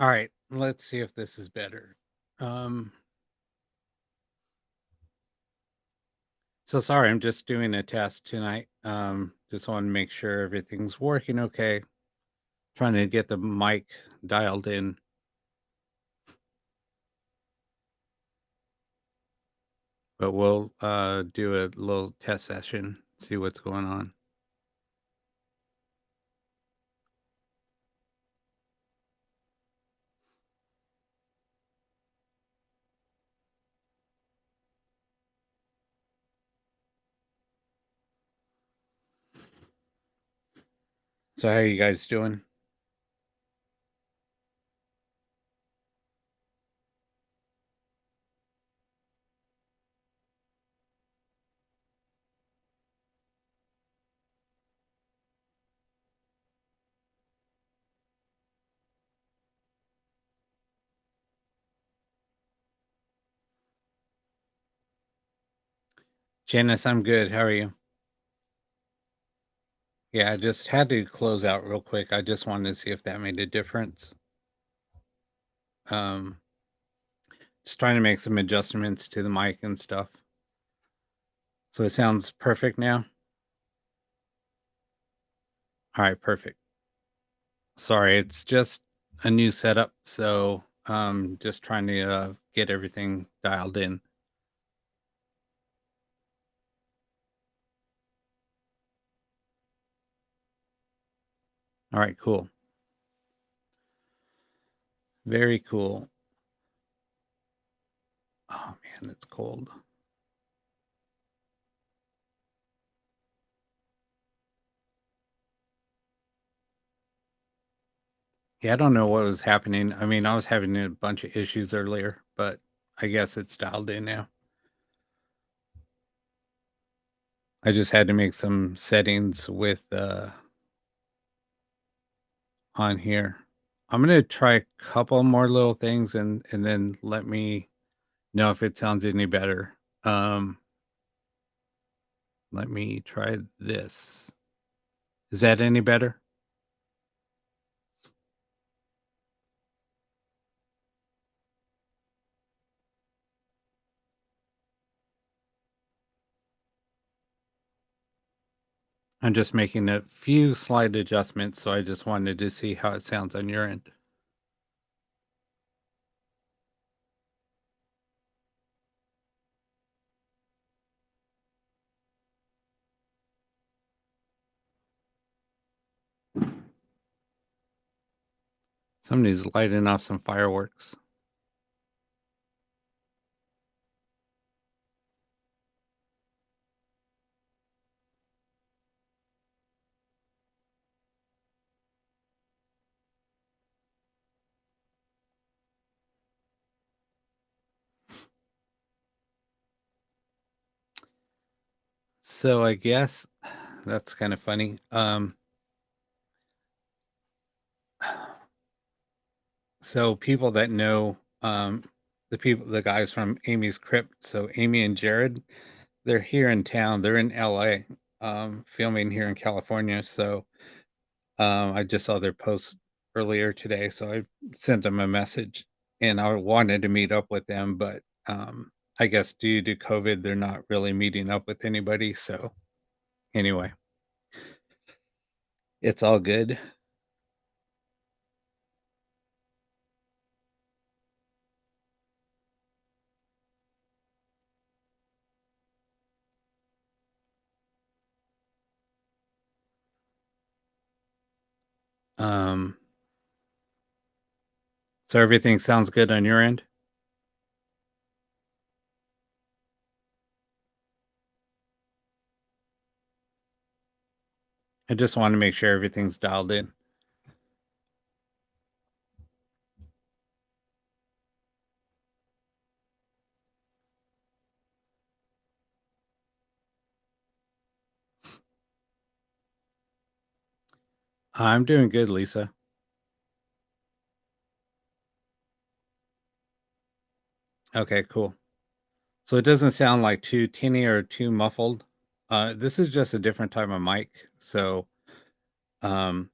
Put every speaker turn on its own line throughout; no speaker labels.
All right, let's see if this is better. Um, so sorry, I'm just doing a test tonight. Just want to make sure everything's working okay. Trying to get the mic dialed in, but we'll do a little test session, see what's going on. So how are you guys doing? Janice, I'm good. How are you? Yeah, I just had to close out real quick. I just wanted to see if that made a difference. Um, just trying to make some adjustments to the mic and stuff. So it sounds perfect now. All right, perfect. Sorry, it's just a new setup, so just trying to get everything dialed in. All right, cool. Very cool. Oh man, it's cold. Yeah, I don't know what was happening. I mean, I was having a bunch of issues earlier, but I guess it's dialed in now. I just had to make some settings with on here. I'm gonna try a couple more little things and then let me know if it sounds any better. Let me try this. Is that any better? I'm just making a few slight adjustments, so I just wanted to see how it sounds on your end. Somebody's lighting off some fireworks. So I guess that's kind of funny. So people that know the guys from Amy's Crypt, so Amy and Jared, they're here in town. They're in LA, filming here in California. So I just saw their post earlier today, so I sent them a message, and I wanted to meet up with them, but I guess due to COVID, they're not really meeting up with anybody. So anyway, it's all good. Um, so everything sounds good on your end. I just want to make sure everything's dialed in. I'm doing good, Lisa. Okay, cool. So it doesn't sound like too tinny or too muffled. This is just a different type of mic. So um,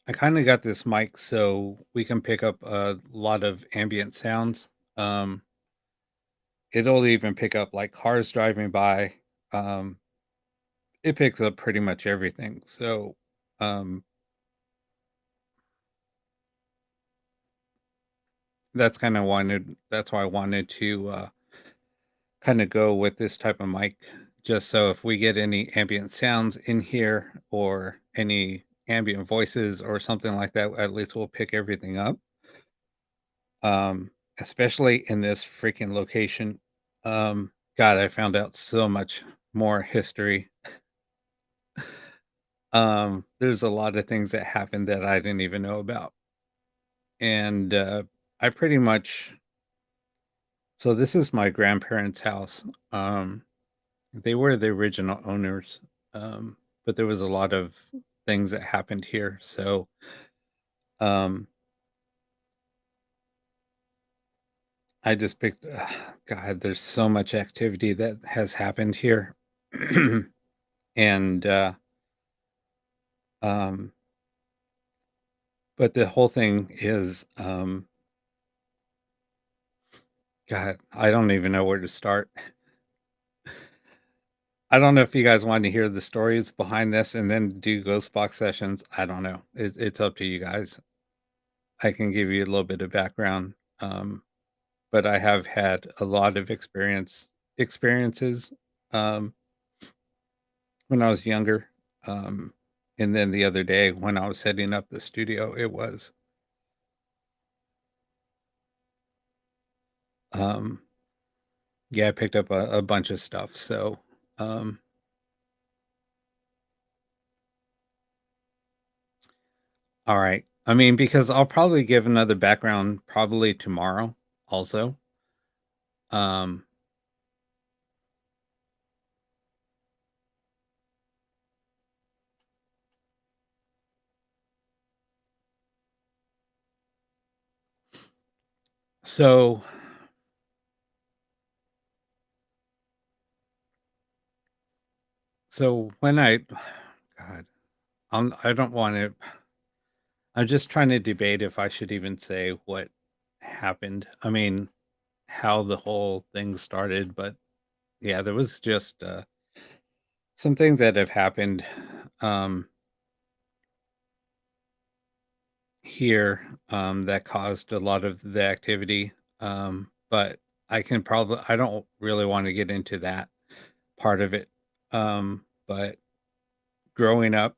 I kinda got this mic so we can pick up a lot of ambient sounds. Um, it'll even pick up, like, cars driving by. Um, it picks up pretty much everything. So, um, that's why I wanted to, kinda go with this type of mic, just so if we get any ambient sounds in here or any ambient voices or something like that, at least we'll pick everything up. Especially in this freaking location. God, I found out so much more history. There's a lot of things that happened that I didn't even know about. And I pretty much so this is my grandparents' house. They were the original owners. But there was a lot of things that happened here. So um I just picked God, there's so much activity that has happened here. And um but the whole thing is God, I don't even know where to start. I don't know if you guys want to hear the stories behind this and then do ghost box sessions. I don't know. It's up to you guys. I can give you a little bit of background. But I have had a lot of experiences um when I was younger. Um and then the other day when I was setting up the studio, it was um yeah, I picked up a bunch of stuff. So um all right. I mean, because I'll probably give another background probably tomorrow also. Um, so so when I God, I don't want to I'm just trying to debate if I should even say what happened. I mean, how the whole thing started, but yeah, there was just some things that have happened um here that caused a lot of the activity. But I don't really want to get into that part of it. But growing up,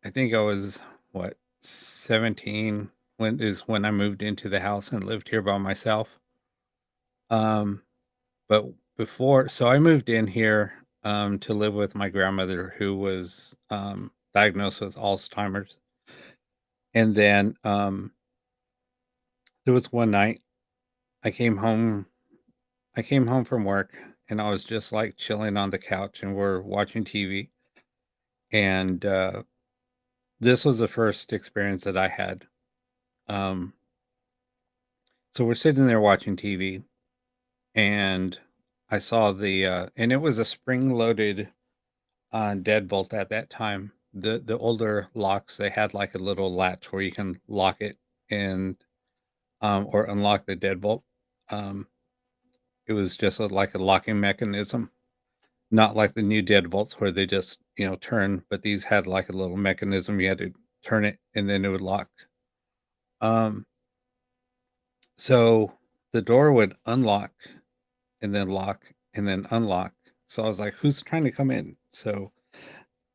I think I was what 17 when I moved into the house and lived here by myself. Um, but before, so I moved in here to live with my grandmother who was diagnosed with Alzheimer's, and then there was one night I came home. I came home from work and I was just like chilling on the couch and we're watching TV, and this was the first experience that I had. Um, so we're sitting there watching TV, and I saw and it was a spring-loaded deadbolt at that time. The older locks, they had like a little latch where you can lock it and or unlock the deadbolt. Um, it was just like a locking mechanism, not like the new deadbolts where they just turn, but these had like a little mechanism. You had to turn it and then it would lock. Um, so the door would unlock and then lock and then unlock. So I was like, "Who's trying to come in?"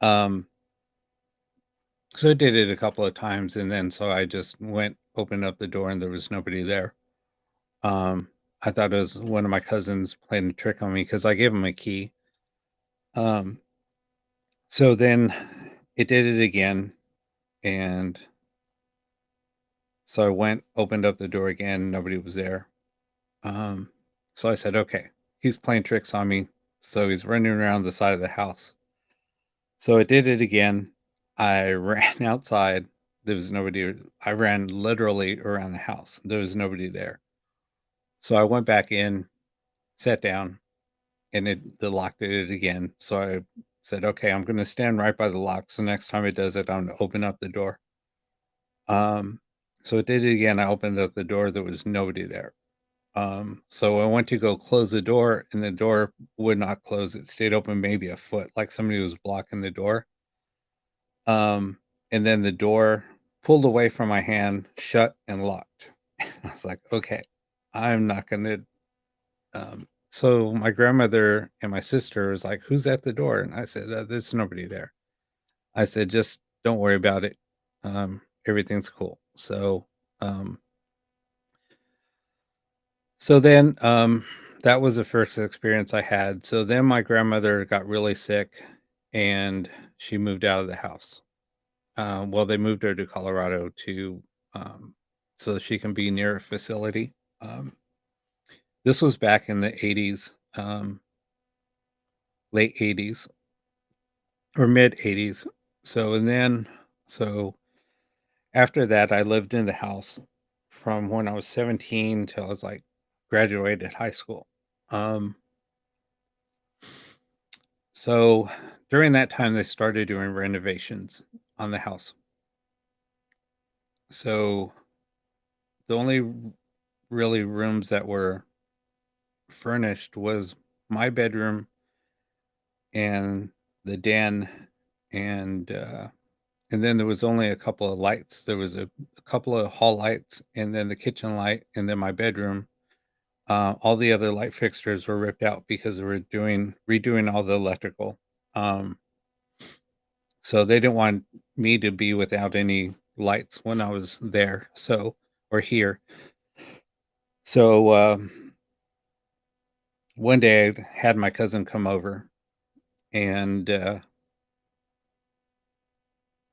Um, so I did it a couple of times, and then so I just went, opened up the door, and there was nobody there. Um, I thought it was one of my cousins playing a trick on me because I gave him a key. Um, so then it did it again, and so I went, opened up the door again, nobody was there. Um, so I said, "Okay, he's playing tricks on me." So he's running around the side of the house. So I did it again. I ran outside. There was nobody. I ran literally around the house. There was nobody there. So I went back in, sat down, and the lock did it again. So I Said, "Okay, I'm gonna stand right by the lock, so next time it does it, I'm gonna open up the door." Um, so it did it again. I opened up the door, there was nobody there. So I went to go close the door, and the door would not close. It stayed open maybe a foot, like somebody was blocking the door. Um, and then the door pulled away from my hand, shut and locked. I was like, "Okay, I'm not gonna." So my grandmother and my sister was like, "Who's at the door?" And I said, "There's nobody there." I said, "Just don't worry about it. Everything's cool." Um, so then that was the first experience I had. So then my grandmother got really sick, and she moved out of the house. Well, they moved her to Colorado to um, so she can be near a facility. Um, this was back in the 80s, late 80s or mid 80s. So and then so after that, I lived in the house from when I was 17 till I was like graduated high school. Um, so during that time, they started doing renovations on the house. So the only really rooms that were furnished was my bedroom and the den, and and then there was only a couple of lights. There was a couple of hall lights, and then the kitchen light, and then my bedroom. All the other light fixtures were ripped out because they were doing redoing all the electrical. Um, so they didn't want me to be without any lights when I was there. So or here. So one day I had my cousin come over, and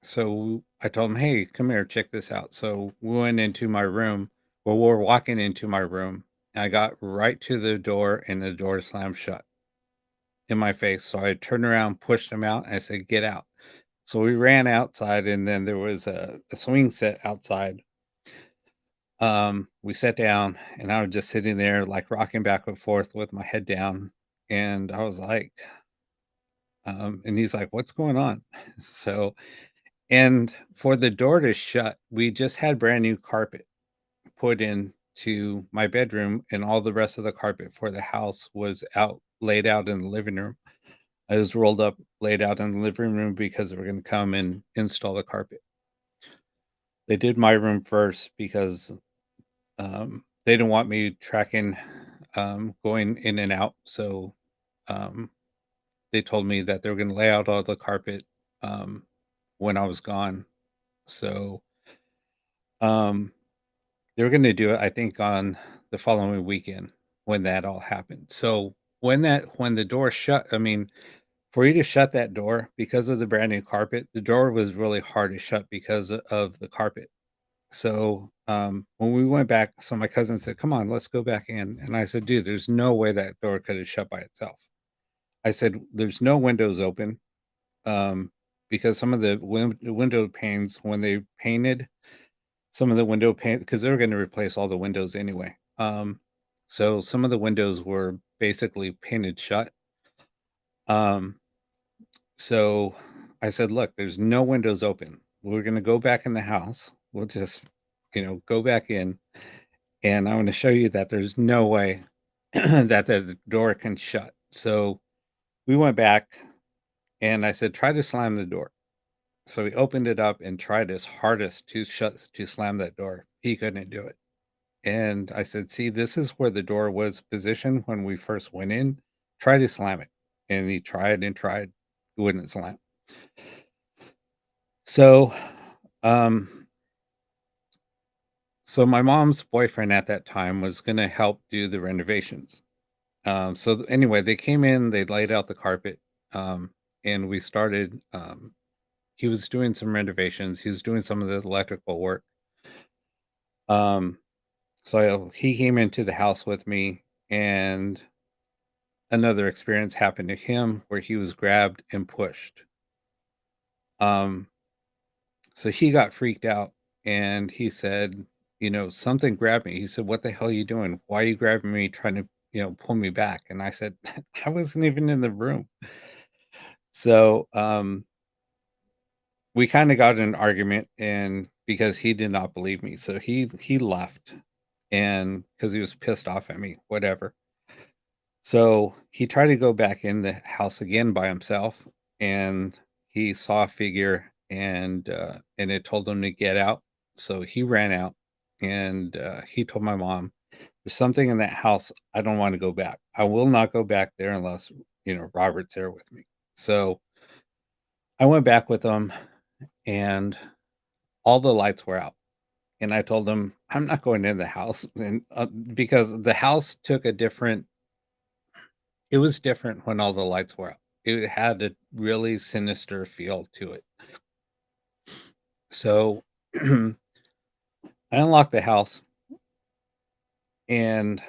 so I told him, "Hey, come here, check this out." So we went into my room. Well, we were walking into my room. I got right to the door, and the door slammed shut in my face. So I turned around, pushed him out, and I said, "Get out." So we ran outside, and then there was a swing set outside. We sat down, and I was just sitting there, like rocking back and forth with my head down. And I was like, and he's like, "What's going on?" So, and for the door to shut, we just had brand new carpet put into my bedroom, and all the rest of the carpet for the house was out, laid out in the living room. I was rolled up, laid out in the living room because they were going to come and install the carpet. They did my room first because they didn't want me tracking, going in and out. So um, they told me that they were going to lay out all the carpet um, when I was gone. So um, they were going to do it, I think, on the following weekend when that all happened. So when the door shut, I mean, for you to shut that door because of the brand new carpet, the door was really hard to shut because of the carpet. So, when we went back, so my cousin said, "Come on, let's go back in." And I said, "Dude, there's no way that door could have shut by itself." I said, "There's no windows open, um, because some of the window panes, when they painted some of the window pane, because they were going to replace all the windows anyway. So some of the windows were basically painted shut. Um, so I said, "Look, there's no windows open. We're going to go back in the house. We'll just, go back in." And I'm gonna show you that there's no way that the door can shut. So we went back, and I said, "Try to slam the door." So he opened it up and tried his hardest to slam that door. He couldn't do it. And I said, "See, this is where the door was positioned when we first went in. Try to slam it." And he tried and tried. It wouldn't slam. So, um, so my mom's boyfriend at that time was gonna help do the renovations. Anyway, they came in, they laid out the carpet, and we started. He was doing some renovations. He was doing some of the electrical work. Um, he came into the house with me, and another experience happened to him where he was grabbed and pushed. Um, so he got freaked out, and he said, "Something grabbed me." He said, "What the hell are you doing? Why are you grabbing me, trying to, pull me back?" And I said, "I wasn't even in the room." So, we kinda got in an argument and because he did not believe me, so he left and because he was pissed off at me, whatever. So, he tried to go back in the house again by himself, and he saw a figure and it told him to get out. So, he ran out and, he told my mom, "There's something in that house, I don't wanna go back. I will not go back there unless, Robert's there with me." So, I went back with him and all the lights were out, and I told him, "I'm not going in the house," and, because the house took a different it was different when all the lights were out. It had a really sinister feel to it. So, I unlocked the house, and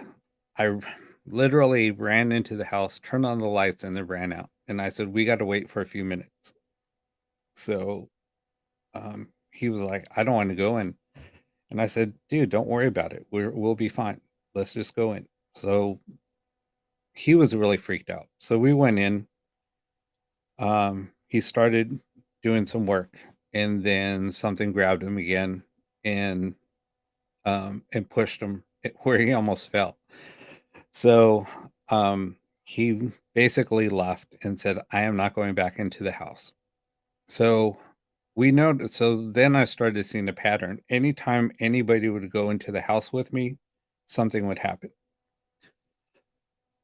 I literally ran into the house, turned on the lights, and then ran out, and I said, "We gotta wait for a few minutes." So, he was like, "I don't wanna go in." And I said, "Dude, don't worry about it. We'll be fine. Let's just go in." So he was really freaked out. So we went in. He started doing some work, and then something grabbed him again and and pushed him where he almost fell. So he basically left and said, "I am not going back into the house." So we know. So then I started seeing a pattern. Anytime anybody would go into the house with me, something would happen.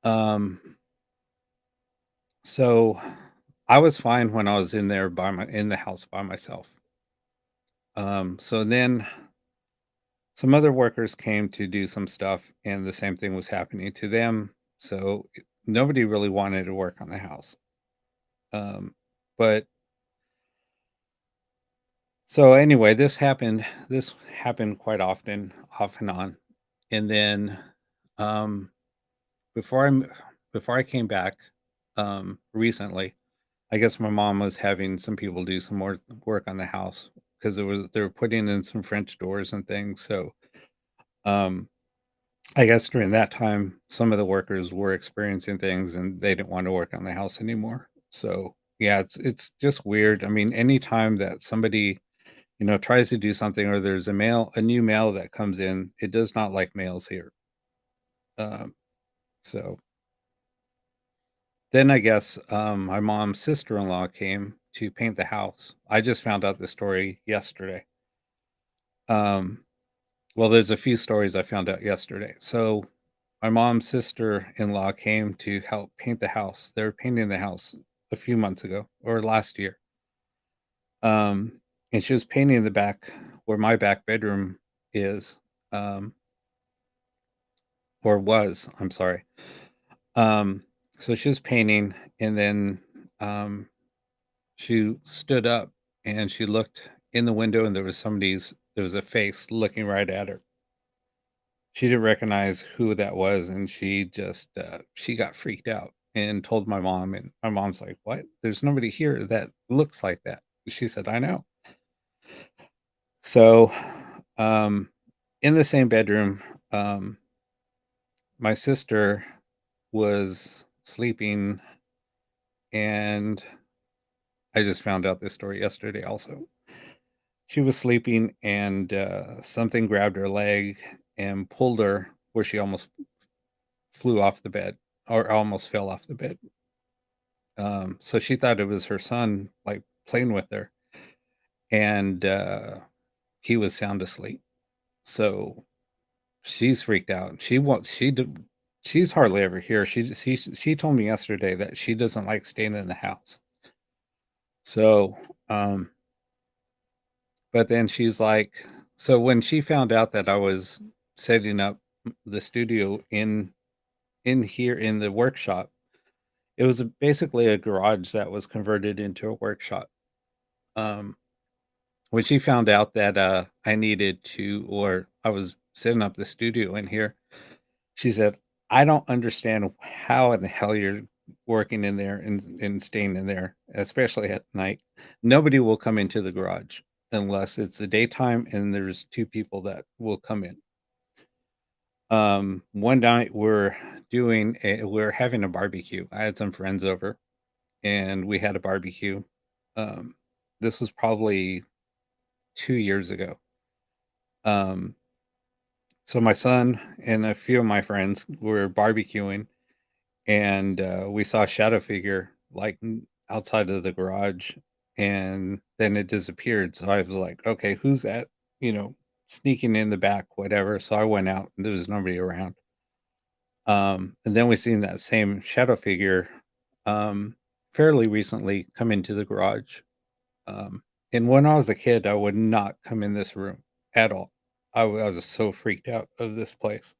Um, so I was fine when I was in there in the house by myself. So then some other workers came to do some stuff and the same thing was happening to them. So nobody really wanted to work on the house. Um, but so anyway, this happened quite often, off and on. And then um before before I came back recently, I guess my mom was having some people do some more work on the house because they were putting in some French doors and things. So, um, I guess during that time, some of the workers were experiencing things and they didn't want to work on the house anymore. So, yeah, it's just weird. I mean, anytime that somebody tries to do something or there's a new mail that comes in, it does not like mails here. Um, so then I guess my mom's sister-in-law came to paint the house. I just found out the story yesterday. Um, well, there's a few stories I found out yesterday. So, my mom's sister-in-law came to help paint the house. They were painting the house a few months ago or last year. Um, and she was painting the back where my back bedroom is, um, or was. I'm sorry. Um, so she was painting, and then she stood up and she looked in the window, and there was a face looking right at her. She didn't recognize who that was, and she got freaked out and told my mom, and my mom's like, "What? There's nobody here that looks like that." She said, "I know." So, um, in the same bedroom, um, my sister was sleeping, and I just found out this story yesterday also. She was sleeping and, something grabbed her leg and pulled her where she almost flew off the bed or almost fell off the bed. So she thought it was her son, like, playing with her, and, he was sound asleep. So she's freaked out. She's hardly ever here. She told me yesterday that she doesn't like staying in the house. So, um, but then she's like so when she found out that I was setting up the studio in here in the workshop, it was basically a garage that was converted into a workshop. Um, when she found out that I needed to or I was setting up the studio in here, she said, "I don't understand how in the hell you're working in there and staying in there, especially at night. Nobody will come into the garage unless it's the daytime and there's 2 people that will come in." One night we're having a barbecue. I had some friends over and we had a barbecue. Um, this was probably 2 years ago. Um, so my son and a few of my friends were barbecuing, and, we saw a shadow figure, like, outside of the garage, and then it disappeared, so I was like, "Okay, who's that?" You know, sneaking in the back, whatever, so I went out, and there was nobody around. And then we seen that same shadow figure, um, fairly recently come into the garage. Um, and when I was a kid, I would not come in this room at all. I was so freaked out of this place.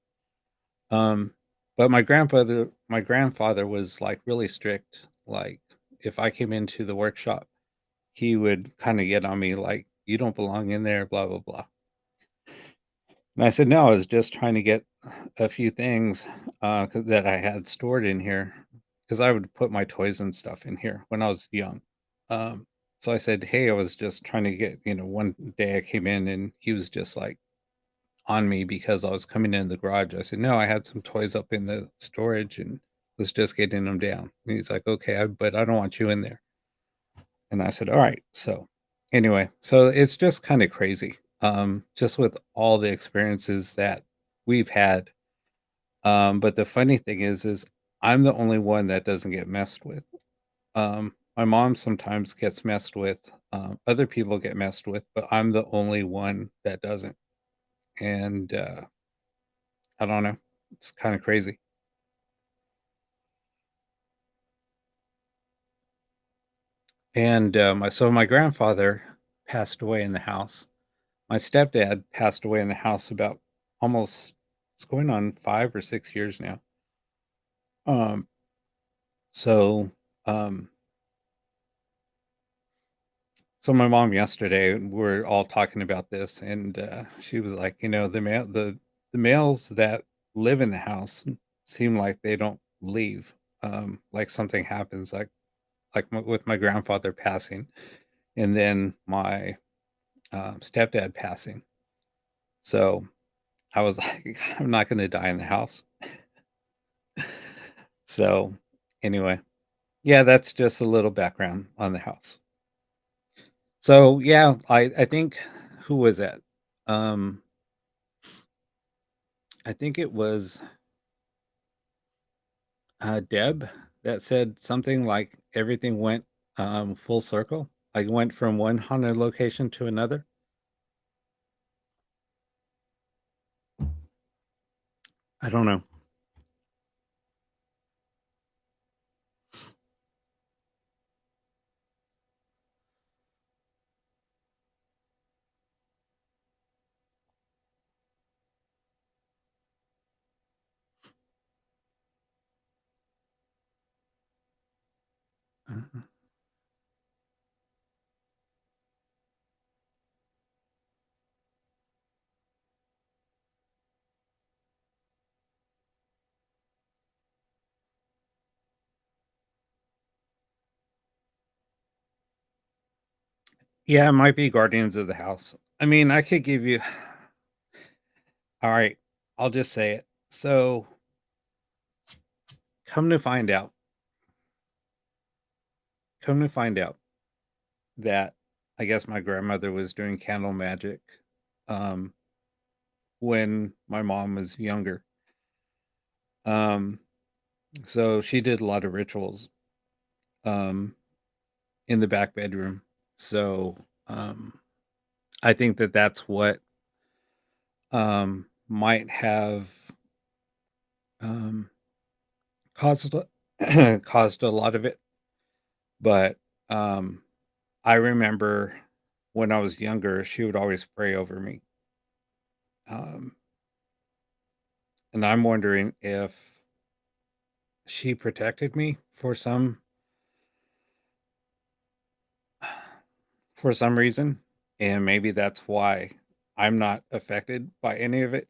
Um, but my grandfather was, like, really strict. Like, if I came into the workshop, he would kinda get on me like, "You don't belong in there, blah, blah, blah." And I said, "No, I was just trying to get a few things, 'cause that I had stored in here, because I would put my toys and stuff in here when I was young." Um, so I said, "Hey, I was just trying to get," one day I came in and he was just, like, on me because I was coming in the garage. I said, "No, I had some toys up in the storage and was just getting them down." And he's like, "Okay, but I don't want you in there." And I said, "Alright." So, anyway, so it's just kinda crazy, just with all the experiences that we've had. But the funny thing is I'm the only one that doesn't get messed with. My mom sometimes gets messed with, other people get messed with, but I'm the only one that doesn't. And, I don't know, it's kinda crazy. And, my grandfather passed away in the house. My stepdad passed away in the house about almost it's going on 5 or 6 years now. Um, so, um so my mom yesterday, we're all talking about this, and, she was like, "The males that live in the house seem like they don't leave." Like something happens, with my grandfather passing, and then my, stepdad passing. So, I was like, "I'm not gonna die in the house." So, anyway, yeah, that's just a little background on the house. So, yeah, I think who was that? Um, I think it was, Deb that said something like everything went, full circle, like, went from one haunted location to another. I don't know. Uh-huh. Yeah, it might be Guardians of the House. I mean, I could give you alright, I'll just say it. So, come to find out come to find out that I guess my grandmother was doing candle magic, um, when my mom was younger. Um, so she did a lot of rituals, um, in the back bedroom. So, I think that that's what, might have, um, caused caused a lot of it. But, um, I remember when I was younger, she would always pray over me. Um, and I'm wondering if she protected me for some reason, and maybe that's why I'm not affected by any of it.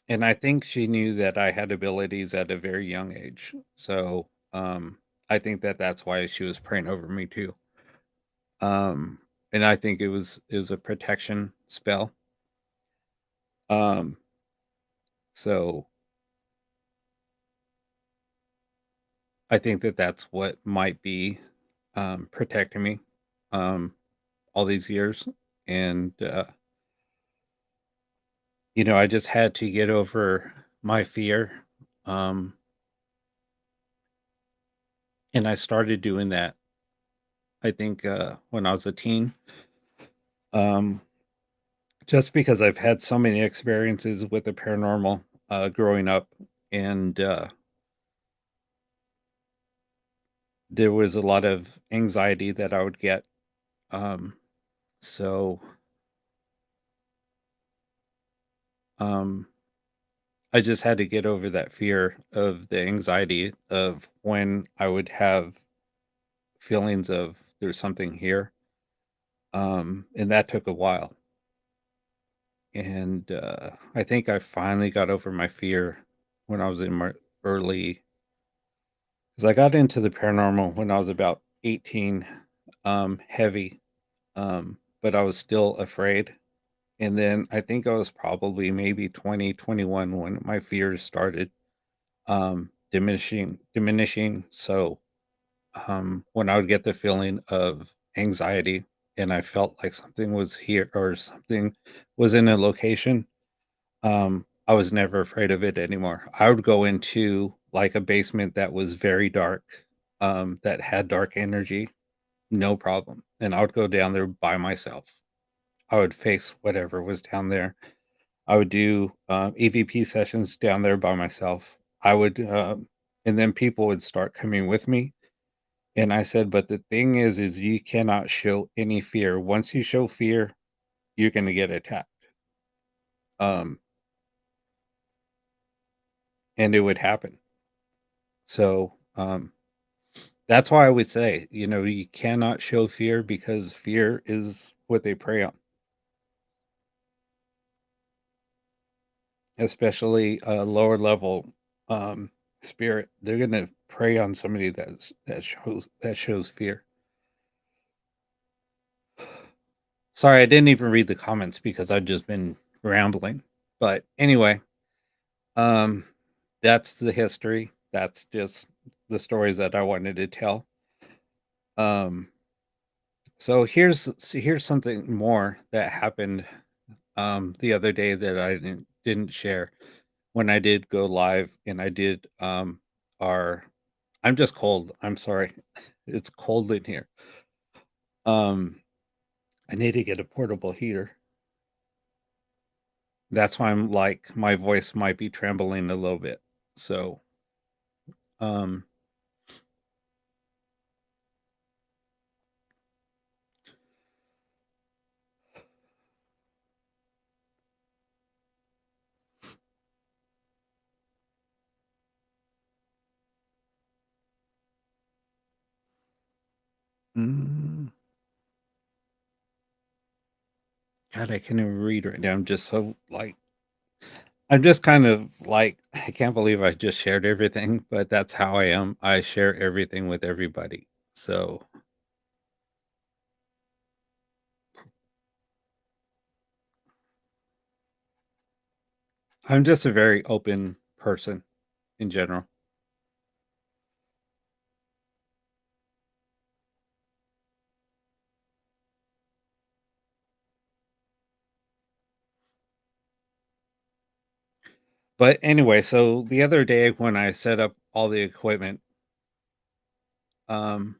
And I think she knew that I had abilities at a very young age. So, I think that that's why she was praying over me too. Um, and I think it was a protection spell. Um, so I think that that's what might be, protecting me, um, all these years, and, I just had to get over my fear, um, and I started doing that, I think, when I was a teen, um, just because I've had so many experiences with the paranormal, growing up, and, there was a lot of anxiety that I would get, um, so, um I just had to get over that fear of the anxiety of when I would have feelings of there's something here. And that took a while. And I think I finally got over my fear when I was in my early, because I got into the paranormal when I was about 18, heavy, but I was still afraid. And then I think I was probably maybe 20, 21 when my fears started diminishing. So when I would get the feeling of anxiety and I felt like something was here or something was in a location, I was never afraid of it anymore. I would go into like a basement that was very dark, that had dark energy, no problem. And I would go down there by myself. I would face whatever was down there. I would do EVP sessions down there by myself. And then people would start coming with me. And I said, "But the thing is you cannot show any fear. Once you show fear, you're gonna get attacked." Um, and it would happen. So, that's why I would say, you cannot show fear because fear is what they prey on, especially a lower level, spirit. They're gonna prey on somebody that shows fear. Sorry, I didn't even read the comments because I've just been rambling. But anyway, Um, that's the history. That's just the stories that I wanted to tell. Um, so here's something more that happened the other day that I didn't share when I did go live and I did our I'm just cold. I'm sorry. It's cold in here. Um I need to get a portable heater. That's why I'm like my voice might be trembling a little bit. So um mm, God, I can't even read right now. I'm just so like I'm just kind of like I can't believe I just shared everything, but that's how I am. I share everything with everybody. So I'm just a very open person in general. But anyway, so the other day when I set up all the equipment, um,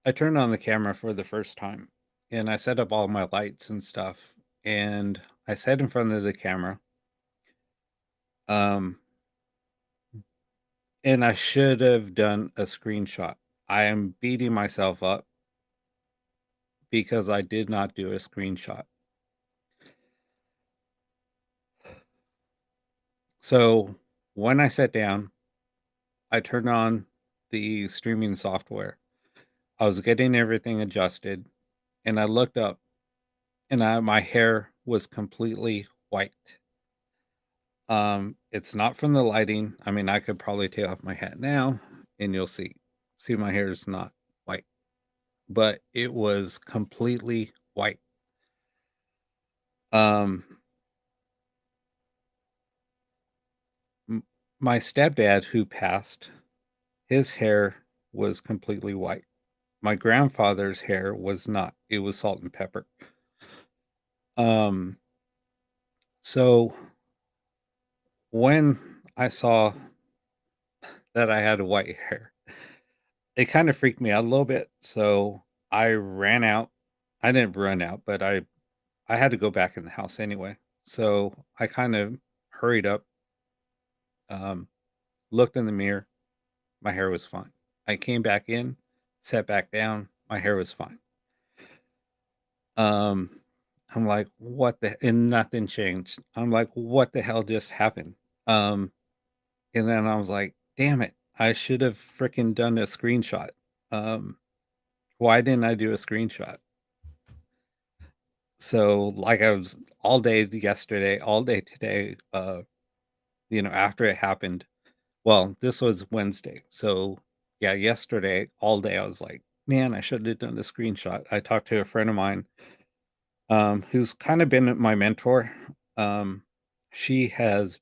I turned on the camera for the first time and I set up all my lights and stuff. And I sat in front of the camera. Um, and I should have done a screenshot. I am beating myself up because I did not do a screenshot. So when I sat down, I turned on the streaming software. I was getting everything adjusted and I looked up and my hair was completely white. It's not from the lighting. I mean, I could probably take off my hat now and you'll see. See my hair is not white, but it was completely white. Um My stepdad who passed, his hair was completely white. My grandfather's hair was not. It was salt and pepper. Um, so when I saw that I had white hair, it kind of freaked me out a little bit. So I ran out. I didn't run out, but I had to go back in the house anyway. So I kind of hurried up, um, looked in the mirror. My hair was fine. I came back in, sat back down. My hair was fine. Um, I'm like, what the, and nothing changed. I'm like, what the hell just happened? Um, and then I was like, damn it, I should have freaking done a screenshot. Um, why didn't I do a screenshot? So like I was all day yesterday, all day today, after it happened. Well, this was Wednesday. So yeah, yesterday, all day I was like, man, I should have done the screenshot. I talked to a friend of mine, who's kind of been my mentor. Um, she has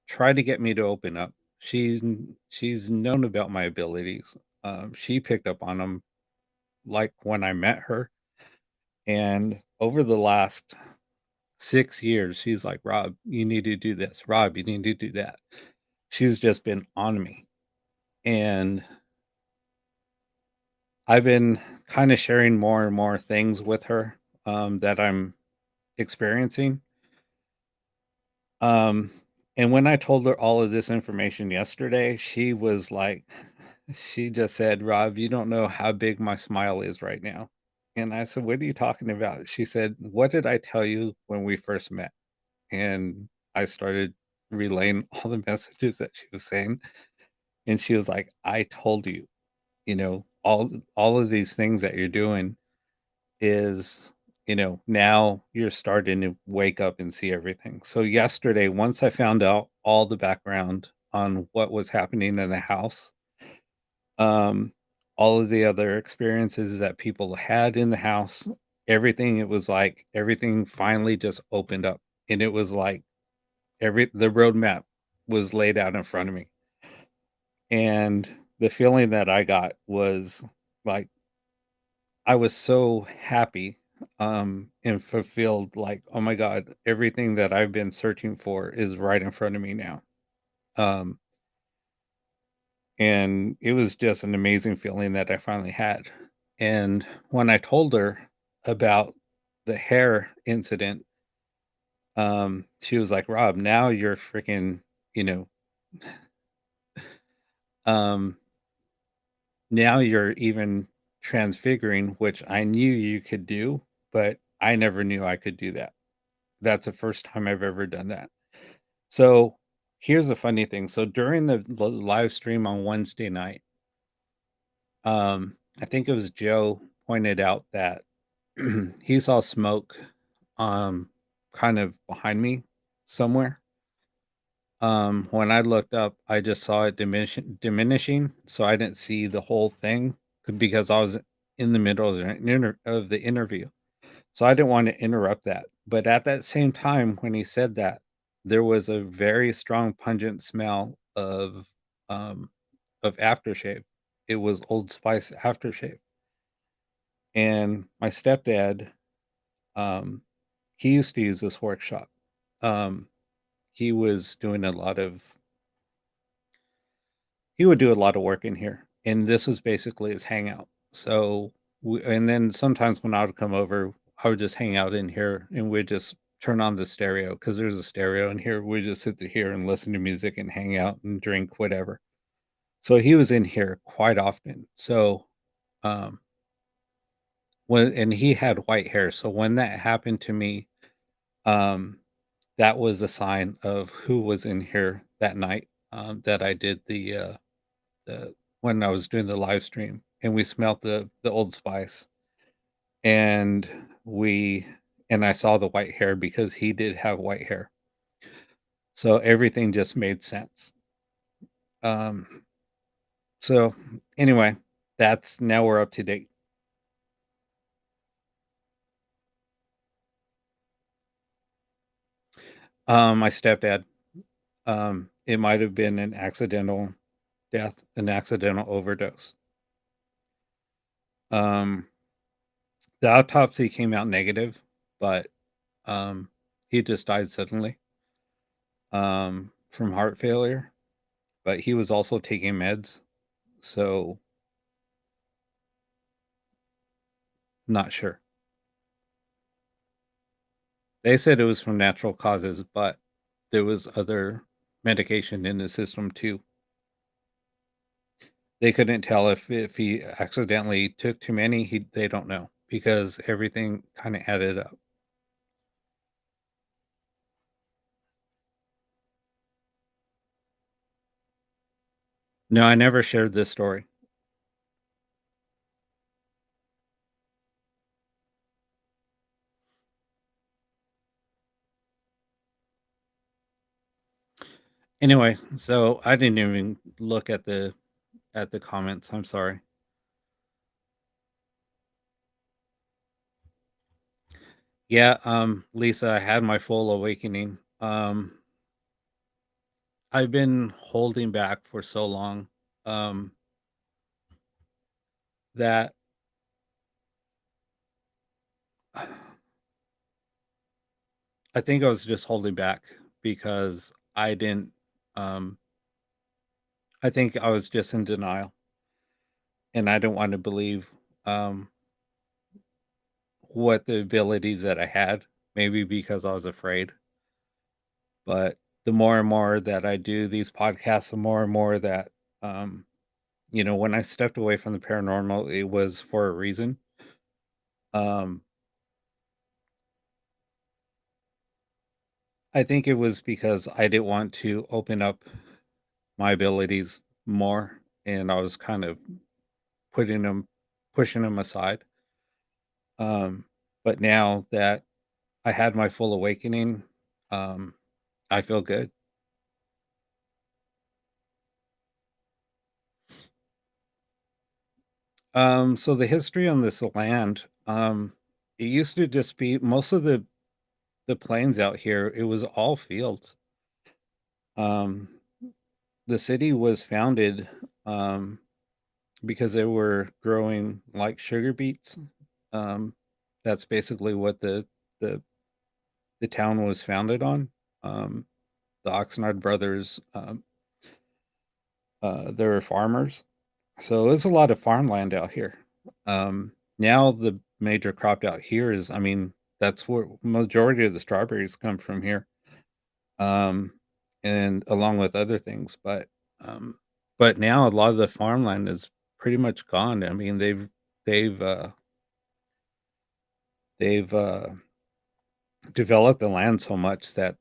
tried to get me to open up. She's known about my abilities. She picked up on them like when I met her. And over the last 6 years, she's like, Rob, you need to do this. Rob, you need to do that. She's just been on me. And I've been kind of sharing more and more things with her, that I'm experiencing. Um, and when I told her all of this information yesterday, she was like, she just said, Rob, you don't know how big my smile is right now. And I said, what are you talking about? She said, what did I tell you when we first met? And I started relaying all the messages that she was saying. And she was like, I told you, all of these things that you're doing is, now you're starting to wake up and see everything. So yesterday, once I found out all the background on what was happening in the house, um, all of the other experiences that people had in the house, everything, it was like everything finally just opened up. And it was like the roadmap was laid out in front of me. And the feeling that I got was like I was so happy, and fulfilled, like, "Oh my god, everything that I've been searching for is right in front of me now." Um, and it was just an amazing feeling that I finally had. And when I told her about the hair incident, she was like, "Rob, now you're freaking, you know, um, now you're even transfiguring, which I knew you could do, but I never knew I could do that." That's the first time I've ever done that. So, here's the funny thing. So, during the live stream on Wednesday night, I think it was Joe pointed out that he saw smoke, um, kind of behind me somewhere. When I looked up, I just saw it diminishing, so I didn't see the whole thing because I was in the middle of the interview. So I didn't want to interrupt that. But at that same time, when he said that, there was a very strong pungent smell um, of aftershave. It was Old Spice aftershave. And my stepdad, um, he used to use this workshop. Um, he was doing a lot of he would do a lot of work in here, and this was basically his hangout. So, and then sometimes when I would come over, I would just hang out in here, and we'd just turn on the stereo because there's a stereo in here. We just sit here and listen to music and hang out and drink whatever. So he was in here quite often. So, um, and he had white hair. So when that happened to me, um, that was a sign of who was in here that night, that I did the when I was doing the live stream, and we smelt the Old Spice, and we and I saw the white hair because he did have white hair. So everything just made sense. Um, so anyway, that's now we're up to date. My stepdad, It might have been an accidental death, an accidental overdose. Um, the autopsy came out negative, but um, he just died suddenly from heart failure. But he was also taking meds, so not sure. They said it was from natural causes, but there was other medication in the system too. They couldn't tell if he accidentally took too many. They don't know because everything kind of added up. No, I never shared this story. Anyway, so I didn't even look at the comments. I'm sorry. Yeah, Lisa, I had my full awakening. I've been holding back for so long um, that I think I was just holding back because I didn't. Um, I think I was just in denial, and I didn't want to believe um, what the abilities that I had. Maybe because I was afraid, but the more and more that I do these podcasts, the more and more that um, when I stepped away from the paranormal, it was for a reason. Um, I think it was because I didn't want to open up my abilities more, and I was kind of putting them pushing them aside. Um, but now that I had my full awakening, um, I feel good. So the history on this land, it used to just be most of the plains out here, it was all fields. Um, the city was founded um, because they were growing like sugar beets. Um, that's basically what the the town was founded on. Um, the Oxnard brothers, they were farmers, so there's a lot of farmland out here. Now the major crop out here is, I mean, that's where majority of the strawberries come from here, um, and along with other things. Um, but now a lot of the farmland is pretty much gone. I mean, they've uh, they've developed the land so much that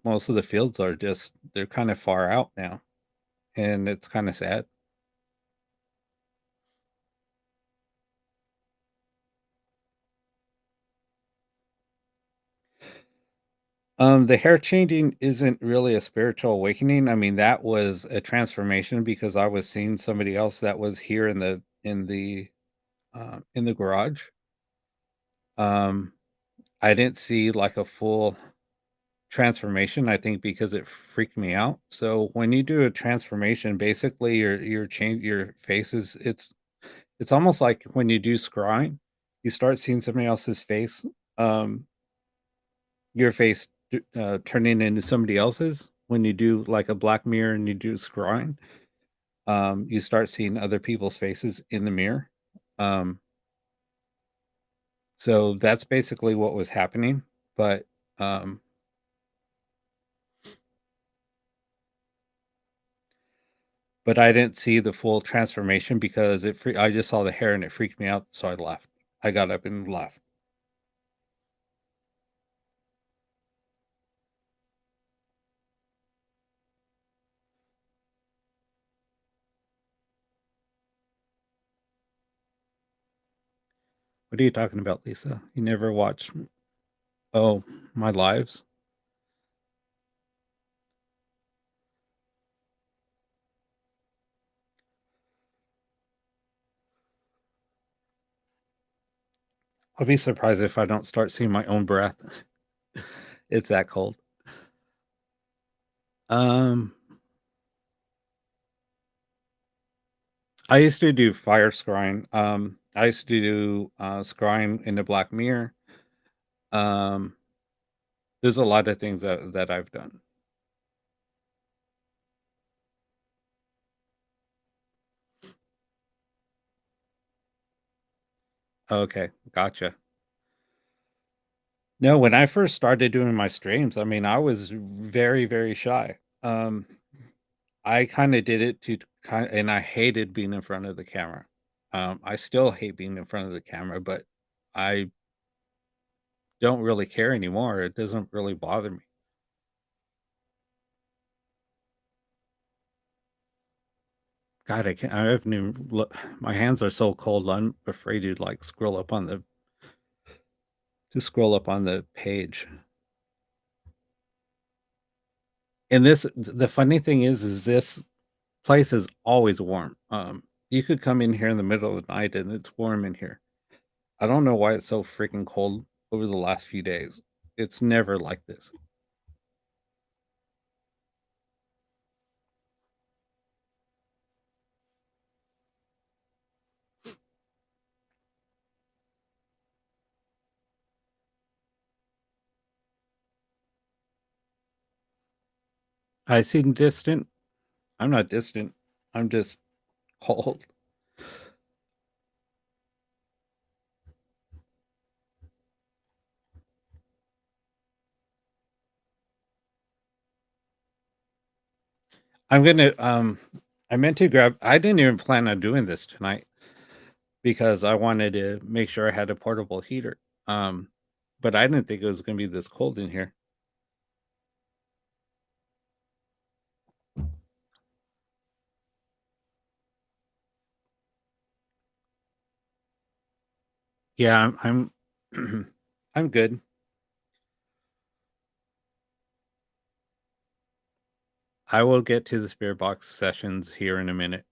most of the fields are just they're kind of far out now, and it's kind of sad. The hair changing isn't really a spiritual awakening. I mean, that was a transformation because I was seeing somebody else that was here in the garage. Um, I didn't see like a full transformation, I think because it freaked me out. So when you do a transformation, basically your change your face is it's almost like when you do scrying, you start seeing somebody else's face, um, your face turning into somebody else's. When you do like a black mirror and you do scrying, you start seeing other people's faces in the mirror. Um, so that's basically what was happening. But um, but I didn't see the full transformation because I just saw the hair and it freaked me out, so I left. I got up and left. What are you talking about, Lisa? You never watched Oh, My Lives? I'll be surprised if I don't start seeing my own breath. It's that cold. Um, I used to do fire scrying. I used to do, scrying in the Black Mirror. Um, there's a lot of things that I've done. Okay, gotcha. No, when I first started doing my streams, I mean, I was very, very shy. I kinda did it to kind and I hated being in front of the camera. I still hate being in front of the camera, but I don't really care anymore. It doesn't really bother me. God, I can't I haven't even look my hands are so cold, I'm afraid to, like, scroll up on the page. And the funny thing is this place is always warm. You could come in here in the middle of the night and it's warm in here. I don't know why it's so freaking cold over the last few days. It's never like this. I seem distant. I'm not distant. I'm just cold. I'm gonna I meant to grab I didn't even plan on doing this tonight because I wanted to make sure I had a portable heater. Um, but I didn't think it was gonna be this cold in here. Yeah, I'm I'm good. I will get to the spirit box sessions here in a minute.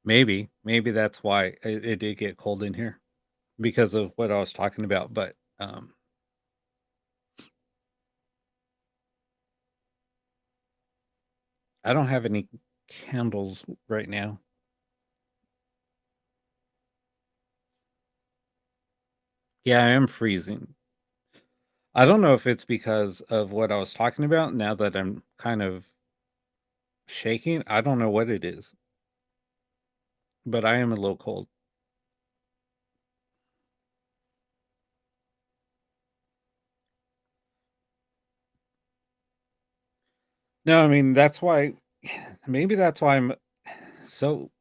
Maybe that's why it did get cold in here because of what I was talking about. But I don't have any candles right now. Yeah, I am freezing. I don't know if it's because of what I was talking about now that I'm kind of shaking. I don't know what it is, but I am a little cold. No, I mean, that's why maybe that's why I'm so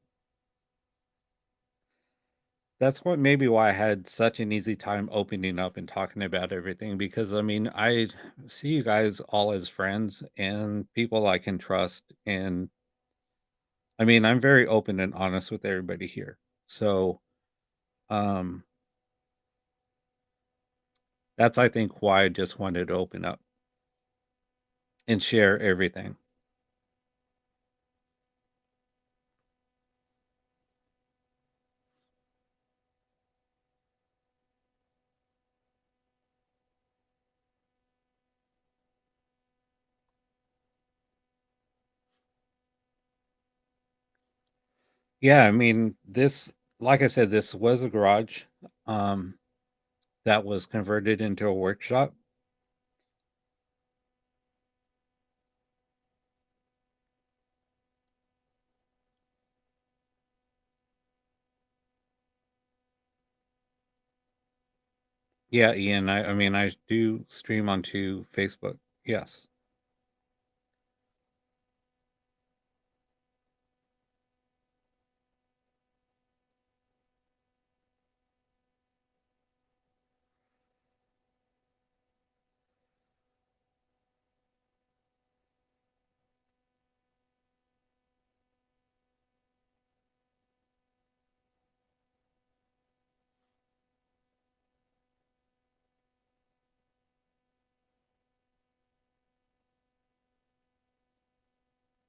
that's what maybe why I had such an easy time opening up and talking about everything because I mean, I see you guys all as friends and people I can trust. And I mean, I'm very open and honest with everybody here. So, um, that's I think why I just wanted to open up and share everything. Yeah, I mean, this like I said, this was a garage um that was converted into a workshop. Yeah, Ian, I mean, I do stream onto Facebook. Yes.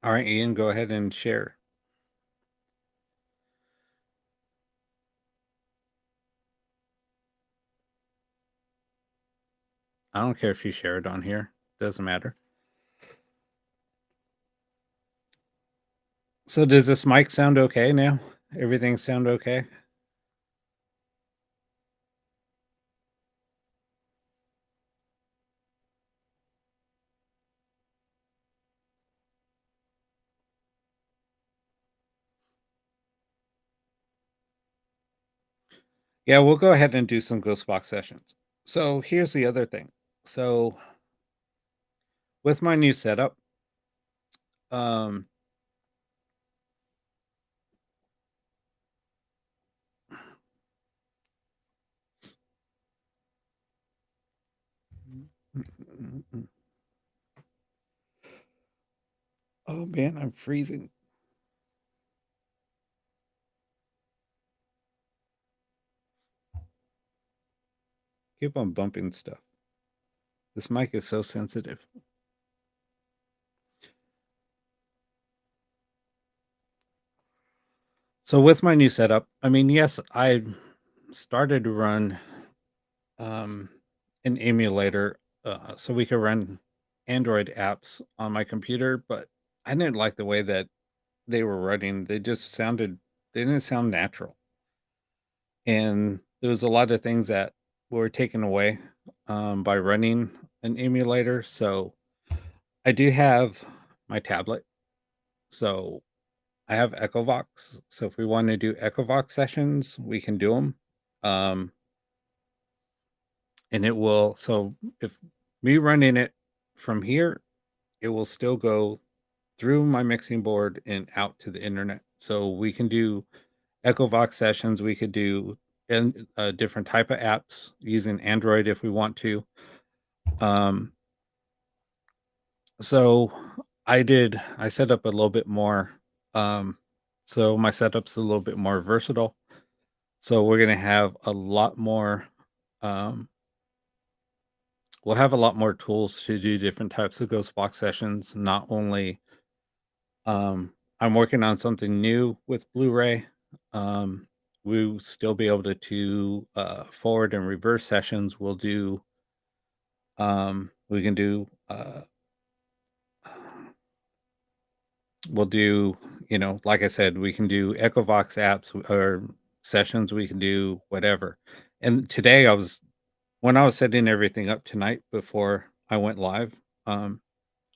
All right, Ian, go ahead and share. I don't care if you share it on here. Doesn't matter. So does this mic sound okay now? Everything sound okay? Yeah, we'll go ahead and do some ghost box sessions. So here's the other thing. So with my new setup, um, oh man, I'm freezing. Keep on bumping stuff. This mic is so sensitive. So with my new setup, I mean, yes, I started to run um, an emulator so we could run Android apps on my computer, but I didn't like the way that they were running. They didn't sound natural. And there was a lot of things that were taken away by running an emulator. So I do have my tablet. So I have Echovox. So if we want to do Echovox sessions, we can do them. Um, and it will, so if me running it from here, it will still go through my mixing board and out to the internet. So we can do Echovox sessions. We could do a different type of apps using Android if we want to. Um, so I set up a little bit more. Um, so my setup's a little bit more versatile. So we're going to have a lot more, um, we'll have a lot more tools to do different types of ghost box sessions. Not only, I'm working on something new with Blu-ray. Um, we'll still be able to forward and reverse sessions. We can do, we'll do, like I said, we can do Echovox apps or sessions. We can do whatever. And today when I was setting everything up tonight before I went live, I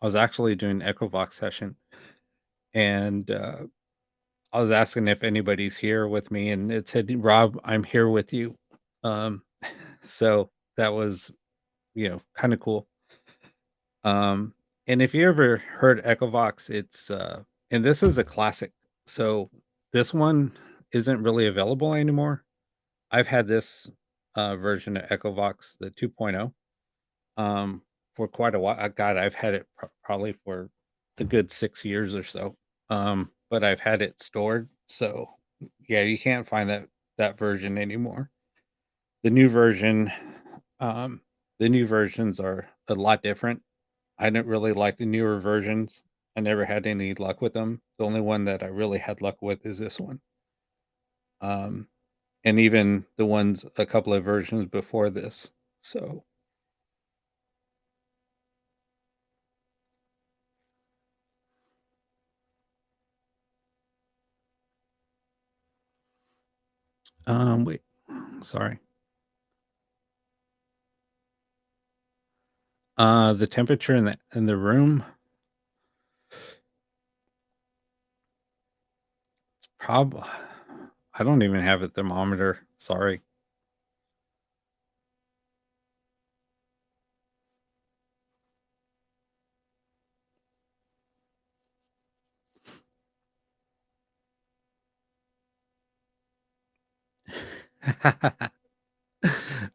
was actually doing Echovox session and, I was asking if anybody's here with me and it said, "Rob, I'm here with you." Um, so that was, kind of cool. Um, and if you ever heard Echovox, and this is a classic. So this one isn't really available anymore. I've had this version of Echovox, the 2.0, for quite a while. God, I've had it probably for a good 6 years or so. But I've had it stored. So yeah, you can't find that version anymore. The new version, um, the new versions are a lot different. I didn't really like the newer versions. I never had any luck with them. The only one that I really had luck with is this one. Um, and even the ones a couple of versions before this. So, wait, sorry. The temperature in the room, prob I don't even have a thermometer. Sorry.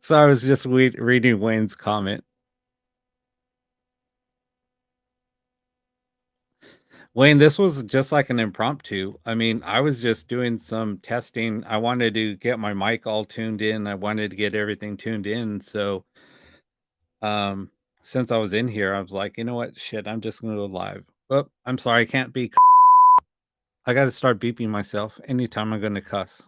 So I was just reading Wayne's comment. Wayne, this was just like an impromptu. I mean, I was just doing some testing. I wanted to get my mic all tuned in. I wanted to get everything tuned in. So, um, since I was in here, I was like, you know what? Shit, I'm just going to go live. Oh, I'm sorry, I can't be I gotta start beeping myself anytime I'm gonna cuss.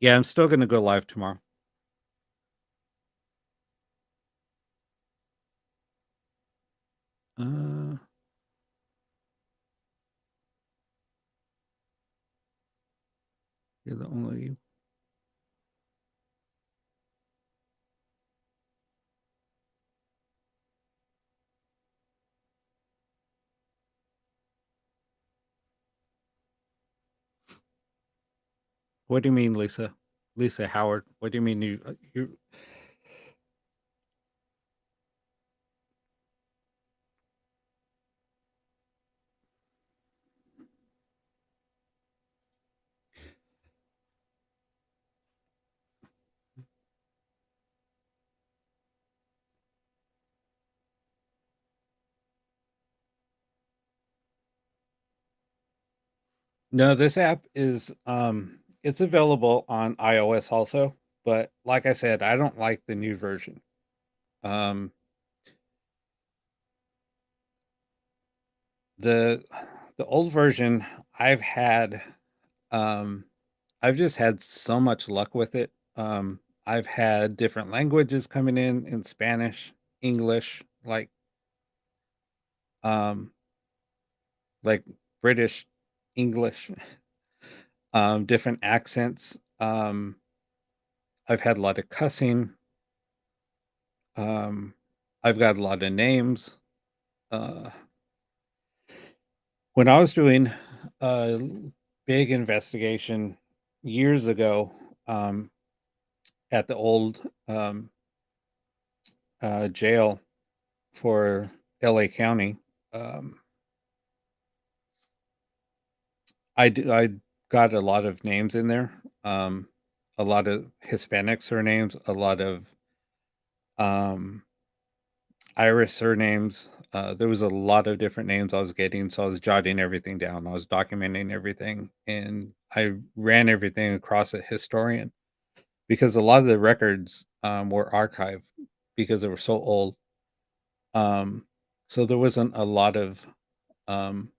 Yeah, I'm still gonna go live tomorrow. Uh, you're the only What do you mean, Lisa? Lisa Howard. What do you mean you No, this app is it's available on iOS also, but like I said, I don't like the new version. Um the the old version I've had um I've just had so much luck with it. I've had different languages coming in Spanish, English, um like British English, different accents. I've had a lot of cussing. Um, I've got a lot of names. Uh, when I was doing a big investigation years ago um, at the old jail for LA County, um, I got a lot of names in there. A lot of Hispanic surnames, a lot of um, Irish surnames. There was a lot of different names I was getting, so I was jotting everything down. I was documenting everything, and I ran everything across a historian because a lot of the records were archived because they were so old. Um, so there wasn't um,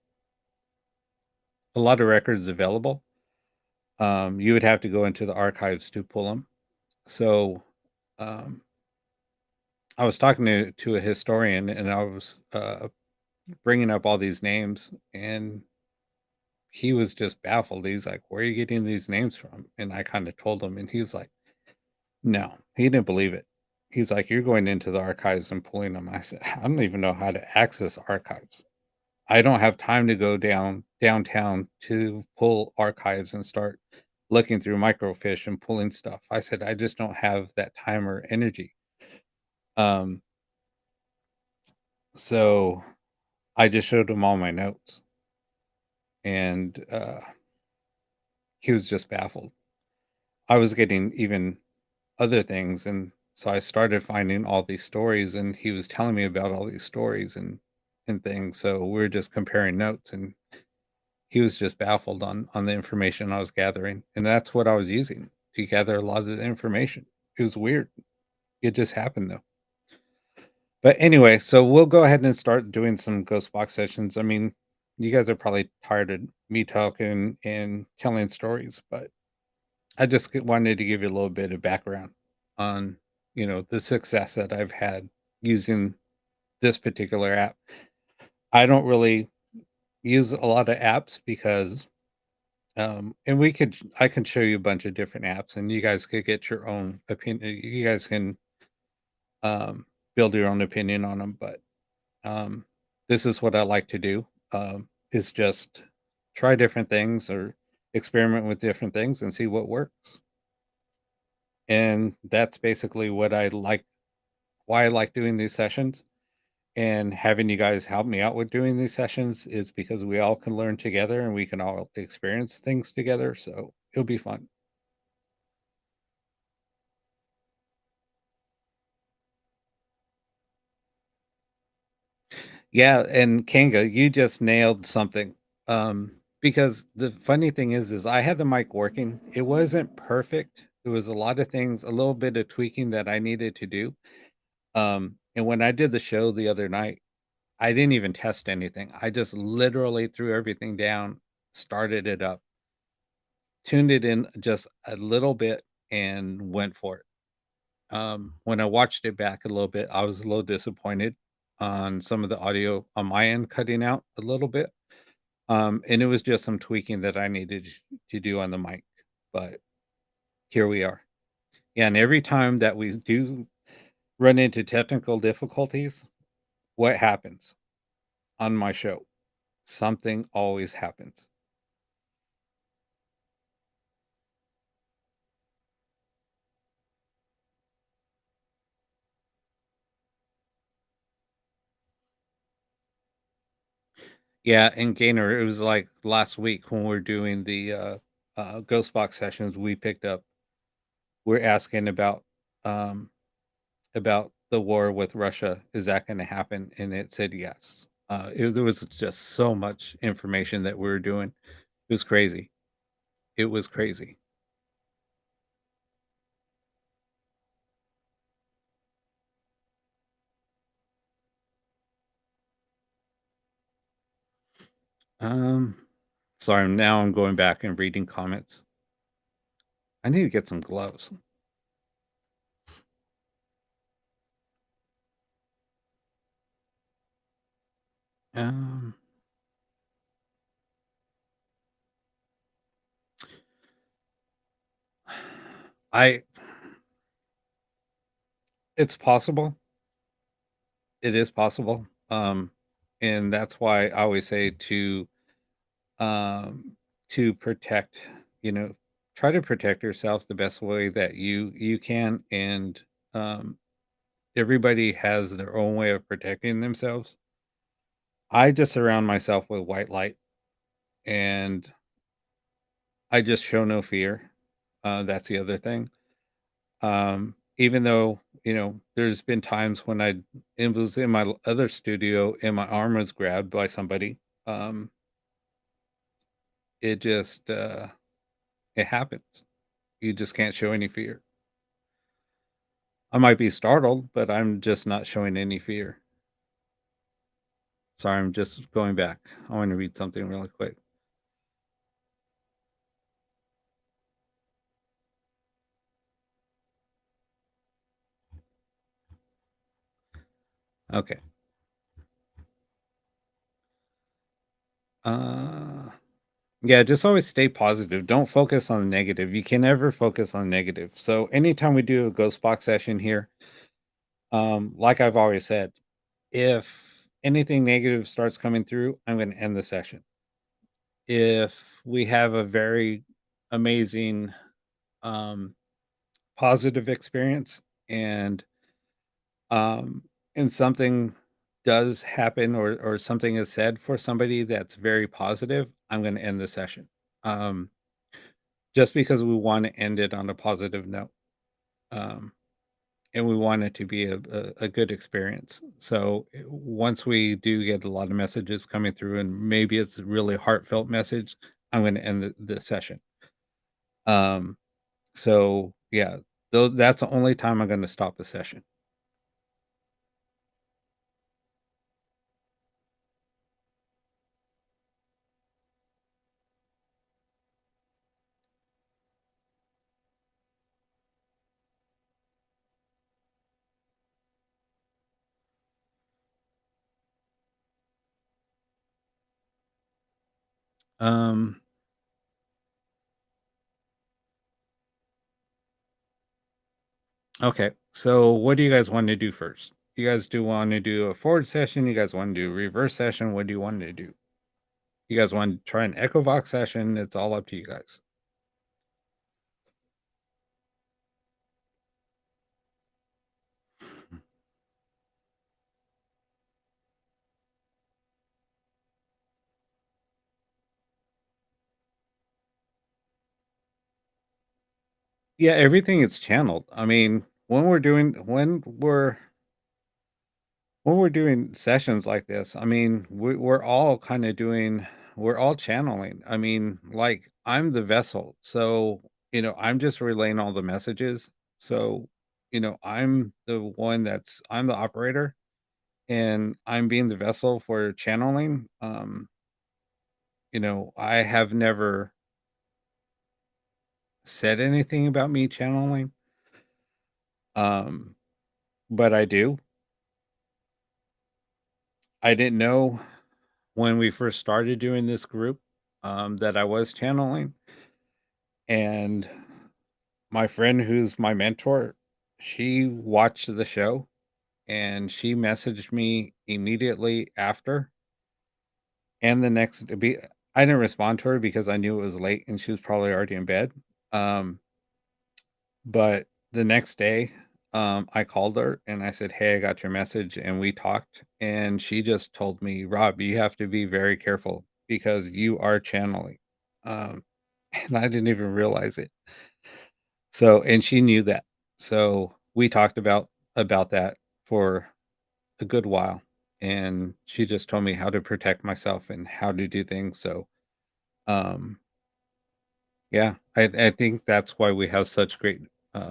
a lot of records available. You would have to go into the archives to pull them. So um, I was talking to a historian, and I was bringing up all these names, and he was just baffled. He's like, "Where are you getting these names from?" And I kind of told him, and he was like, "No," he didn't believe it. He's like, "You're going into the archives and pulling them." I said, "I don't even know how to access archives. I don't have time to go downtown to pull archives and start looking through microfiche and pulling stuff." I said, "I just don't have that time or energy." Um, so I just showed him all my notes, and he was just baffled. I was getting even other things, and so I started finding all these stories, and he was telling me about all these stories and things, so we were just comparing notes, and he was just baffled on the information I was gathering, and that's what I was using to gather a lot of the information. It was weird. It just happened, though. But anyway, so we'll go ahead and start doing some ghost box sessions. I mean, you guys are probably tired of me talking and telling stories, but I just wanted to give you a little bit of background on, the success that I've had using this particular app. I don't really use a lot of apps because, and I can show you a bunch of different apps, and you guys could get your own opinion. You guys can um, build your own opinion on them, but um, this is what I like to do. Is just try different things or experiment with different things and see what works. And that's basically what I like why I like doing these sessions, and having you guys help me out with doing these sessions is because we all can learn together and we can all experience things together, so it'll be fun. Yeah, and Kanga, you just nailed something. because the funny thing is I had the mic working. It wasn't perfect. There was a lot of things, a little bit of tweaking that I needed to do. And when I did the show the other night, I didn't even test anything. I just literally threw everything down, started it up, tuned it in just a little bit, and went for it. When I watched it back a little bit, I was a little disappointed on some of the audio on my end cutting out a little bit. And it was just some tweaking that I needed to do on the mic. But here we are. Yeah, and every time that we do run into technical difficulties, what happens on my show? Something always happens. Yeah, and Gainer, it was like last week when we are doing the Ghost Box sessions, we picked up, we're asking about the war with Russia. Is that going to happen? And it said yes. There was just so much information that we were doing. It was crazy. It was crazy. Um, Sorry, now I'm going back and reading comments. I need to get some gloves. Um, I It's possible. It is possible. And that's why I always say um to protect, you know, try to protect yourself the best way that you can. And everybody has their own way of protecting themselves. I just surround myself with white light, and I just show no fear. That's the other thing. Even though, there's been times when it was in my other studio and my arm was grabbed by somebody. Um, it just it happens. You just can't show any fear. I might be startled, but I'm just not showing any fear. Sorry, I'm just going back. I want to read something really quick. Okay. Uh yeah, just always stay positive. Don't focus on the negative. You can never focus on negative. So anytime we do a ghost box session here, like I've always said, if anything negative starts coming through, I'm going to end the session. If we have a very amazing, um, positive experience, and um, and something does happen, or something is said for somebody that's very positive, I'm going to end the session. Um, just because we want to end it on a positive note. Um, and we want it to be a good experience. So once we do get a lot of messages coming through, and maybe it's a really heartfelt message, I'm going to end the session. Um, so yeah, though that's the only time I'm going to stop the session. Um, okay. So what do you guys want to do first? You guys do want to do a forward session? You guys want to do a reverse session? What do you want to do? You guys want to try an Echovox session? It's all up to you guys. Yeah, everything is channeled. I mean, when we're doing sessions like this, I mean, we're all kind of doing. we're all channeling. I mean, like, I'm the vessel, so, I'm just relaying all the messages. So, I'm the one I'm the operator, and I'm being the vessel for channeling. I have never said anything about me channeling, um, but I do. I didn't know when we first started doing this group, that I was channeling, and my friend who's my mentor, she watched the show, and she messaged me immediately after, and the next be I didn't respond to her because I knew it was late and she was probably already in bed, um, but the next day, I called her and I said, "Hey, I got your message," and we talked, and she just told me, "Rob, you have to be very careful because you are channeling," um, and I didn't even realize it. So and she knew that. So we talked about that for a good while, and she just told me how to protect myself and how to do things. So, um, yeah, I think that's why we have such great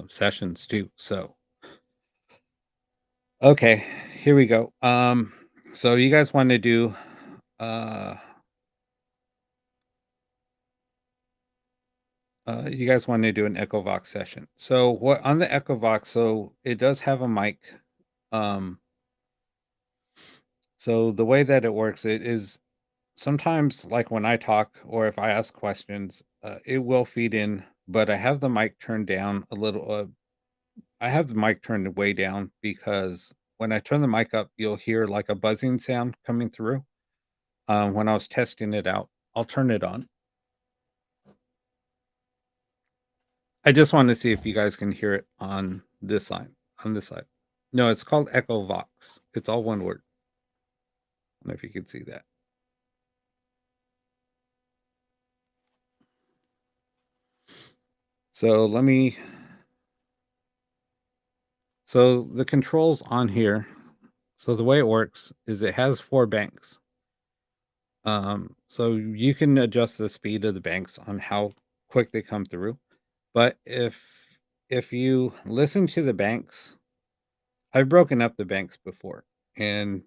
sessions too. So, okay, here we go. So you guys want to do uh you guys want to do an Echovox session. So what on the Echovox, so it does have a mic. Um, so the way that it works, it is sometimes like when I talk or if I ask questions, it will feed in, but I have the mic turned down a little. I have the mic turned way down because when I turn the mic up, you'll hear like a buzzing sound coming through. When I was testing it out, I'll turn it on. I just want to see if you guys can hear it on this side. On this side. No, it's called Echo Vox. It's all one word. I don't know if you can see that. So let me. So the controls on here. So the way it works is it has 4 banks. So you can adjust the speed of the banks on how quick they come through. But if you listen to the banks, I've broken up the banks before, and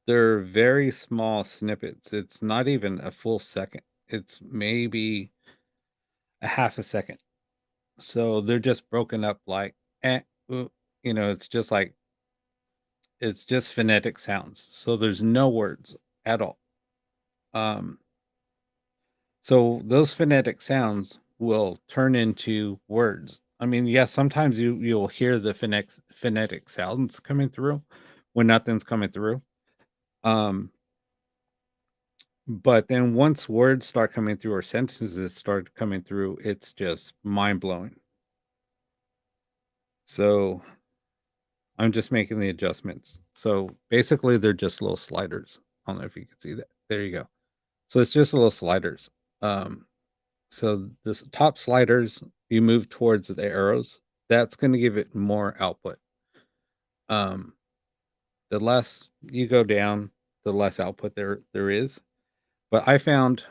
they're very small snippets. It's not even a full second. It's maybe a half a second. So they're just broken up like ooh, it's just like it's just phonetic sounds. So there's no words at all. Um So those phonetic sounds will turn into words. I mean, yes, sometimes you'll hear the phonetic sounds coming through when nothing's coming through. Um, but then once words start coming through or sentences start coming through, it's just mind blowing. So I'm just making the adjustments. So basically, they're just little sliders. I don't know if you can see that. There you go. So it's just little sliders. Um, So this top sliders, you move towards the arrows. That's going to give it more output. Um, the less you go down, the less output there is. But I found,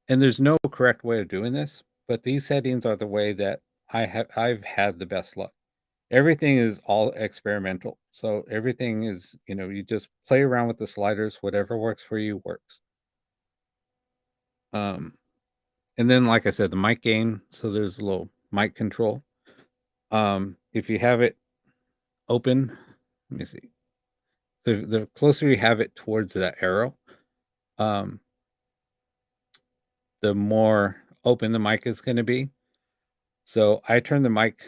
and there's no correct way of doing this, but these settings are the way that I've had the best luck. Everything is all experimental. So everything is, you just play around with the sliders, whatever works for you works. Um, and then like I said, the mic gain, so there's a little mic control. If you have it open, let me see. The closer you have it towards that arrow, um, the more open the mic is going to be. So I turn the mic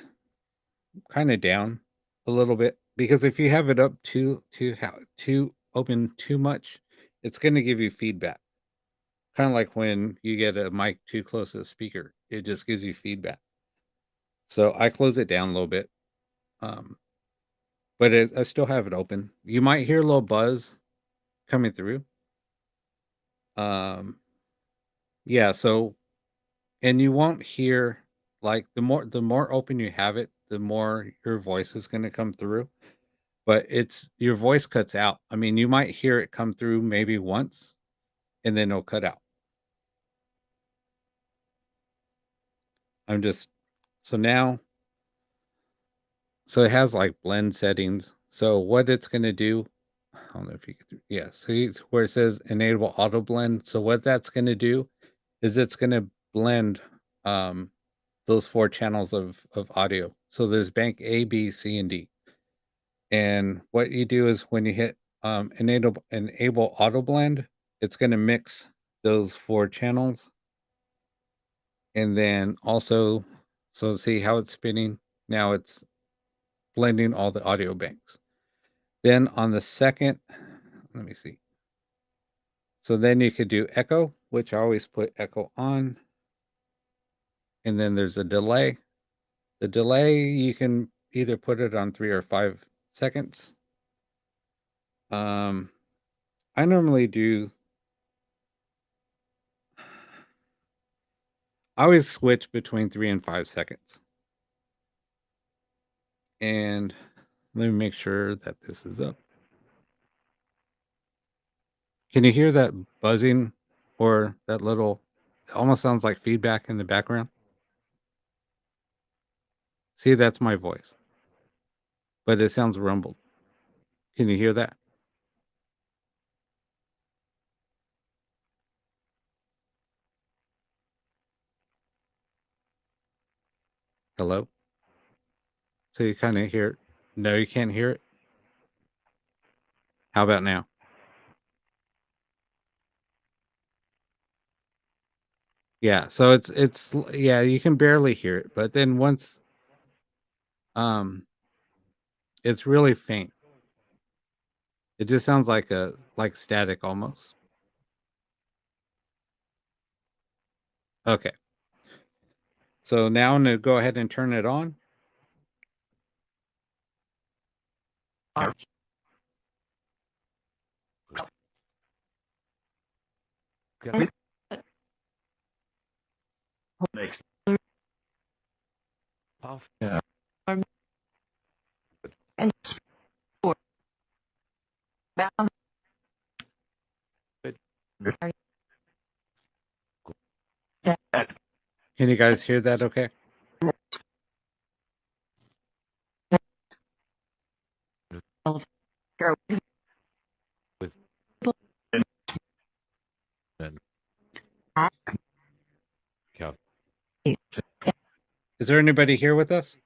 kind of down a little bit because if you have it up too open too much, it's going to give you feedback. Kind of like when you get a mic too close to the speaker, it just gives you feedback. So I close it down a little bit, um, but I still have it open. You might hear a little buzz coming through. Um, yeah, so and you won't hear like the more open you have it, the more your voice is going to come through, but it's your voice cuts out. I mean, you might hear it come through maybe once and then it'll cut out. So now, so it has like blend settings. So what it's going to do, I don't know if you could, yeah, see where it says enable auto blend. So what that's going to do is it's going to blend um, those 4 channels of audio. So there's bank A, B, C, and D. And what you do is when you hit enable auto blend, it's going to mix those 4 channels. And then also, so see how it's spinning? Now it's blending all the audio banks. Then on the second, let me see. So then you could do echo, which I always put echo on. And then there's a delay. The delay, you can either put it on 3 or 5 seconds. I normally do, I always switch between 3 and 5 seconds. And let me make sure that this is up. Can you hear that buzzing or that little, it almost sounds like feedback in the background? See, that's my voice, but it sounds rumbled. Can you hear that? Hello? So you kind of hear it. No, you can't hear it. How about now? Yeah, so it's yeah, you can barely hear it, but then once um it's really faint. It just sounds like a like static almost. Okay. So now I'm gonna go ahead and turn it on. Can you guys hear that okay? Is there anybody here with us?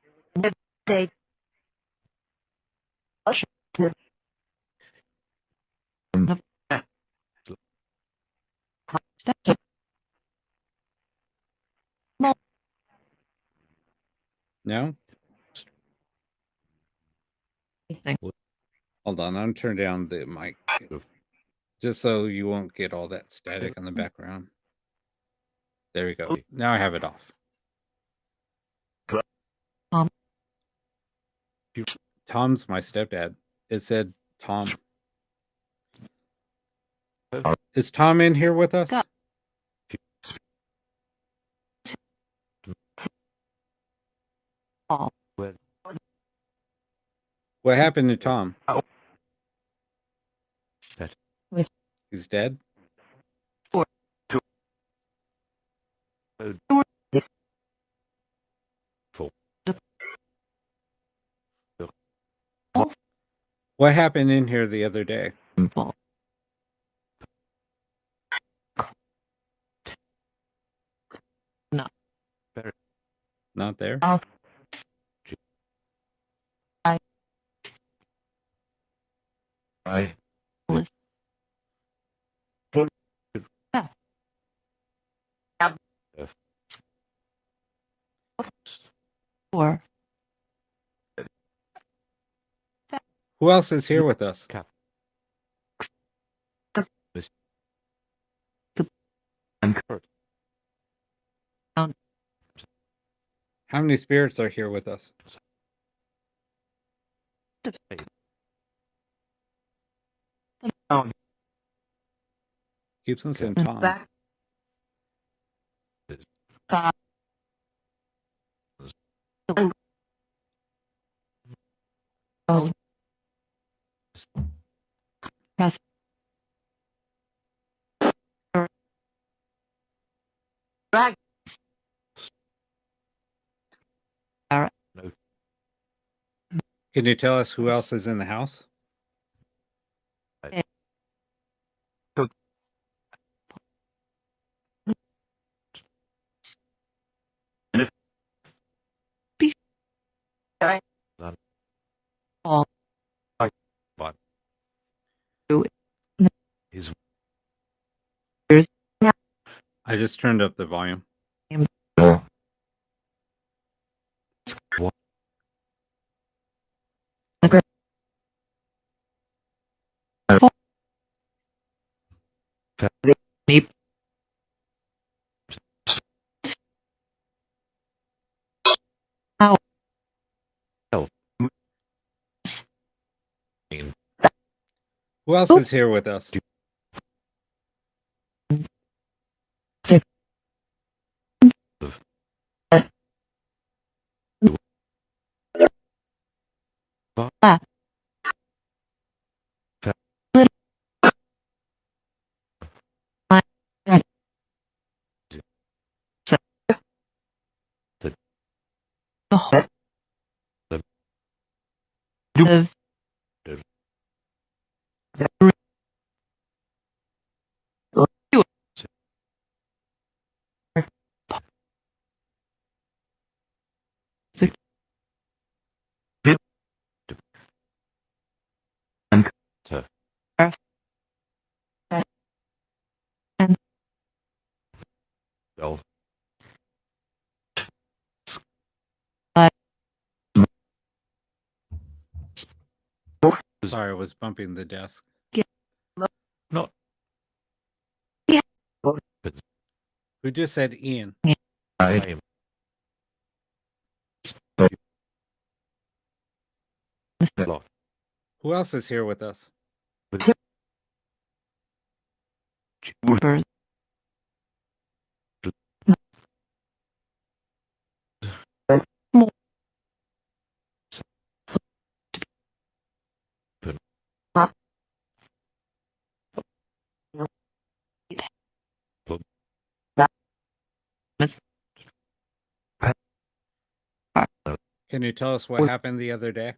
No? Hold on, I'm turning down the mic just so you won't get all that static in the background. There we go. Now I have it off. Tom's my stepdad. It said Tom. Is Tom in here with us? What happened to Tom? He's dead? What happened in here the other day? Not there? Who else is here with us? How many spirits are here with us? Keeps on saying Tom.
Drag.
Can you tell us who else is in the house?
All
His
I just turned up the volume. Who else is here with us? Sorry, I was bumping the desk.
not
Who just said Ian?
I am
Who else is here with us? Can you tell us what happened the other day?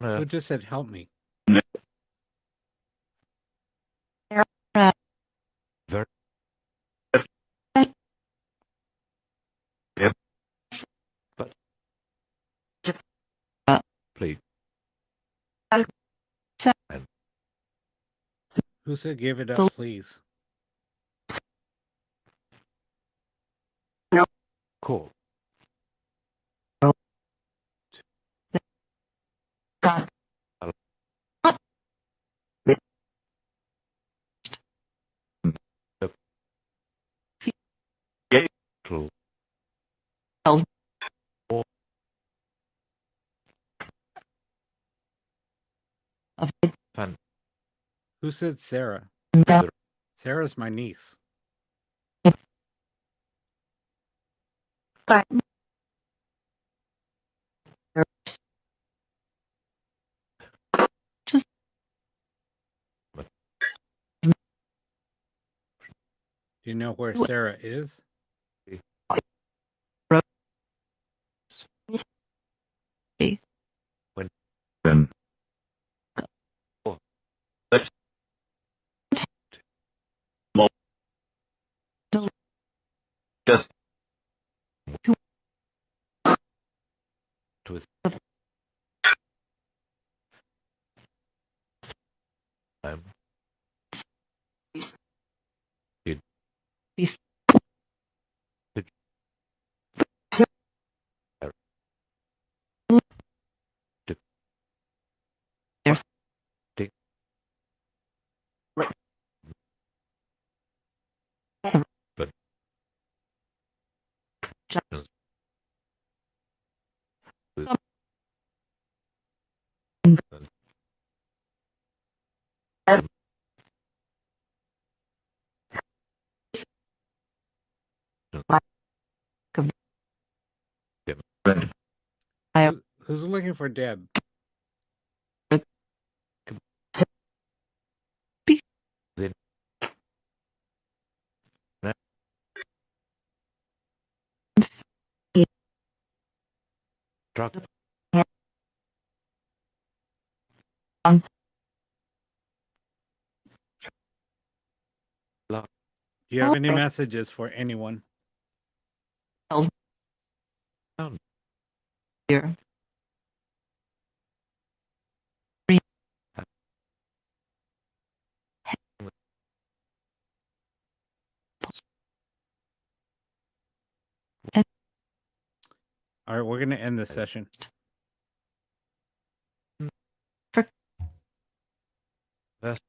Who just said help me?
please.
Who said give it up, please?
Call. True. Fan.
Who said Sarah? Sarah's my niece. Do you know where Sarah is?
Then. Oh, let's just to time. It it it it but
Who's looking for Deb?
truck lock
Do you have any messages for anyone?
down.
Here.
All right, we're going to end this session.
That's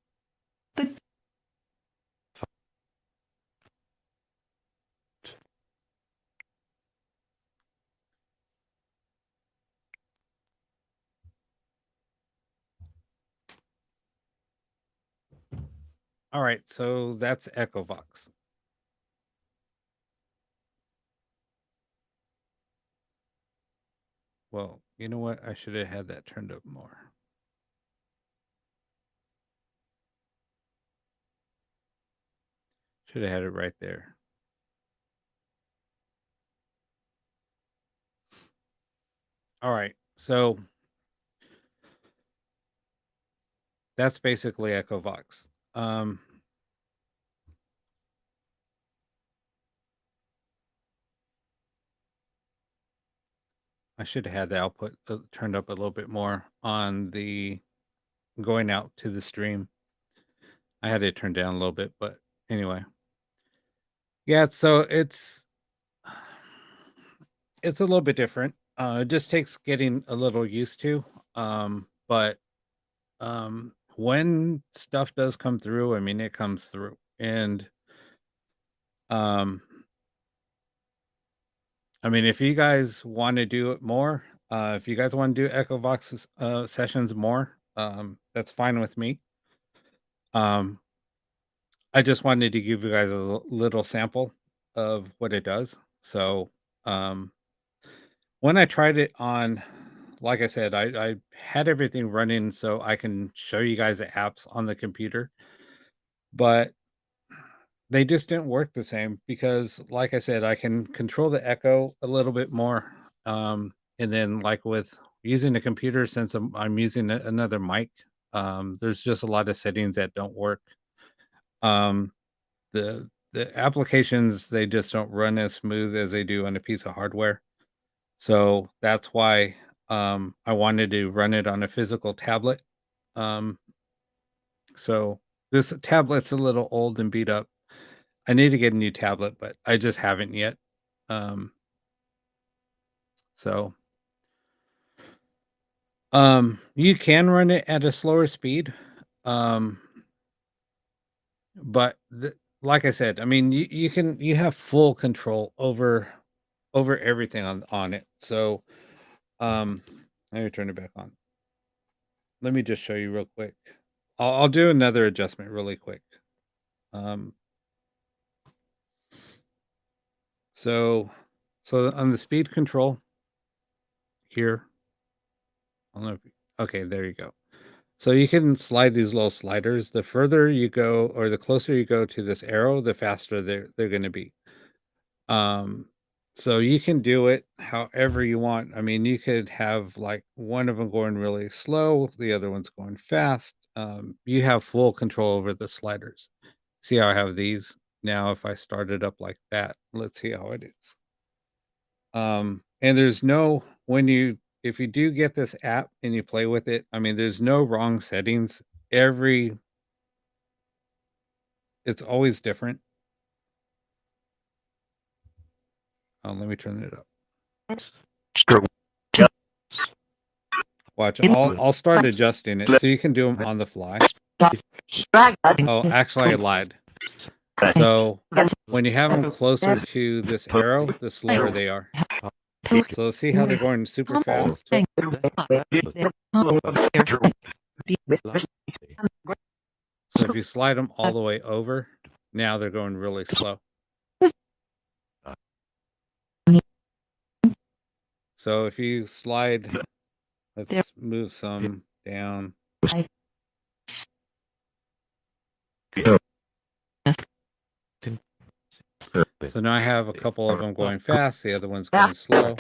All right, so that's Echovox. Well, you know what? I should have had that turned up more. Should have had it right there. All right, so that's basically Echovox. I should have had the output turned up a little bit more on the going out to the stream. I had it turned down a little bit, but anyway. Yeah, so it's a little bit different. It just takes getting a little used to. But when stuff does come through, I mean, it comes through, and um, I mean, if you guys want to do it more, if you guys want to do Echovox sessions more, that's fine with me. I just wanted to give you guys a little sample of what it does. So, um, when I tried it on, like I said, I had everything running so I can show you guys the apps on the computer, but they just didn't work the same because, like I said, I can control the echo a little bit more. And then, like with using a computer, since I'm using another mic, there's just a lot of settings that don't work. Um, the applications, they just don't run as smooth as they do on a piece of hardware. So that's why I wanted to run it on a physical tablet. Um, so this tablet's a little old and beat up. I need to get a new tablet, but I just haven't yet. Um, so you can run it at a slower speed. Um, but like I said, I mean, you have full control over everything on it. So let me turn it back on. Let me just show you real quick. I'll do another adjustment really quick. Um, so so on the speed control here, I don't know if, okay, there you go. So you can slide these little sliders. The further you go or the closer you go to this arrow, the faster they're going to be. Um, so you can do it however you want. I mean, you could have like one of them going really slow, the other one's going fast. You have full control over the sliders. See how I have these? Now, if I start it up like that, let's see how it is. And there's no when you if you do get this app and you play with it, I mean, there's no wrong settings. Every It's always different. Oh, let me turn it up. Watch, I'll start adjusting it so you can do them on the fly. Oh, actually, I lied. So when you have them closer to this arrow, the slower they are. So see how they're going super fast? So if you slide them all the way over, now they're going really slow. So if you slide, let's move some down. So now I have a couple of them going fast, the other one's going slow.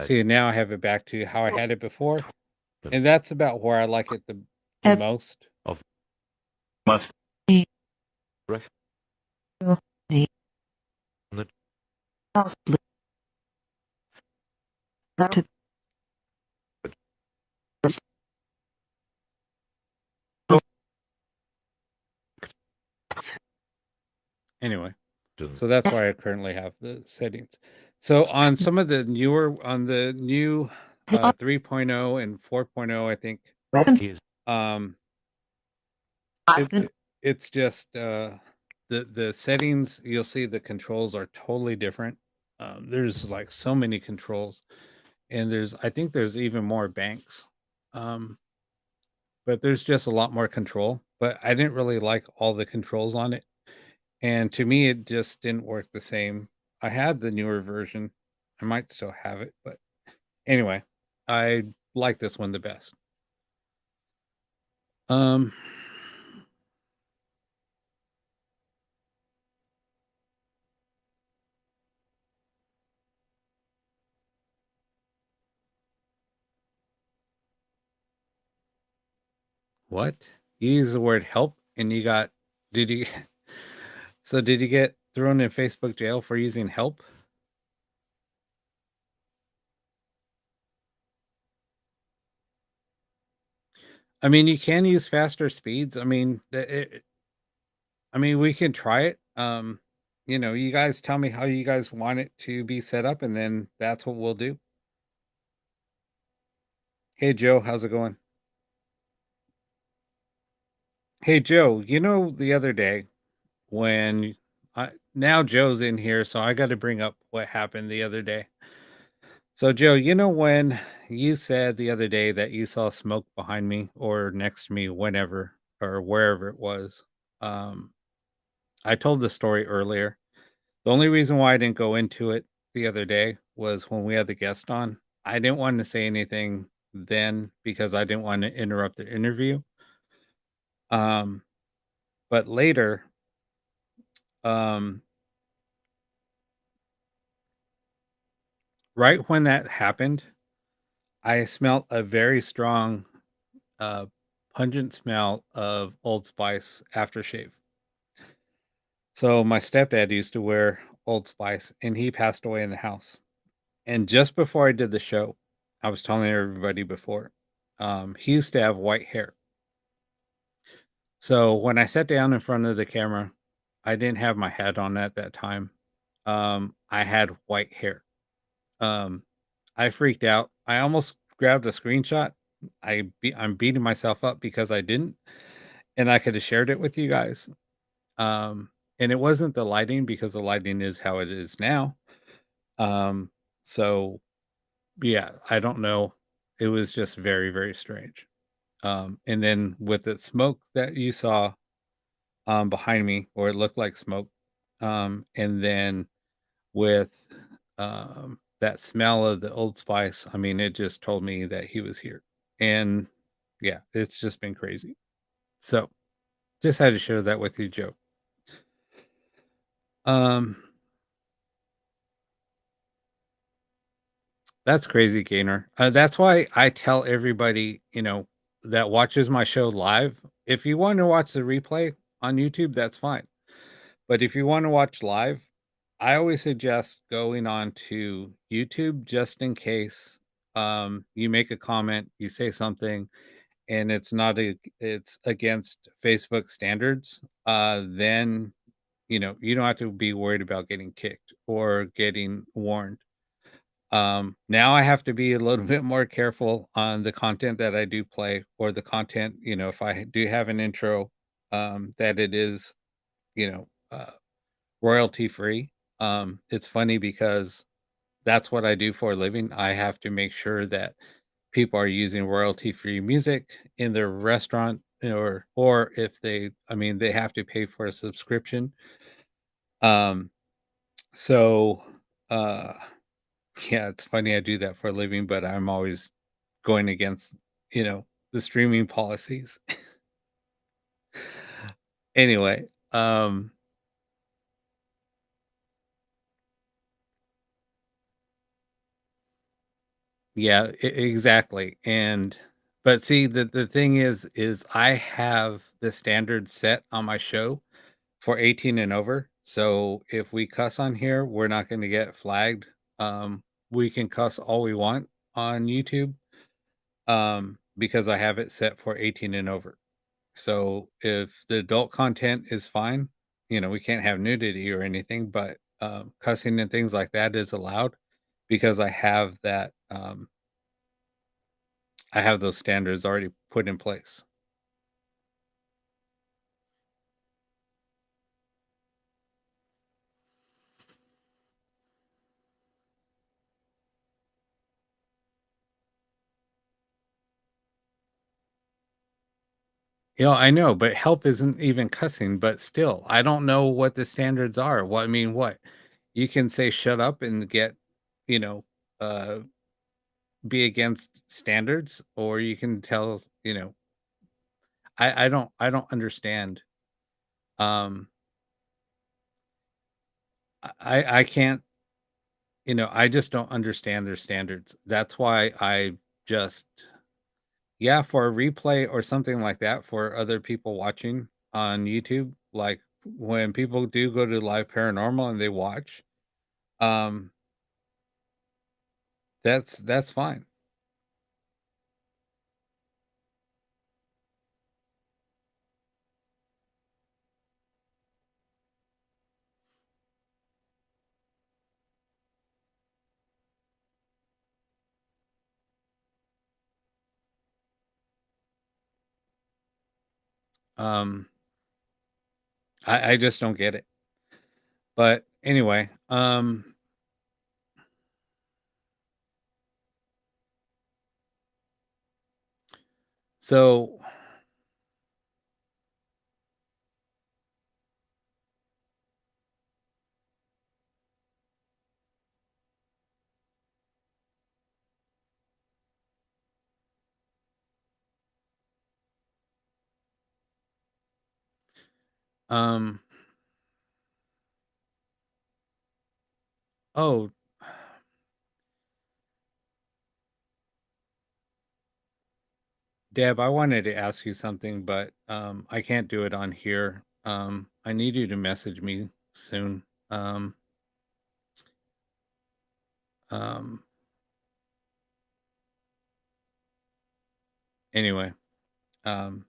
See, now I have it back to how I had it before. And that's about where I like it the most. Anyway, so that's why I currently have the settings. So on some of the newer, on the new 3.0 and 4.0, I think, um, it's just the settings. You'll see the controls are totally different. There's like so many controls, and I think there's even more banks. Um, but there's just a lot more control. But I didn't really like all the controls on it. And to me, it just didn't work the same. I had the newer version. I might still have it, but anyway, I like this one the best. Um, what? You use the word help and you got did you so did you get thrown in Facebook jail for using help? I mean, you can use faster speeds. I mean, we can try it. You guys tell me how you guys want it to be set up, and then that's what we'll do. Hey, Joe, how's it going? Hey, Joe, the other day when now Joe's in here, so I got to bring up what happened the other day. So, Joe, when you said the other day that you saw smoke behind me or next to me, whenever or wherever it was, um, I told the story earlier. The only reason why I didn't go into it the other day was when we had the guest on. I didn't want to say anything then because I didn't want to interrupt the interview. Um, but later, um, right when that happened, I smelled a very strong, uh, pungent smell of Old Spice aftershave. So my stepdad used to wear Old Spice, and he passed away in the house. And just before I did the show, I was telling everybody before, he used to have white hair. So when I sat down in front of the camera, I didn't have my hat on at that time. I had white hair. Um, I freaked out. I almost grabbed a screenshot. I'm beating myself up because I didn't, and I could have shared it with you guys. And it wasn't the lighting because the lighting is how it is now. Um, so yeah, I don't know. It was just very, very strange. And then with the smoke that you saw behind me, or it looked like smoke, and then with that smell of the Old Spice, I mean, it just told me that he was here. And yeah, it's just been crazy. So just had to share that with you, Joe. Um, that's crazy, Gainer. That's why I tell everybody, that watches my show live. If you want to watch the replay on YouTube, that's fine. But if you want to watch live, I always suggest going on to YouTube just in case you make a comment, you say something, and it's against Facebook standards. Then you don't have to be worried about getting kicked or getting warned. Now I have to be a little bit more careful on the content that I do play, or the content, if I do have an intro, that it is, you know, uh, royalty free. It's funny because that's what I do for a living. I have to make sure that people are using royalty free music in their restaurant, or if I mean, they have to pay for a subscription. Um, so, uh, yeah, it's funny I do that for a living, but I'm always going against, the streaming policies. Anyway, yeah, exactly. But see, the thing is I have the standard set on my show for 18 and over. So if we cuss on here, we're not going to get flagged. We can cuss all we want on YouTube, because I have it set for 18 and over. So if the adult content is fine, we can't have nudity or anything, but cussing and things like that is allowed because I have those standards already put in place. I know, but help isn't even cussing, but still, I don't know what the standards are. What I mean, what? You can say shut up and get, you know, uh be against standards, or you can tell, I don't understand. Um I can't, I just don't understand their standards. That's why I just yeah, for a replay or something like that for other people watching on YouTube, like when people do go to Live Paranormal and they watch, um, that's fine. Um, I just don't get it. But anyway, so um, oh, Deb, I wanted to ask you something, but I can't do it on here. I need you to message me soon. Um, anyway, um,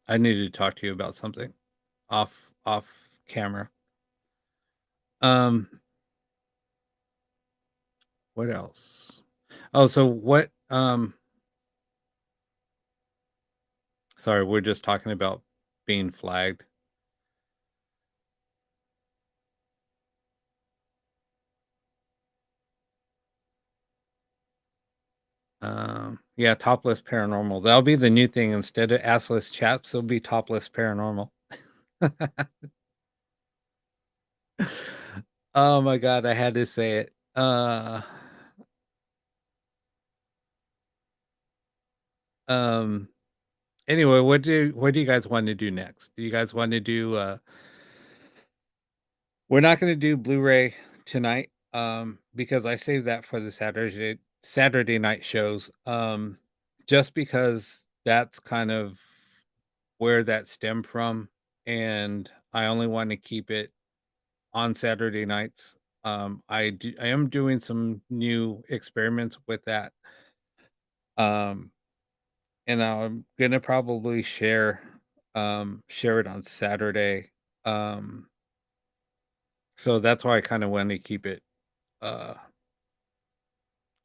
I needed to talk to you about something off camera. Um, what else? Oh, so what? Sorry, we're just talking about being flagged. Yeah, topless paranormal. That'll be the new thing. Instead of assless chaps, it'll be topless paranormal. Oh my god, I had to say it. Um, anyway, what do you guys want to do next? Do you guys want to do we're not gonna do Blu-ray tonight, because I saved that for the Saturday night shows. Just because that's kind of where that stemmed from, and I only want to keep it on Saturday nights. I am doing some new experiments with that. Um, and I'm gonna probably share it on Saturday. Um, so that's why I kind of want to uh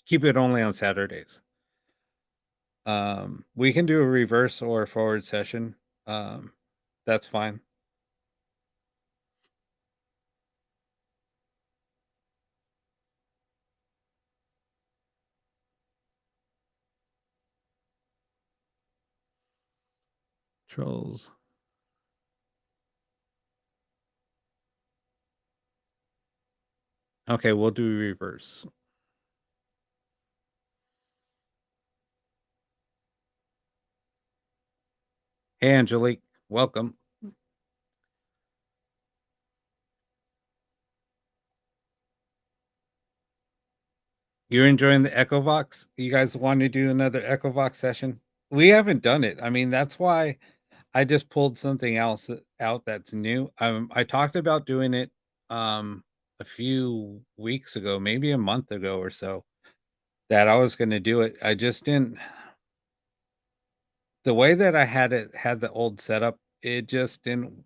keep it only on Saturdays. We can do a reverse or forward session. Um, that's fine. Trolls. Okay, we'll do reverse. Hey, Angelique, welcome. You're enjoying the Echovox? You guys want to do another Echovox session? We haven't done it. I mean, that's why I just pulled something else out that's new. I talked about doing it a few weeks ago, maybe a month ago or so, that I was going to do it. I just didn't the way that I had the old setup, it just didn't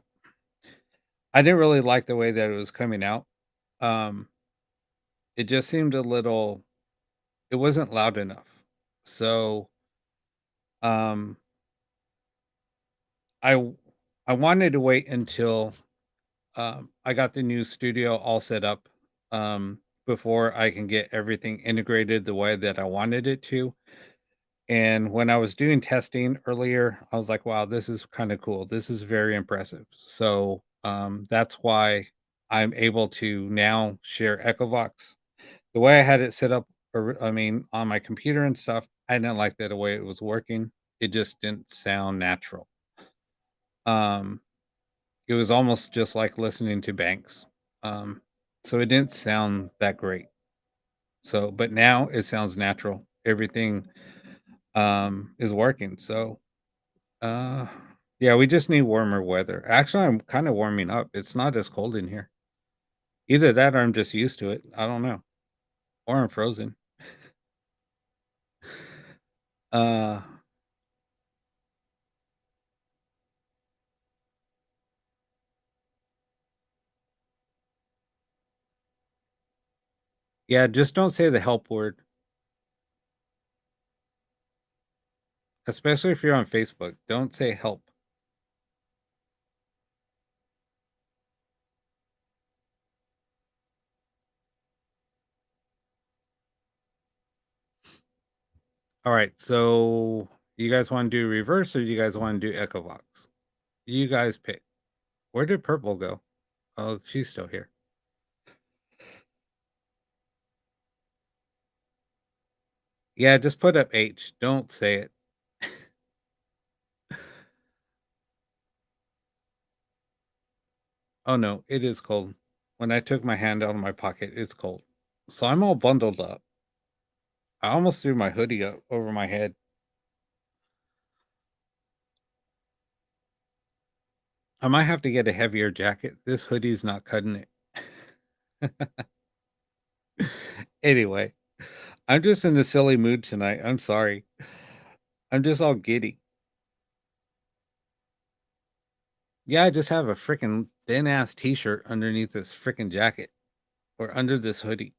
I didn't really like the way that it was coming out. Um it just seemed a little it wasn't loud enough. So, um I w- I wanted to wait until I got the new studio all set up before I can get everything integrated the way that I wanted it to. And when I was doing testing earlier, I was like, wow, this is kind of cool. This is very impressive. So that's why I'm able to now share Echovox. The way I had it set up, I mean, on my computer and stuff, I didn't like that the way it was working. It just didn't sound natural. Um, it was almost just like listening to Banks. Um, so it didn't sound that great. So, but now it sounds natural. Everything is working. So, uh yeah, we just need warmer weather. Actually, I'm kind of warming up. It's not as cold in here. Either that or I'm just used to it. I don't know. Or I'm frozen. Uh yeah, just don't say the help word, especially if you're on Facebook. Don't say help. All right. So, you guys want to do reverse or you guys want to do Echovox? You guys pick. Where did purple go? Oh, she's still here. Yeah, just put up H. Don't say it. Oh no, it is cold. When I took my hand out of my pocket, it's cold. So I'm all bundled up. I almost threw my hoodie up over my head. I might have to get a heavier jacket. This hoodie's not cutting it. Anyway, I'm just in a silly mood tonight. I'm sorry. I'm just all giddy. Yeah, I just have a freaking thin ass t-shirt underneath this freaking jacket or under this hoodie.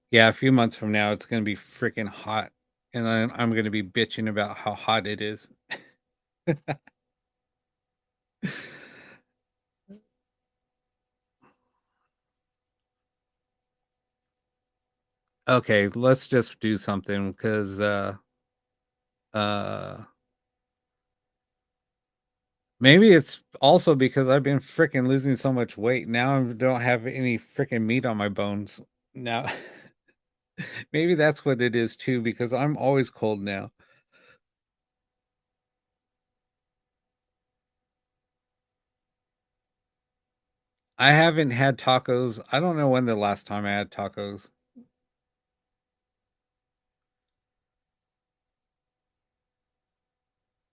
Yeah, a few months from now, it's going to be freaking hot. and then I'm gonna be bitching about how hot it is. Okay, let's just do something because uh maybe it's also because I've been freaking losing so much weight. Now I don't have any freaking meat on my bones. Now maybe that's what it is too, because I'm always cold now. I haven't had tacos. I don't know when the last time I had tacos.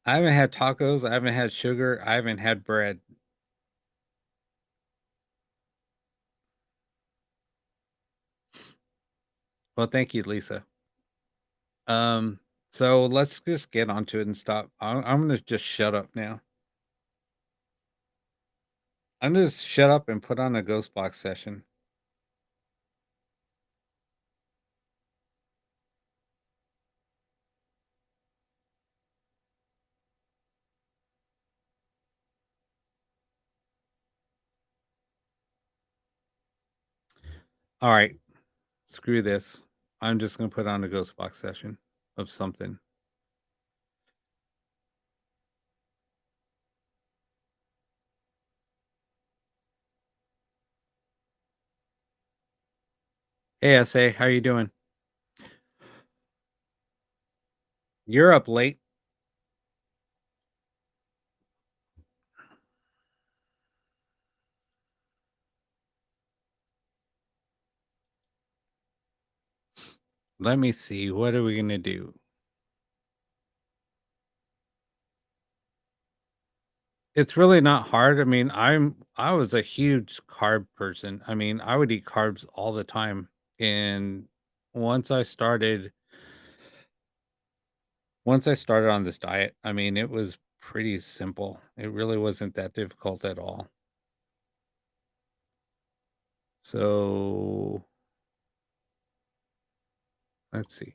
I haven't had tacos. I haven't had sugar. I haven't had bread. Well, thank you, Lisa. Um, so let's just get onto it and stop. I'm gonna just shut up now. I'm gonna just shut up and put on a ghost box session. All right, screw this. I'm just gonna put on a ghost box session of something. Hey, SA, how you doing? You're up late. Let me see. What are we gonna do? It's really not hard. I mean, I was a huge carb person. I mean, I would eat carbs all the time. And once I started once I started on this diet, I mean, it was pretty simple. It really wasn't that difficult at all. So, let's see.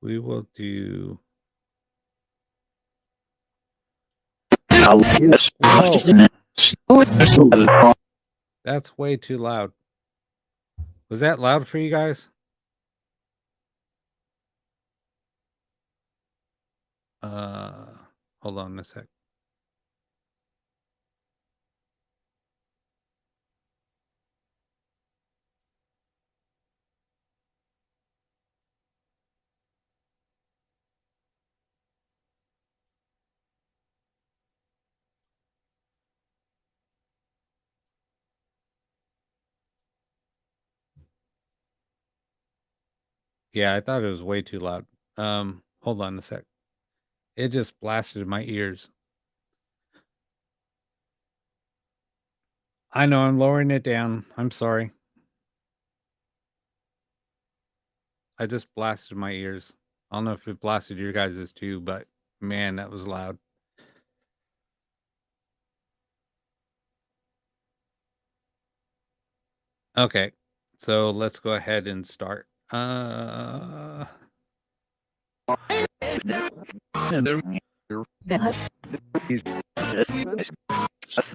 We will do Whoa, that's way too loud. Was that loud for you guys? Uh, hold on a sec. Yeah, I thought it was way too loud. Hold on a sec. It just blasted my ears. I know I'm lowering it down. I'm sorry. I just blasted my ears. I don't know if it blasted your guys's too, but man, that was loud. Okay, so let's go ahead and start.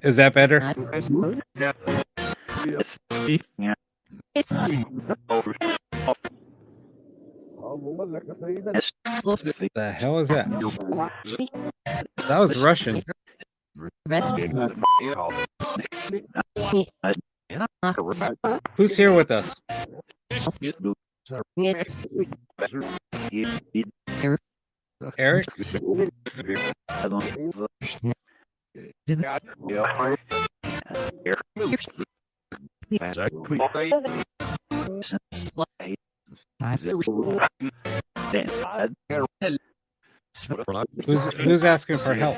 Is that better? The hell is that? That was Russian. Who's here with us? Eric? Who's asking for help?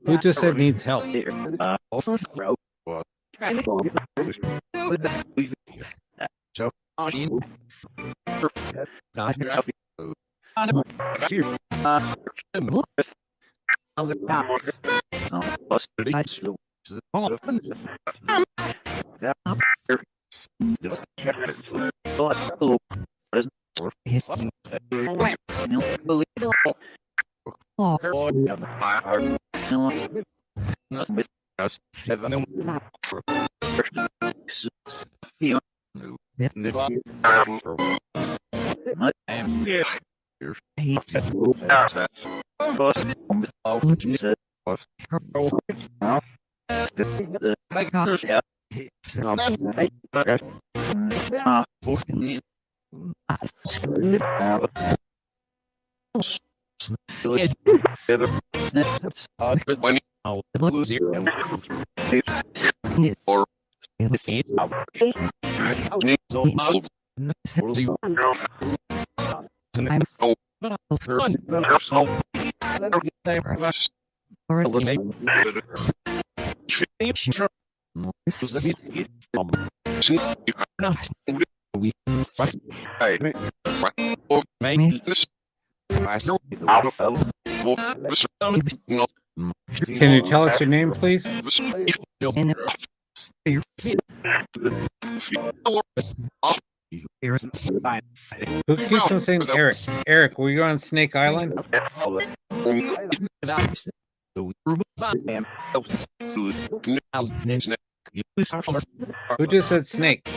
Who just said needs help? Can you tell us your name, please? Who keeps on saying Eric? Eric, were you on Snake Island? Who just said snake?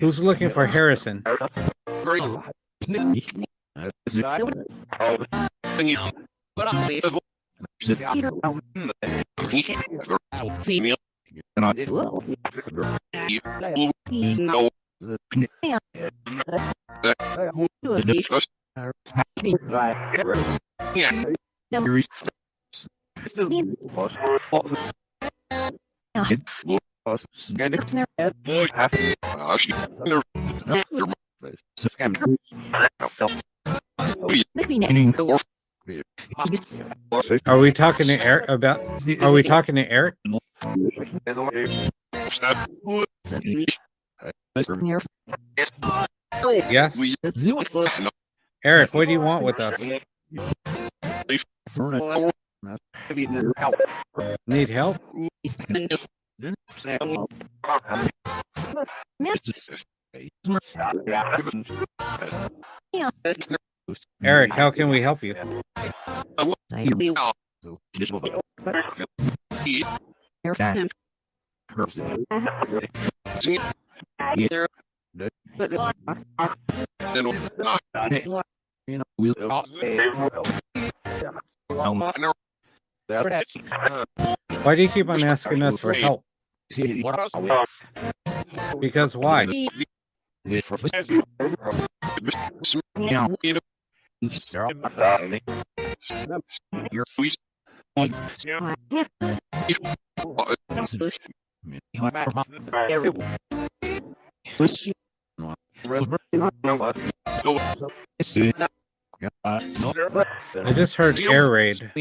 Who's looking for Harrison? Are we talking to Eric about? Are we talking to Eric? Yes. Eric, what do you want with us? Need help? Eric, how can we help you? Why do you keep on asking us for help? Because why? I just heard air raid. Do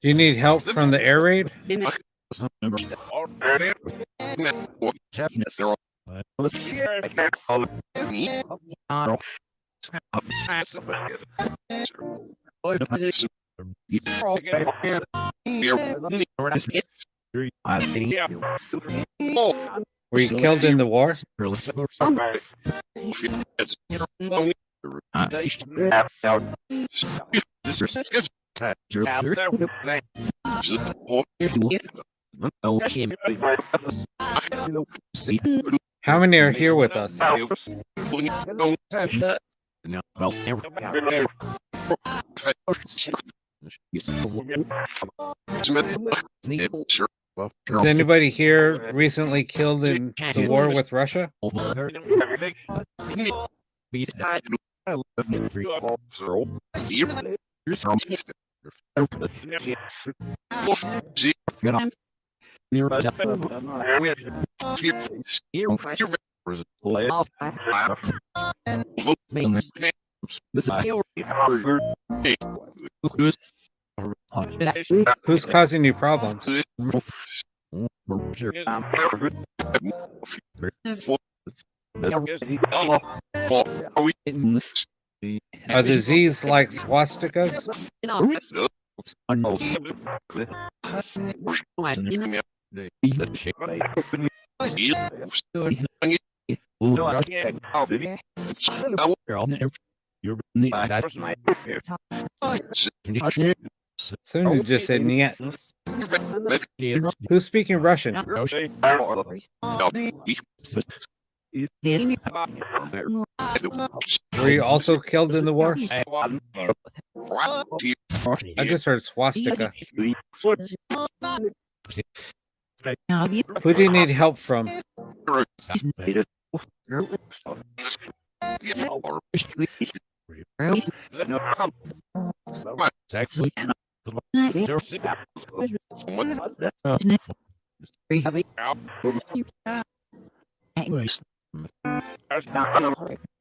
you need help from the air raid? Were you killed in the war? How many are here with us? Is anybody here recently killed in the war with Russia? Who's causing you problems? Are the Z's like swastikas? Someone just said niet. Who's speaking Russian? Were you also killed in the war? I just heard swastika. Who do you need help from?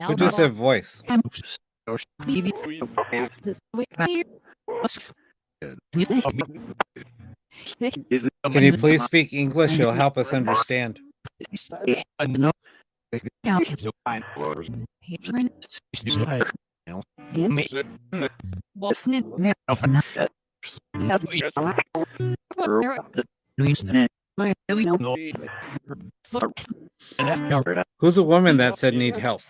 Who just said voice? Can you please speak English? You'll help us understand. Who's a woman that said need help?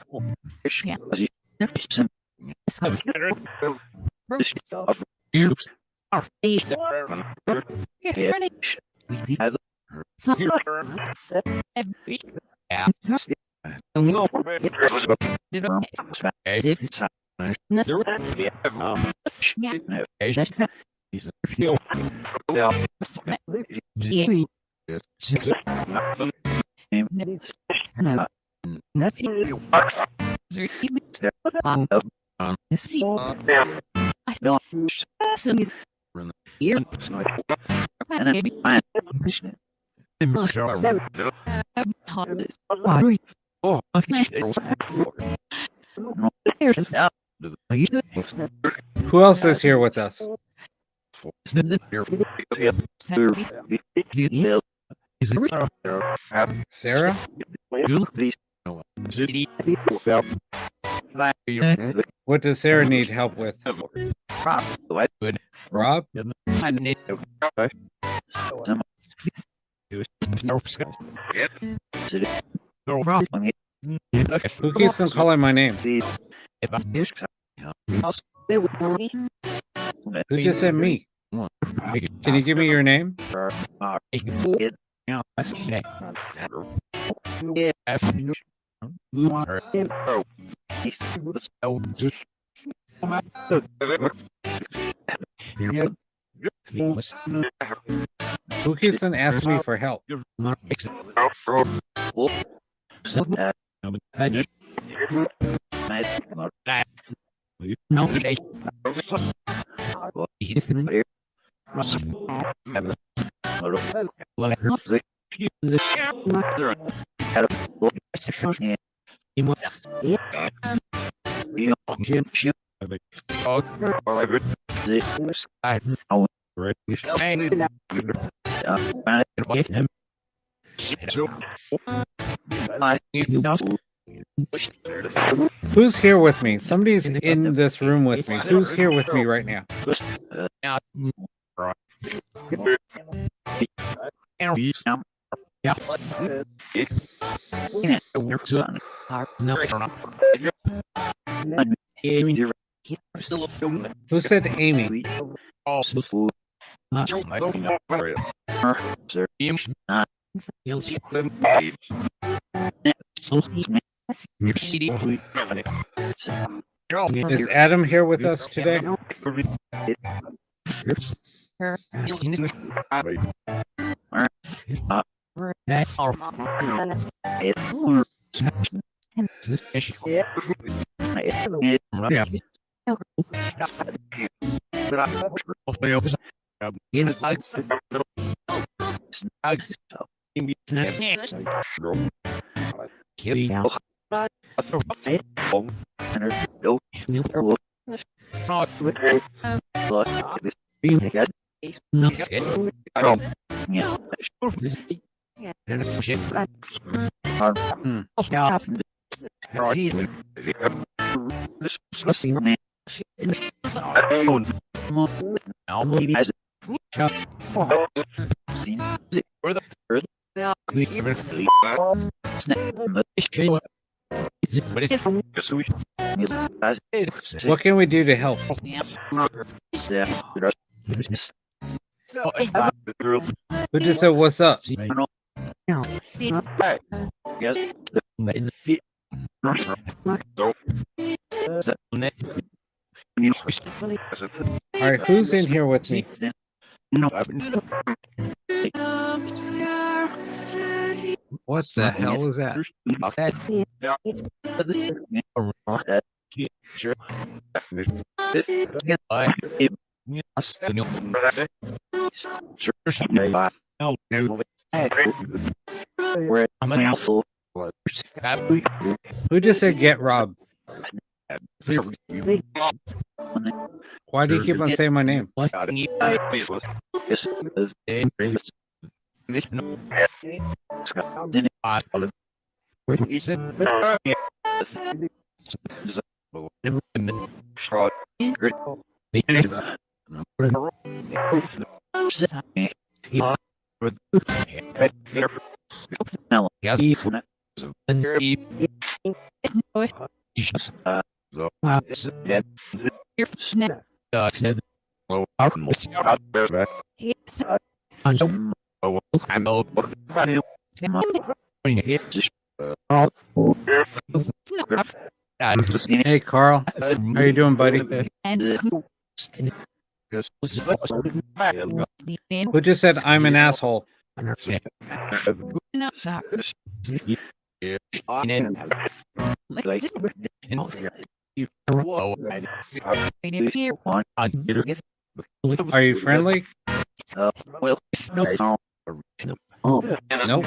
Who else is here with us? Sarah? What does Sarah need help with? Rob? Who keeps on calling my name? Who just said me? Can you give me your name? Who keeps on asking me for help? Who's here with me? Somebody's in this room with me. Who's here with me right now? Who said Amy? Is Adam here with us today? What can we do to help? Who just said what's up? All right, who's in here with me? What the hell is that? Who just said get robbed? Why do you keep on saying my name? Hey, Carl. How you doing, buddy? Who just said I'm an asshole? Are you friendly? Nope.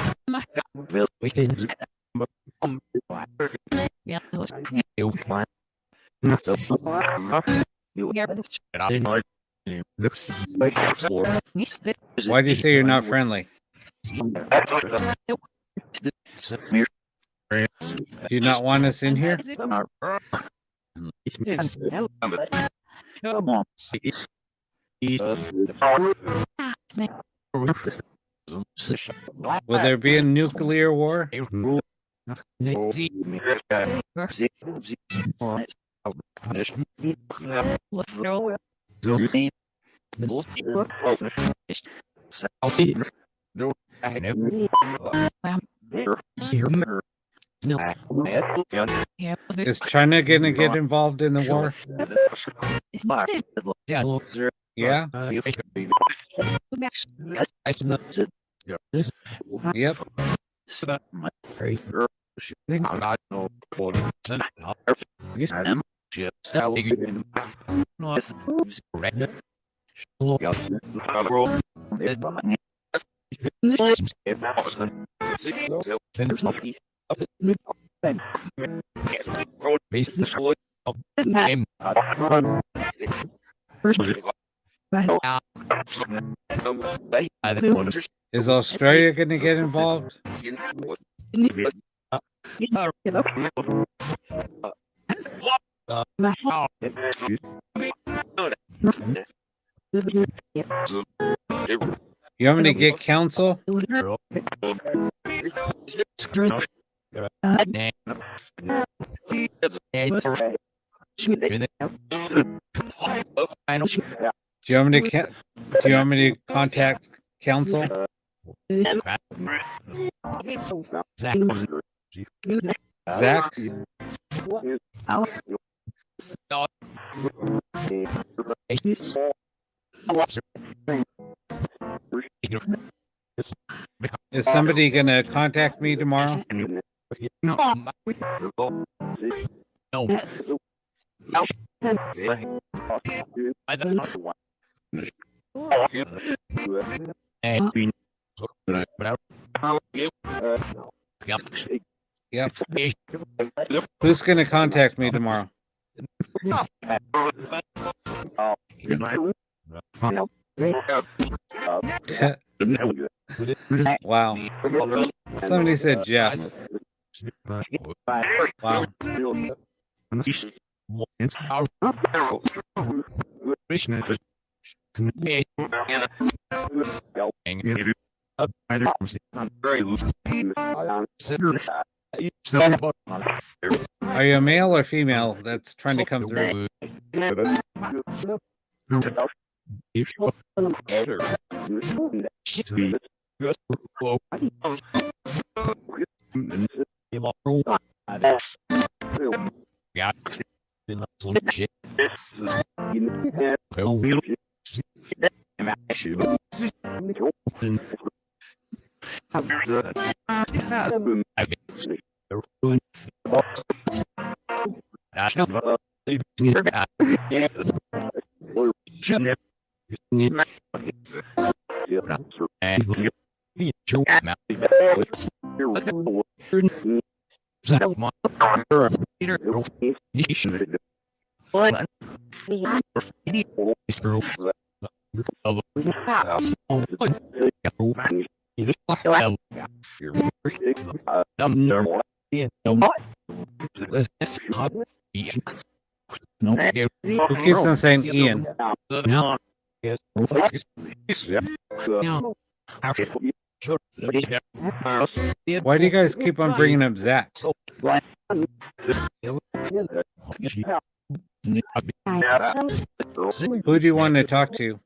Why do you say you're not friendly? Do you not want us in here? Will there be a nuclear war? Is China gonna get involved in the war? Yeah? Yep. Is Australia gonna get involved? You want me to get counsel? Do you want me to contact counsel? Zach? Is somebody gonna contact me tomorrow? Yep. Who's going to contact me tomorrow? Wow. Somebody said Jeff. Wow. Are you a male or female that's trying to come through? Who keeps on saying Ian? Why do you guys keep on bringing up Zach? Who do you want to talk to?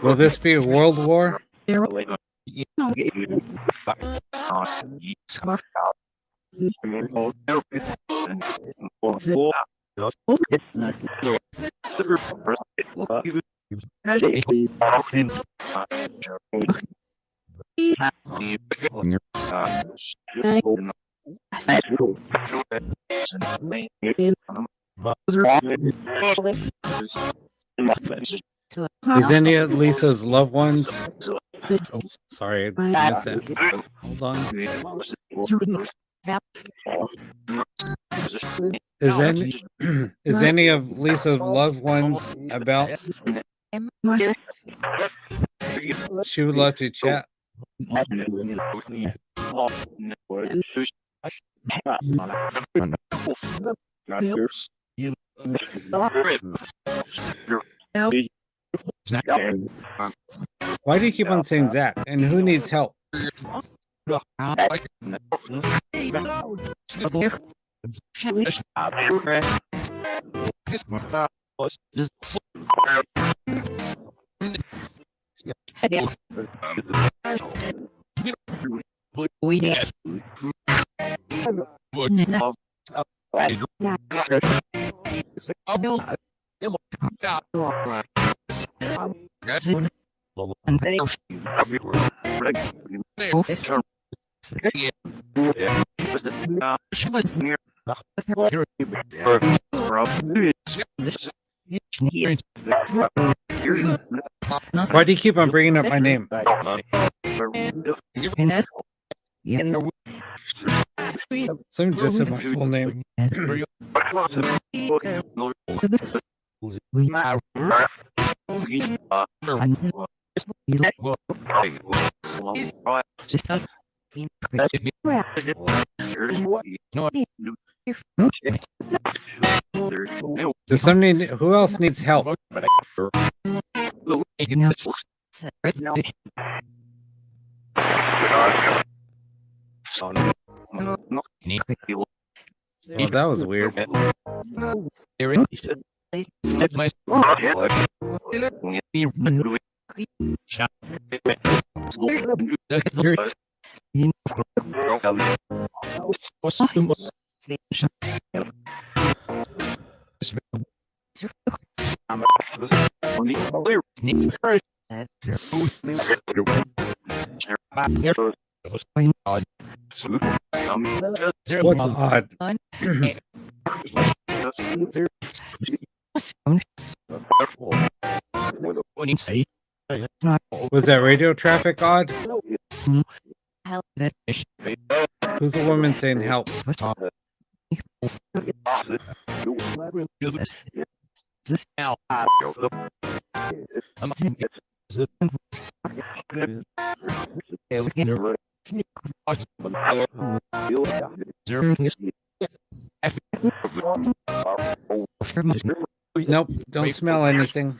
Will this be a world war? Is any of Lisa's loved ones? Oh, sorry, I missed that. Hold on. Is any of Lisa's loved ones about? She would love to chat. Why do you keep on saying Zach? And who needs help? Why do you keep on bringing up my name? Someone just said my full name. Does somebody? Who else needs help? Well, that was weird. What's odd? Was that radio traffic odd? Who's the woman saying help? Nope, don't smell anything.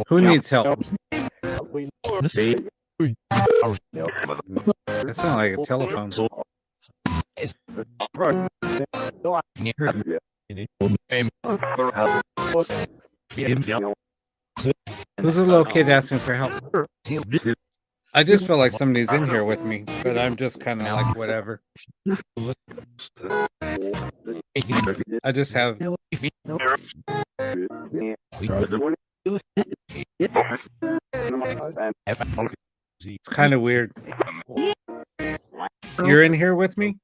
Who needs help? That sounds like a telephone. Who's a little kid asking for help? I just feel like somebody's in here with me, but I'm just kind of like whatever. I just have. It's kind of weird. You're in here with me?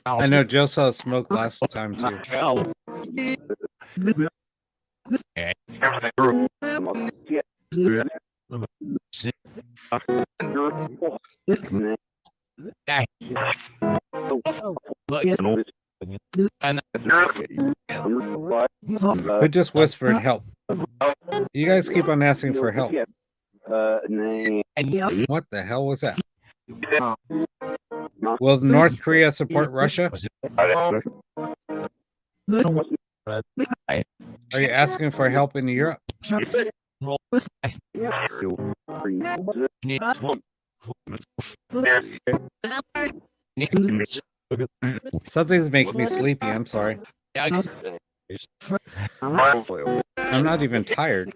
I know Joe saw smoke last time too. Who just whispered help? You guys keep on asking for help. What the hell was that? Will North Korea support Russia? Are you asking for help in Europe? Something's making me sleepy. I'm sorry. I'm not even tired.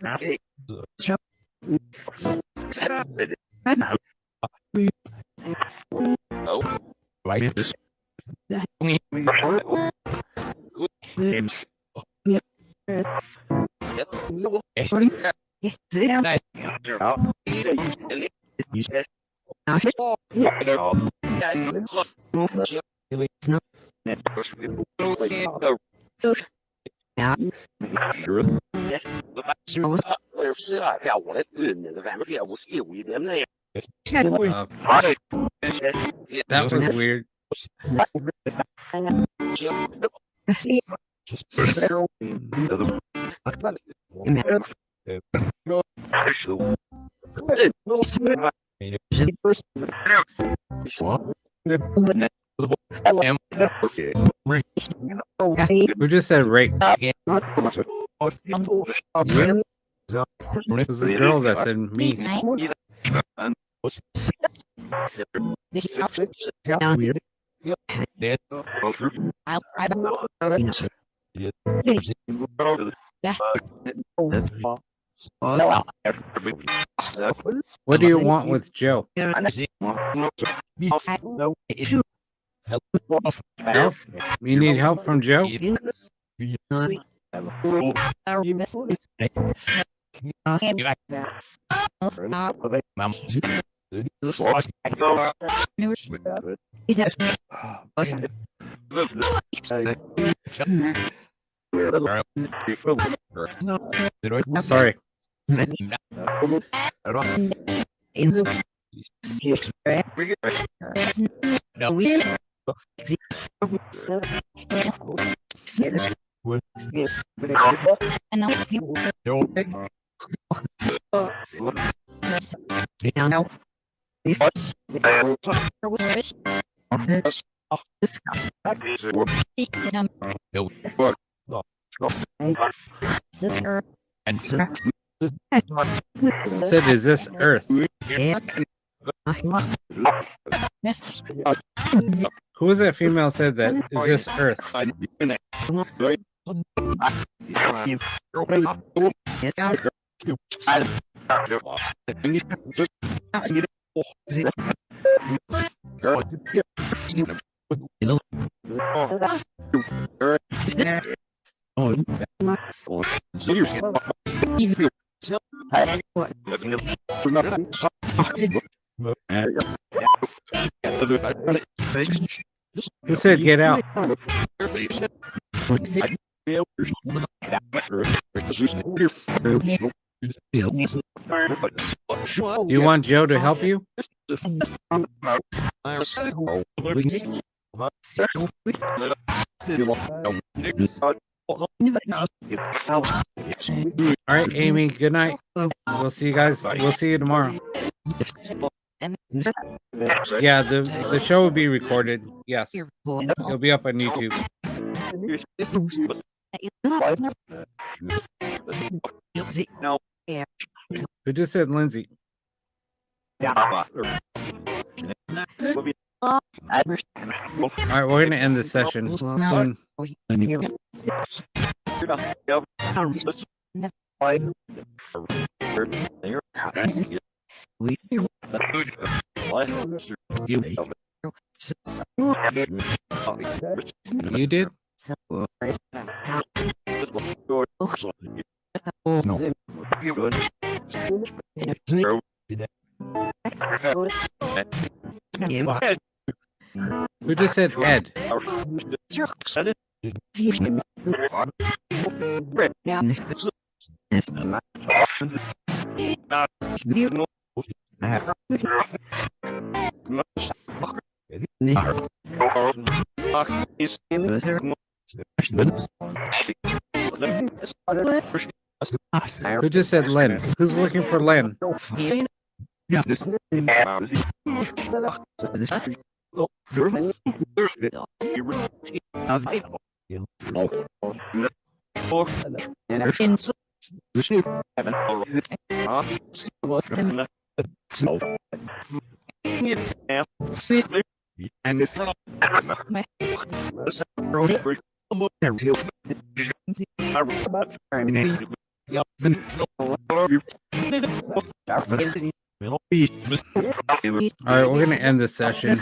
That was weird. Who just said rape? It was a girl that said me. What do you want with Joe? Help? You need help from Joe? Oh, man. Sorry. Said, is this Earth? Who was that female said that? Is this Earth? Who said get out? Do you want Joe to help you? All right, Amy, good night. We'll see you guys. We'll see you tomorrow. Yeah, the show will be recorded. Yes. It'll be up on YouTube. Who just said Lindsay? All right, we're gonna end the session soon. You did? Who just said Ed? Who just said Len? Who's looking for Len? All right, we're gonna end the session.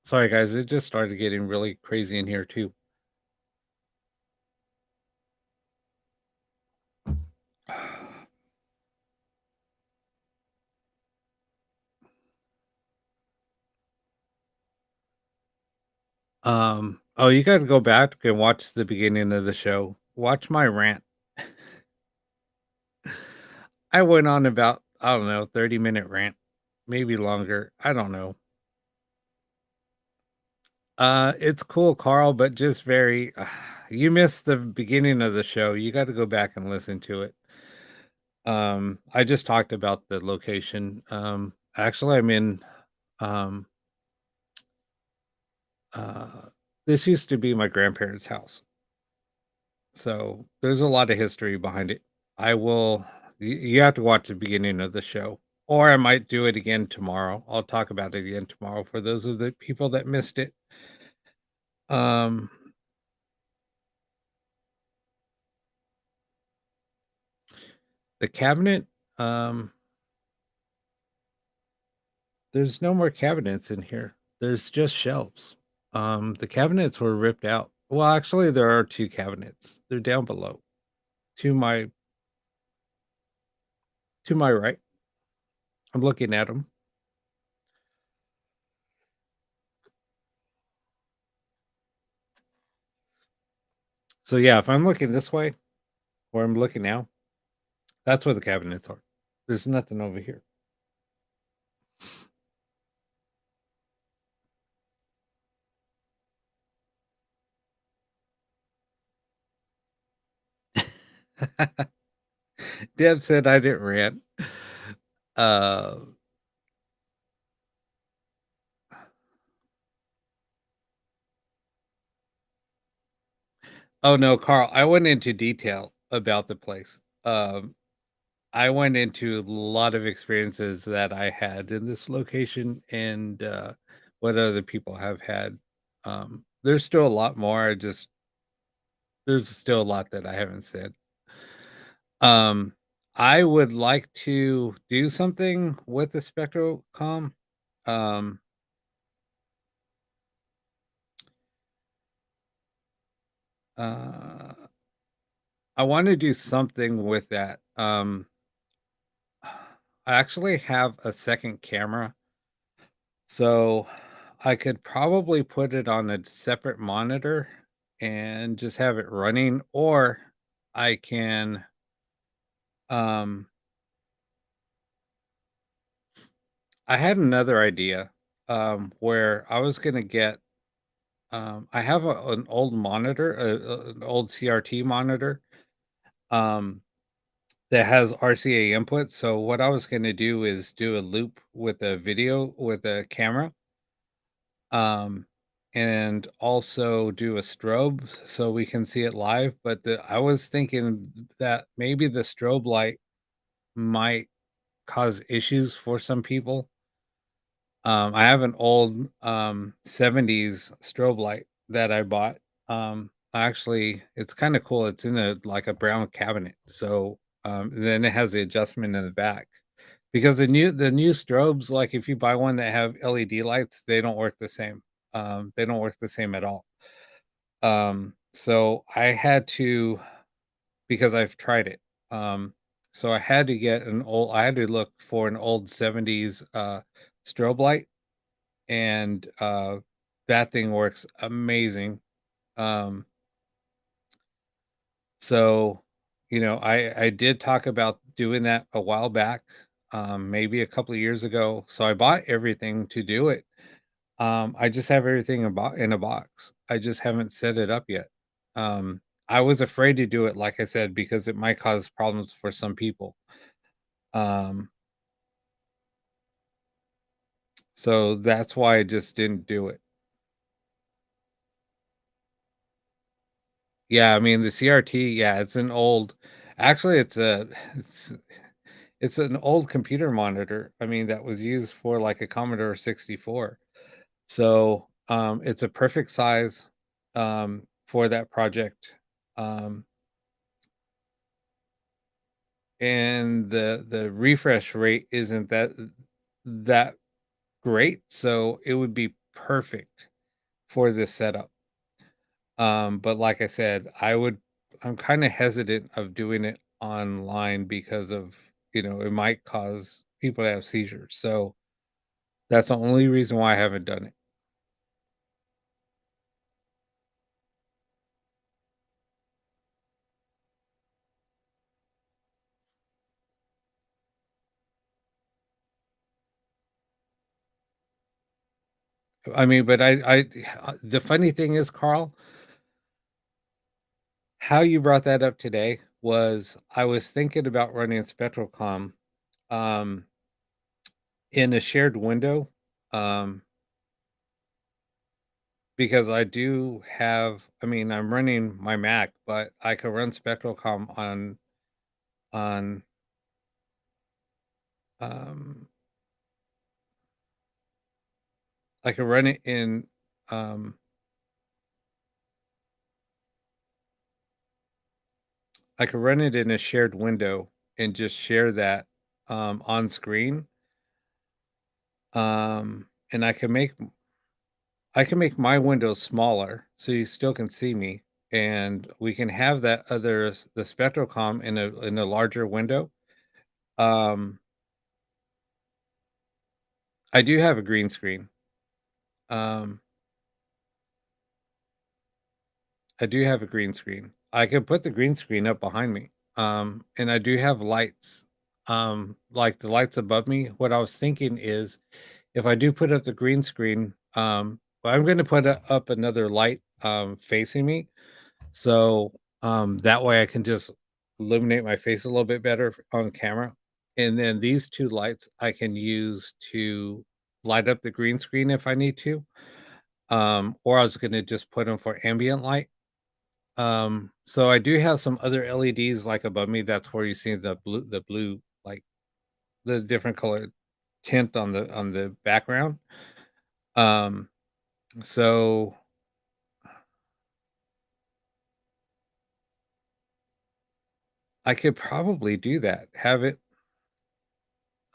Sorry, guys, it just started getting really crazy in here too. Oh, you got to go back and watch the beginning of the show. Watch my rant. I went on about, I don't know, 30-minute rant, maybe longer. I don't know. It's cool, Carl, but just very, you missed the beginning of the show. You got to go back and listen to it. I just talked about the location. Actually, I'm in, um, this used to be my grandparents' house. So there's a lot of history behind it. I will you have to watch the beginning of the show, or I might do it again tomorrow. I'll talk about it again tomorrow for those of the people that missed it. Um, the cabinet, um, there's no more cabinets in here. There's just shelves. The cabinets were ripped out. Well, actually, there are 2 cabinets. They're down below to my right. I'm looking at them. So, yeah, if I'm looking this way, where I'm looking now, that's where the cabinets are. There's nothing over here. Deb said I didn't rant. Uh, oh, no, Carl, I went into detail about the place. I went into a lot of experiences that I had in this location and, what other people have had. There's still a lot more, there's still a lot that I haven't said. Um, I would like to do something with the Spectrocom. Um, uh, I wanna do something with that. I actually have a second camera, so I could probably put it on a separate monitor and just have it running, or I can, um I had another idea, where I was gonna get, I have an old monitor, an old CRT monitor, um, that has RCA input, so what I was gonna do is do a loop with a video with a camera, um, and also do a strobe so we can see it live, but I was thinking that maybe the strobe light might cause issues for some people. I have an old, 70s strobe light that I bought. Actually, it's kinda cool. It's in like, a brown cabinet, so, then it has the adjustment in the back. Because the new strobes, like, if you buy one that have LED lights, they don't work the same. They don't work the same at all. So I had to, because I've tried it, so I had to look for an old 70s, strobe light, and, that thing works amazing. Um, so, I did talk about doing that a while back, maybe a couple of years ago, so I bought everything to do it. I just have everything in a box. I just haven't set it up yet. I was afraid to do it, like I said, because it might cause problems for some people. Um, so that's why I just didn't do it. Yeah, I mean, the CRT, yeah, it's an old actually, it's it's an old computer monitor, I mean, that was used for, like, a Commodore 64. So, it's a perfect size, for that project, um, and the refresh rate isn't that great, so it would be perfect for this setup. But like I said, I'm kinda hesitant of doing it online because of, it might cause people to have seizures. So that's the only reason why I haven't done it. I mean, but the funny thing is, Carl, how you brought that up today was I was thinking about running Spectrocom, um, in a shared window, um, because I mean, I'm running my Mac, but I could run Spectrocom on on, um I could run it in, um I could run it in a shared window and just share that, on screen, and I can make my window smaller so you still can see me, and we can have that other the spectrocom in a larger window. Um, I do have a green screen. Um, I do have a green screen. I could put the green screen up behind me. And I do have lights. Like the lights above me. What I was thinking is if I do put up the green screen, well, I'm going to put up another light facing me. So that way I can just illuminate my face a little bit better on camera. And then these two lights I can use to light up the green screen if I need to. Or I was going to just put them for ambient light. So I do have some other LEDs like above me. That's where you see the blue, like the different color tint on the background. Um, so I could probably do that.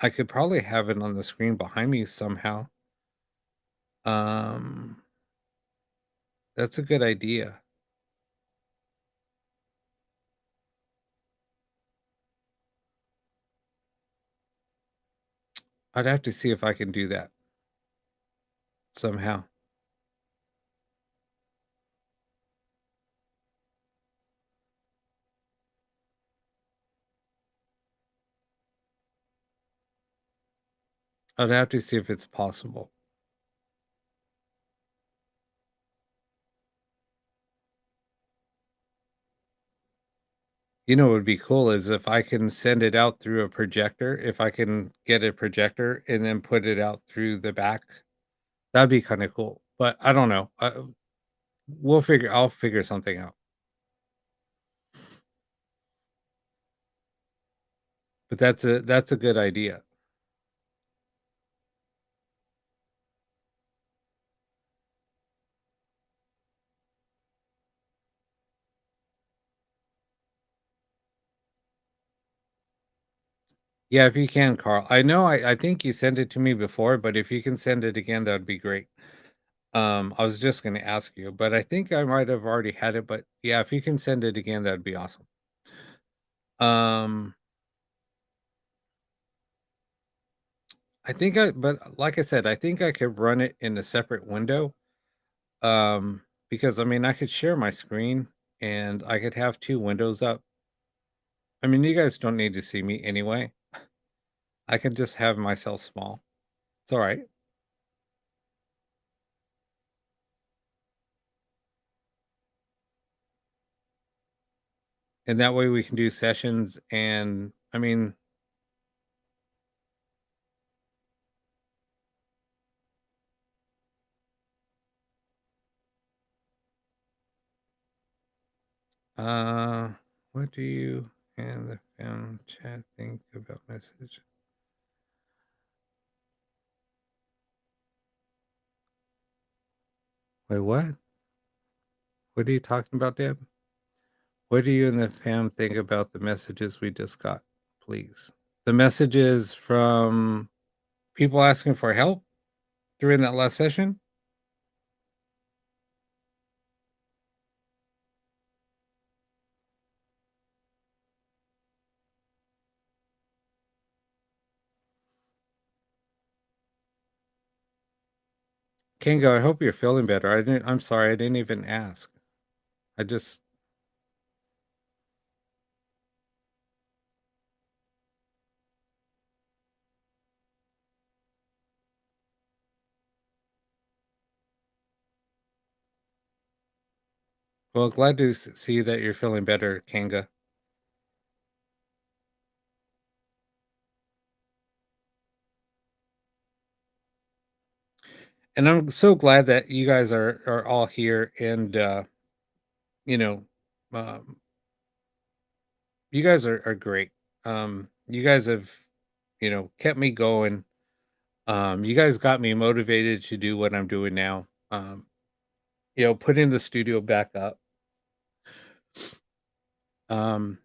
I could probably have it on the screen behind me somehow. Um, that's a good idea. I'd have to see if I can do that somehow. I'd have to see if it's possible. You know what would be cool is if I can send it out through a projector, if I can get a projector and then put it out through the back, that'd be kinda cool, but I don't know. I'll figure something out. But that's a good idea. Yeah, if you can, Carl. I know I think you sent it to me before, but if you can send it again, that'd be great. I was just gonna ask you, but I think I might have already had it, but yeah, if you can send it again, that'd be awesome. Um, but like I said, I think I could run it in a separate window. Because I mean, I could share my screen and I could have 2 windows up. I mean, you guys don't need to see me anyway. I can just have myself small. It's all right. And that way we can do sessions and I mean, uh, what do you and the film chat think about message? Wait, what? What are you talking about, Deb? What do you and the fam think about the messages we just got, please? The messages from people asking for help during that last session? Kingo, I hope you're feeling better. I'm sorry, I didn't even ask. I just well, glad to see that you're feeling better, Kanga. And I'm so glad that you guys are all here and you know, um you guys are great. You guys have, kept me going. You guys got me motivated to do what I'm doing now. Putting the studio back up, um,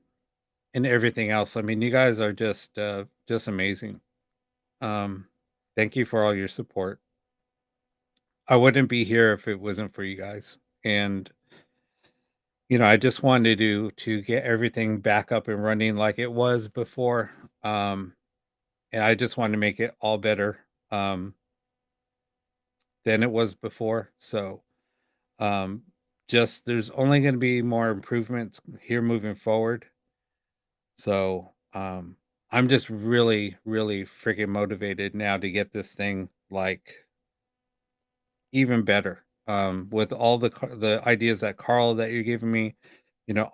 and everything else. I mean, you guys are just amazing. Um, Thank you for all your support. I wouldn't be here if it wasn't for you guys. And I just wanted to get everything back up and running like it was before. Um, and I just wanted to make it all better um than it was before. So um just there's only going to be more improvements here moving forward. So I'm just really, really freaking motivated now to get this thing like even better. With all the ideas that Carl that you're giving me,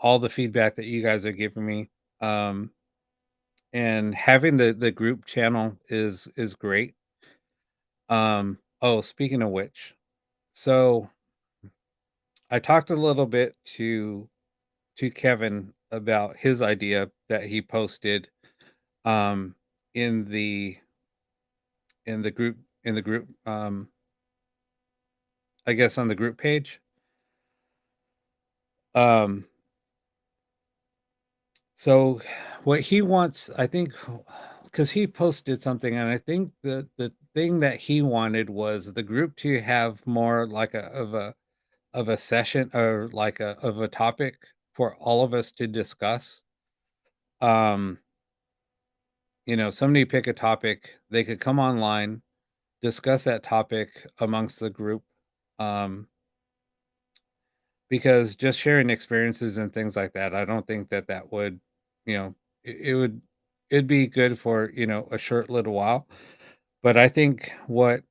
all the feedback that you guys are giving me. Um and having the group channel is great. Oh, speaking of which, so I talked a little bit to Kevin about his idea that he posted um in the in the group I guess on the group page. Um so what he wants, I think, cuz he posted something, and I think the thing that he wanted was the group to have more like a session, or like a topic for all of us to discuss. Um somebody pick a topic, they could come online, discuss that topic amongst the group. Um, because just sharing experiences and things like that, I don't think that that would, it would, it'd be good for, a short little while. But I think what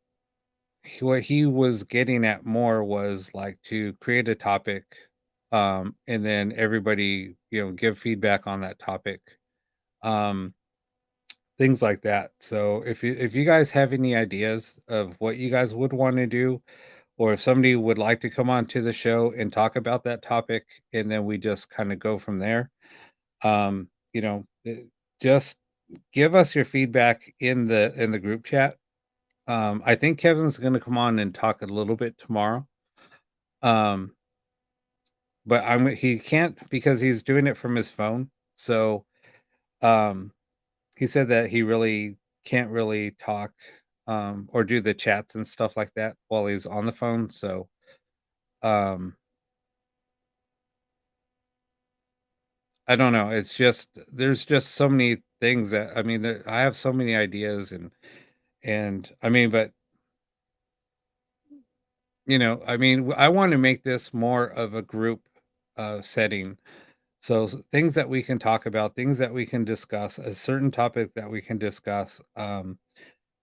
he was getting at more was like to create a topic, and then everybody, give feedback on that topic. Um, Things like that. So if you guys have any ideas of what you guys would want to do, or if somebody would like to come on to the show and talk about that topic, and then we just kind of go from there, um, you know, eh, just give us your feedback in the group chat. I think Kevin's going to come on and talk a little bit tomorrow. Um, but he can't because he's doing it from his phone. So um he said that he really can't really talk, or do the chats and stuff like that while he's on the phone. So, um, I don't know. It's just there's just so many things that I mean, I have so many ideas, and I mean, but I mean, I want to make this more of a group setting. So things that we can talk about, things that we can discuss, a certain topic that we can discuss.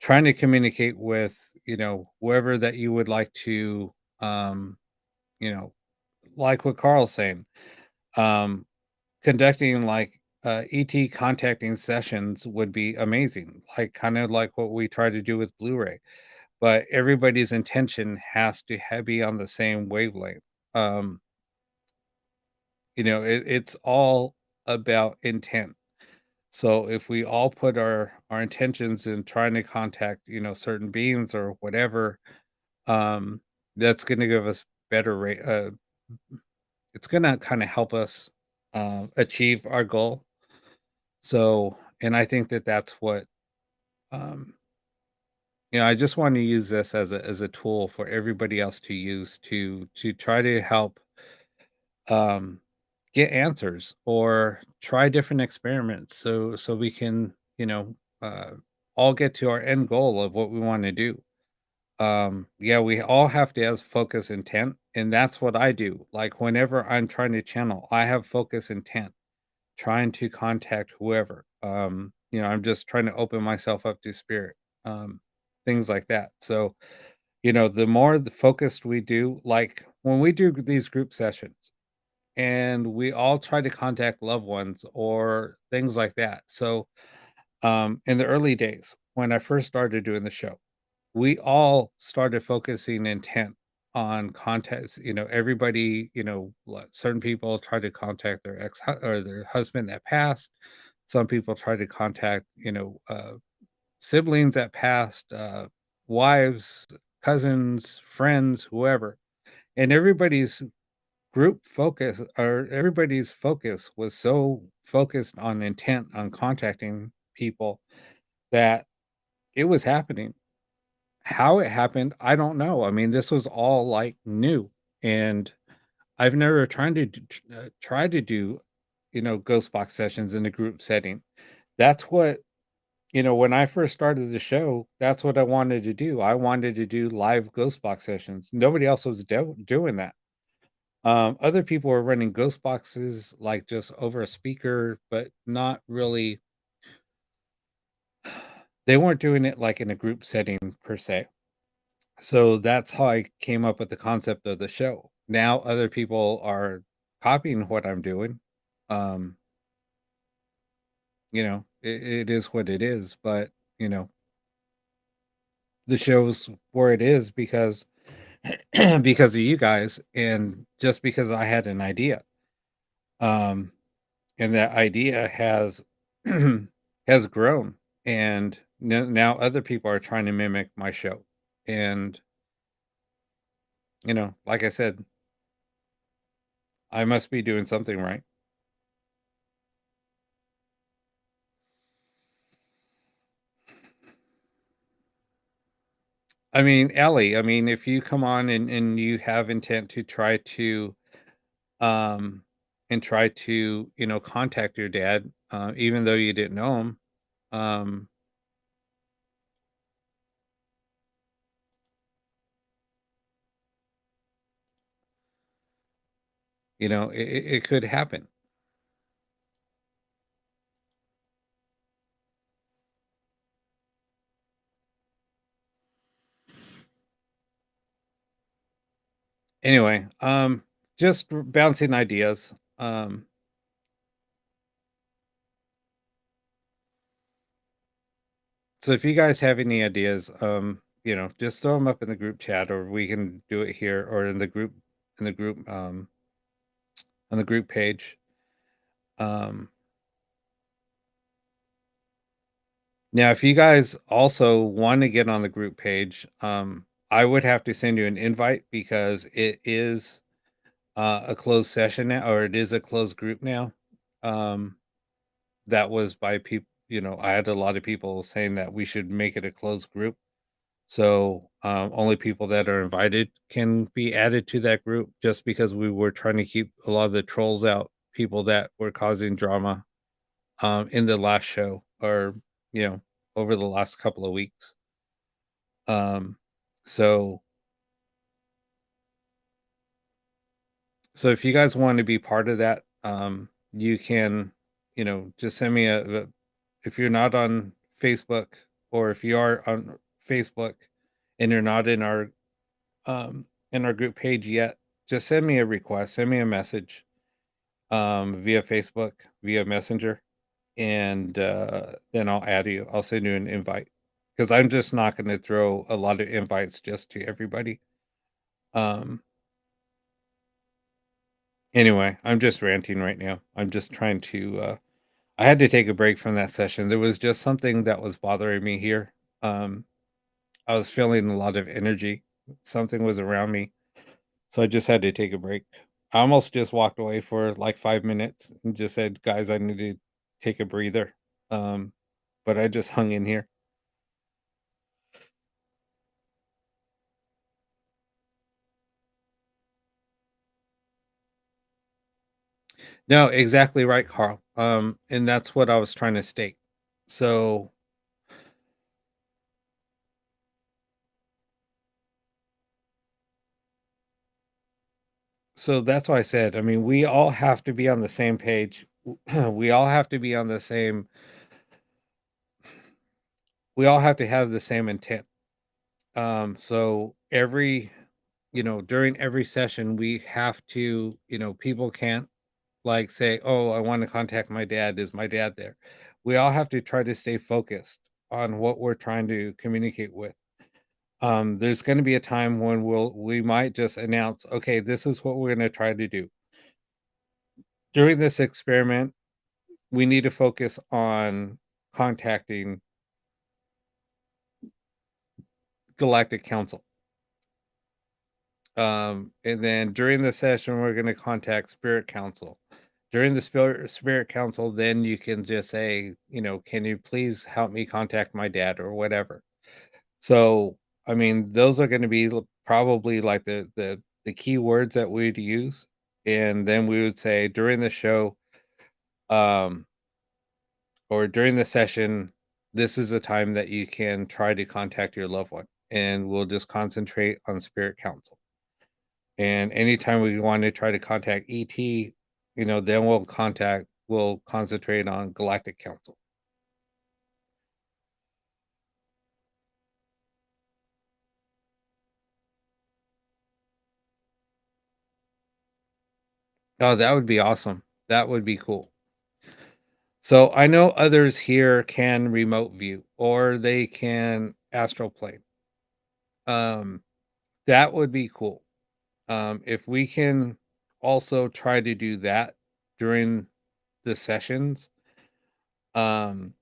Trying to communicate with, whoever that you would like to, um, you know, like what Carl's saying, um, conducting like ET contacting sessions would be amazing, like kind of like what we try to do with Blu-ray. But everybody's intention has to be on the same wavelength. Um, it's all about intent. So if we all put our intentions in trying to contact, certain beings or whatever, um, that's gonna give us better rate. It's gonna kind of help us achieve our goal. So, and I think that that's what, um, I just want to use this as a tool for everybody else to use to try to help, um, get answers or try different experiments, so we can, uh, all get to our end goal of what we want to do. Yeah, we all have to have focus intent, and that's what I do. Like whenever I'm trying to channel, I have focus intent, trying to contact whoever. I'm just trying to open myself up to spirit, um, things like that. So, the more the focused we do, like when we do these group sessions and we all try to contact loved ones or things like that. So, in the early days when I first started doing the show, we all started focusing intent on contacts. Everybody, certain people try to contact their or their husband that passed. Some people try to contact, siblings that passed, wives, cousins, friends, whoever. And everybody's focus was so focused on intent on contacting people that it was happening. How it happened, I don't know. I mean, this was all like new, and I've never tried to do, ghost box sessions in a group setting. That's what, when I first started the show, that's what I wanted to do. I wanted to do live ghost box sessions. Nobody else was doing that. Other people were running ghost boxes like just over a speaker, but not really. They weren't doing it like in a group setting per se. So that's how I came up with the concept of the show. Now other people are copying what I'm doing. Um, it is what it is, but the show's where it is because because of you guys and just because I had an idea. Um, and that idea has has grown, and now other people are trying to mimic my show. And like I said, I must be doing something right. I mean, Ellie, I mean, if you come on and you have intent to try to um try to, contact your dad, even though you didn't know him, um, it could happen. Anyway, just bouncing ideas. So if you guys have any ideas, just throw them up in the group chat, or we can do it here or in the group, on the group page. Um, Now, if you guys also want to get on the group page, I would have to send you an invite because it is a closed session now, or it is a closed group now. Um, that was by people, I had a lot of people saying that we should make it a closed group. So only people that are invited can be added to that group just because we were trying to keep a lot of the trolls out, people that were causing drama in the last show or, you know, over the last couple of weeks. Um, so so if you guys want to be part of that, you can, just send me if you're not on Facebook, or if you are on Facebook and you're not in our group page yet, just send me a request, send me a message via Facebook, via Messenger, and then I'll add you. I'll send you an invite because I'm just not going to throw a lot of invites just to everybody. Um, Anyway, I'm just ranting right now. I'm just trying to. I had to take a break from that session. There was just something that was bothering me here. Um, I was feeling a lot of energy. Something was around me, so I just had to take a break. I almost just walked away for like 5 minutes and just said, "Guys, I need to take a breather." Um, but I just hung in here. No, exactly right, Carl. And that's what I was trying to state. So, so that's why I said. I mean, we all have to be on the same page. We all have to be on the same. We all have to have the same intent. So during every session, we have to, people can't like say, "Oh, I want to contact my dad. Is my dad there?" We all have to try to stay focused on what we're trying to communicate with. There's going to be a time when we might just announce, "Okay, this is what we're going to try to do during this experiment." we need to focus on contacting Galactic Council. And then during the session, we're going to contact Spirit Council. During the Spirit Council, then you can just say, can you please help me contact my dad or whatever. So, I mean, those are going to be probably like the key words that we'd use, and then we would say during the show, um, or during the session, this is a time that you can try to contact your loved one, and we'll just concentrate on Spirit Council. And anytime we want to try to contact ET, then we'll concentrate on Galactic Council. Oh, that would be awesome. That would be cool. So I know others here can remote view or they can astral plane. Um, that would be cool. If we can also try to do that during the sessions, um,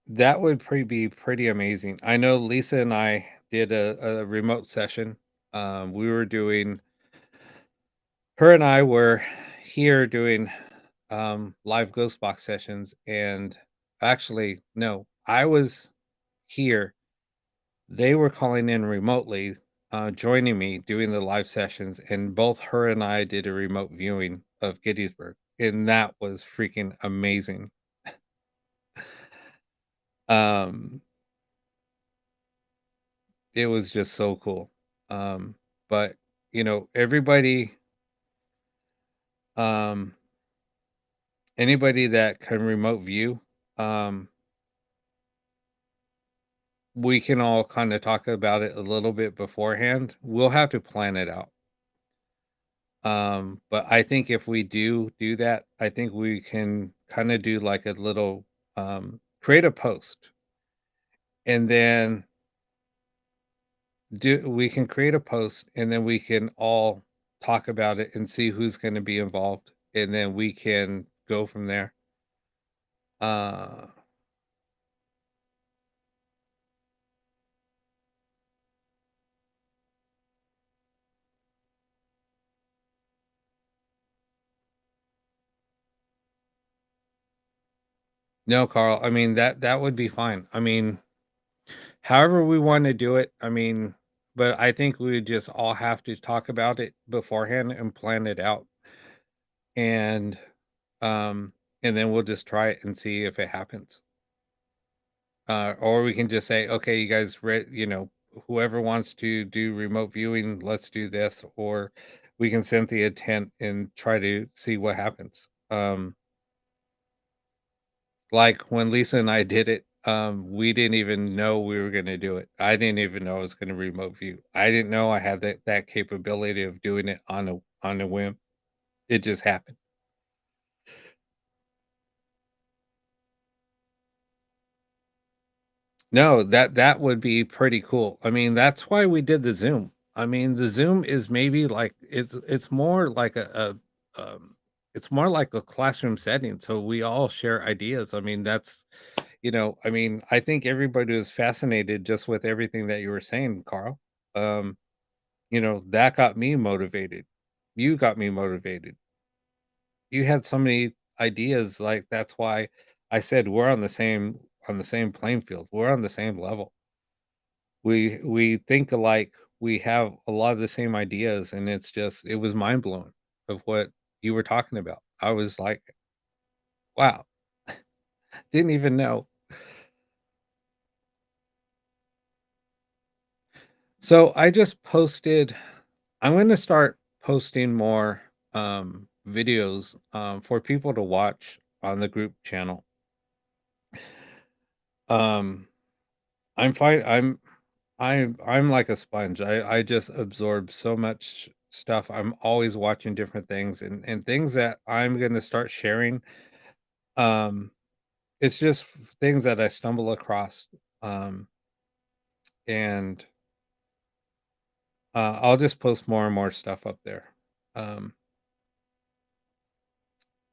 that would be pretty amazing. I know Lisa and I did a remote session. We were doing, her and I were here doing live ghost box sessions, and actually, no, I was here. They were calling in remotely, joining me doing the live sessions, and both her and I did a remote viewing of Gettysburg, and that was freaking amazing. Um, it was just so cool. But everybody, um, anybody that can remote view, um, we can all kind of talk about it a little bit beforehand. We'll have to plan it out. But I think if we do that, I think we can kind of do like a little create a post, and then do we can create a post, and then we can all talk about it and see who's going to be involved, and then we can go from there. Uh no, Carl, I mean that would be fine. I mean, however we want to do it, I mean, but I think we just all have to talk about it beforehand and plan it out. And Um, and then we'll just try it and see if it happens. Or we can just say, okay, you guys whoever wants to do remote viewing, let's do this. Or we can send the intent and try to see what happens. Like when Lisa and I did it, we didn't even know we were going to do it. I didn't even know I was going to remote view. I didn't know I had that capability of doing it on a whim. It just happened. No, that would be pretty cool. I mean, that's why we did the Zoom. I mean, the Zoom is maybe like it's more like it's more like a classroom setting, so we all share ideas. I mean, I mean, I think everybody was fascinated just with everything that you were saying, Carl. Um, that got me motivated. You got me motivated. You had so many ideas, like that's why I said we're on the same playing field. We're on the same level. We think alike, we have a lot of the same ideas, and it was mind blowing of what you were talking about. I was like, wow, didn't even know. So I just posted, I'm going to start posting more videos for people to watch on the group channel. um I'm fine. I'm like a sponge. I just absorb so much stuff. I'm always watching different things, and things that I'm going to start sharing. Um it's just things that I stumble across. Um and I'll just post more and more stuff up there. Um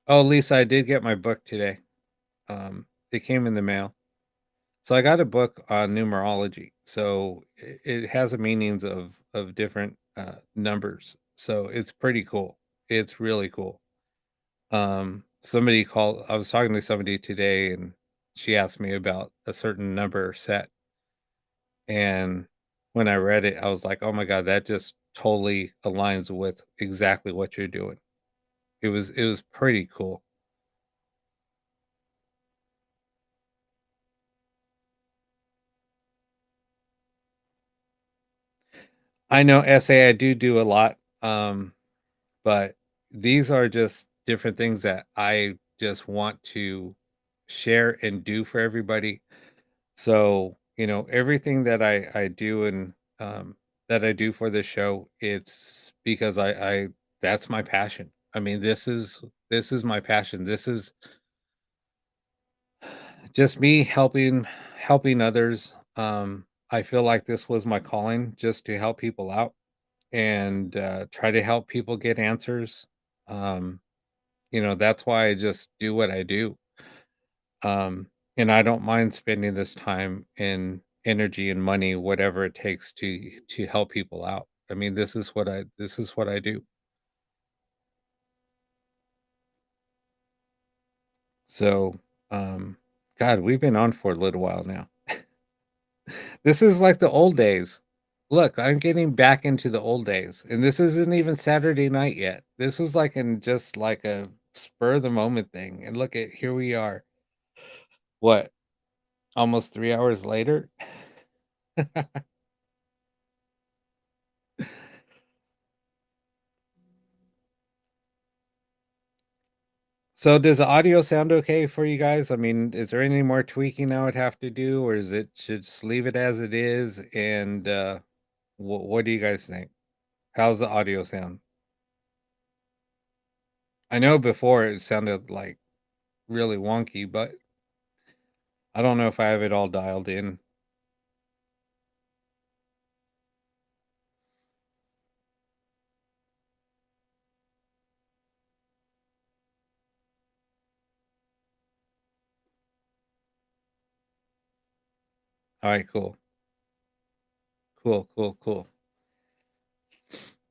Oh, Lisa, I did get my book today. It came in the mail. So I got a book on numerology. So it has a meanings of different numbers. So it's pretty cool. It's really cool. Somebody called. I was talking to somebody today, and she asked me about a certain number set. And when I read it, I was like, "Oh my god, that just totally aligns with exactly what you're doing." It was pretty cool. I know SA I do a lot, but these are just different things that I just want to share and do for everybody. So, everything that I do and that I do for this show, it's because I that's my passion. I mean, this is my passion. This is just me helping others. I feel like this was my calling, just to help people out and try to help people get answers. Um, that's why I just do what I do. Um, and I don't mind spending this time and energy and money, whatever it takes to help people out. I mean, this is what I do. So, um, God, we've been on for a little while now. This is like the old days. Look, I'm getting back into the old days, and this isn't even Saturday night yet. This was like in just like a spur of the moment thing. And look at here we are. What? Almost 3 hours later. So does the audio sound okay for you guys? I mean, is there any more tweaking I would have to do, or is it should just leave it as it is? And what do you guys think? How's the audio sound? I know before it sounded like really wonky, but I don't know if I have it all dialed in. All right, cool. Cool, cool, cool.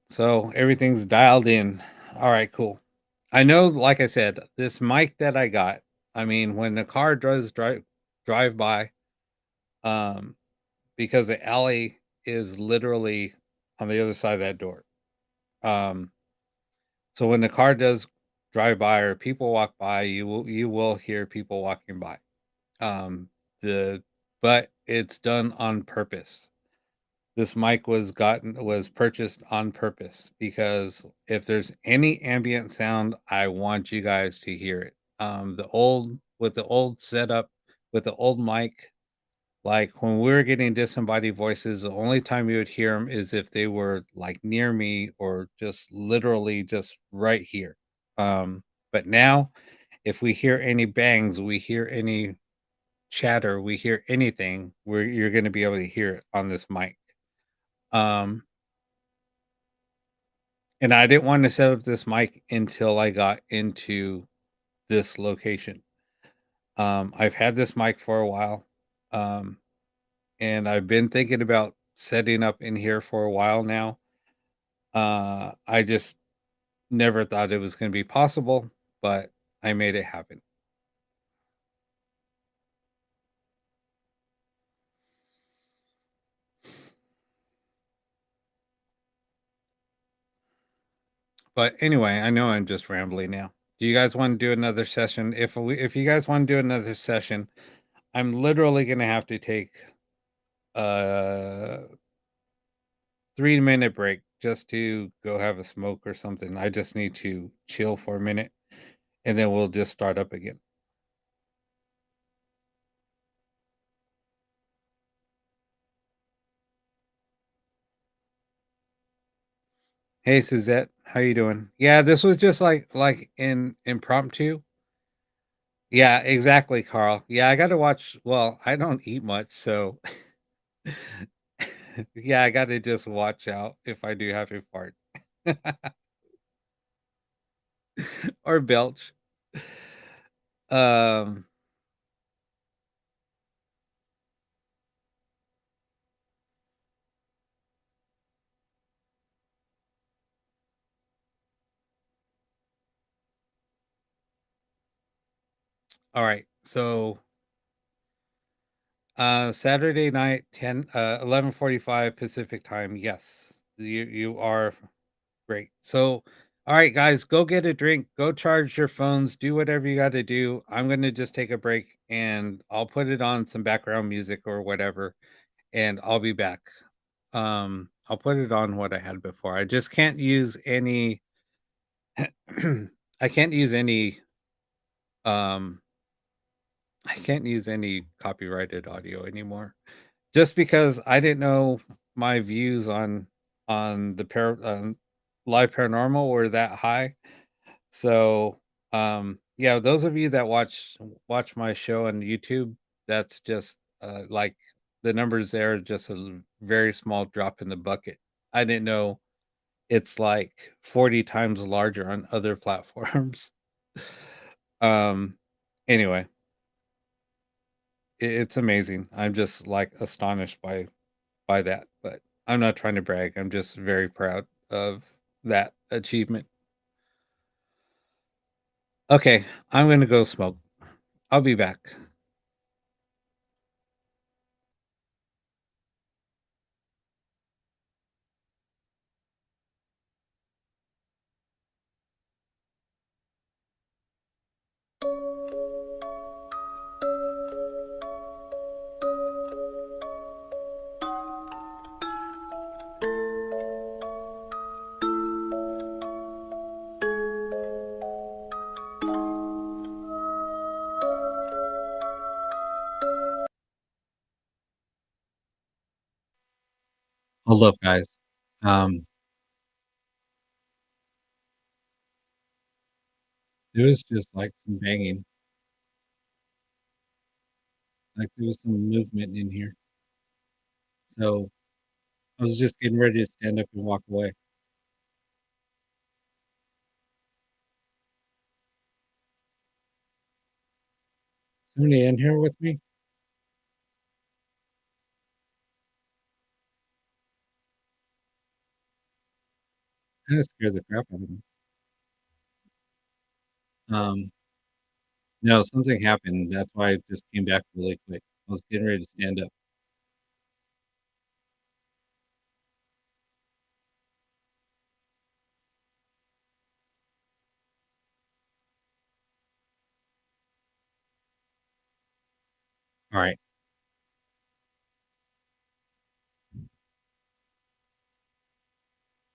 So everything's dialed in. All right, cool. I know, like I said, this mic that I got, I mean, when the car does drive by, um, because the alley is literally on the other side of that door. Um, so when the car does drive by or people walk by, you will hear people walking by. Um, the but it's done on purpose. This mic was purchased on purpose because if there's any ambient sound, I want you guys to hear it. The old setup with the old mic, like when we were getting disembodied voices, the only time you would hear them is if they were like near me or just literally just right here. But now, if we hear any bangs, we hear any chatter, we hear anything, where you're going to be able to hear it on this mic. Um, and I didn't want to set up this mic until I got into this location. I've had this mic for a while. Um, and I've been thinking about setting up in here for a while now. I just never thought it was going to be possible, but I made it happen. But anyway, I know I'm just rambling now. Do you guys want to do another session? If you guys want to do another session, I'm literally going to have to take a 3-minute break just to go have a smoke or something. I just need to chill for a minute, and then we'll just start up again. Hey Suzette, how you doing? Yeah, this was just like in impromptu. Yeah, exactly, Carl. Yeah, I got to watch. Well, I don't eat much, so yeah, I got to just watch out if I do have to fart or belch. Um, all right. So, Saturday night, 11:45 Pacific time. Yes, you are great. So, all right, guys, go get a drink, go charge your phones, do whatever you got to do. I'm going to just take a break and I'll put it on some background music or whatever, and I'll be back. I'll put it on what I had before. I just can't use any I can't use any um I can't use any copyrighted audio anymore. Just because I didn't know my views on the live paranormal were that high. So, yeah, those of you that watch my show on YouTube, that's just like the numbers there are just a very small drop in the bucket. I didn't know it's like 40 times larger on other platforms. Um, anyway, it's amazing. I'm just like astonished by that, but I'm not trying to brag. I'm just very proud of that achievement. Okay, I'm gonna go smoke. I'll be back. Hold up, guys. Um, there was just like some banging, like there was some movement in here. So I was just getting ready to stand up and walk away. Somebody in here with me? Kinda scared the crap out of me. Um, no, something happened. That's why I just came back really quick. I was getting ready to stand up. All right.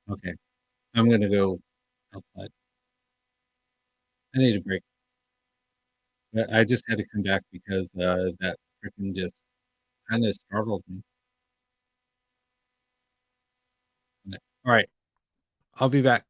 Okay. I'm gonna go outside. I need a break. But I just had to come back because that freaking just kinda startled me. Yeah. All right. I'll be back.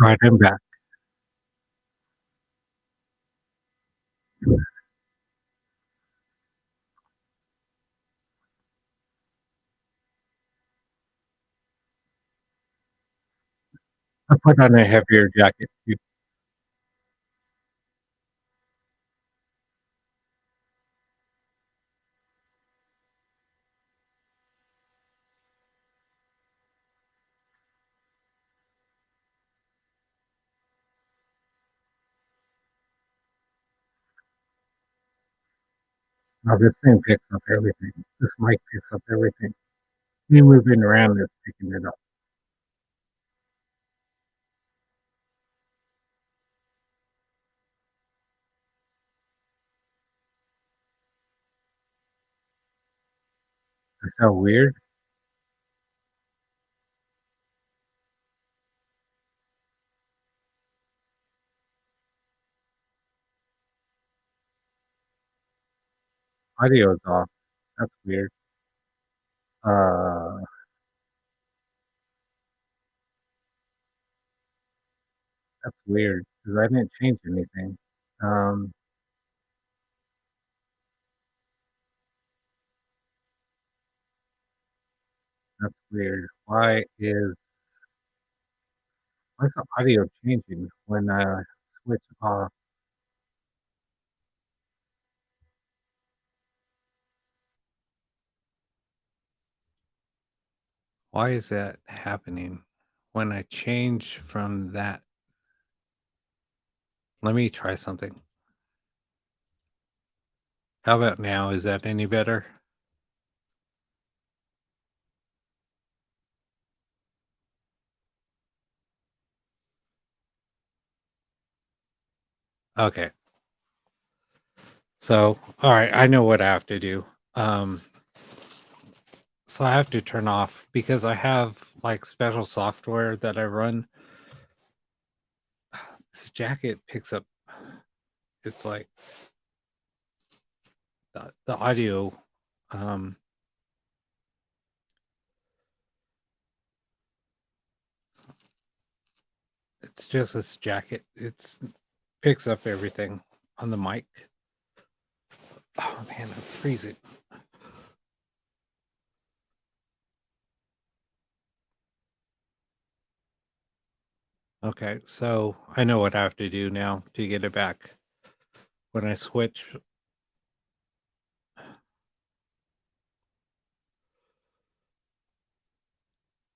Alright, I'm back. I put on a heavier jacket too. Now this thing picks up everything. This mic picks up everything. Me moving around is picking it up. Is that weird? Audio is off. That's weird. Uh, that's weird because I didn't change anything. Um, that's weird. Why is the audio changing when I switch off? Why is that happening when I change from that? Let me try something. How about now? Is that any better? Okay. So, all right, I know what I have to do. Um, so I have to turn off because I have like special software that I run. This jacket picks up, it's like the audio. Um, it's just this jacket. It's picks up everything on the mic. Oh man, I'm freezing. Okay, so I know what I have to do now to get it back. When I switch,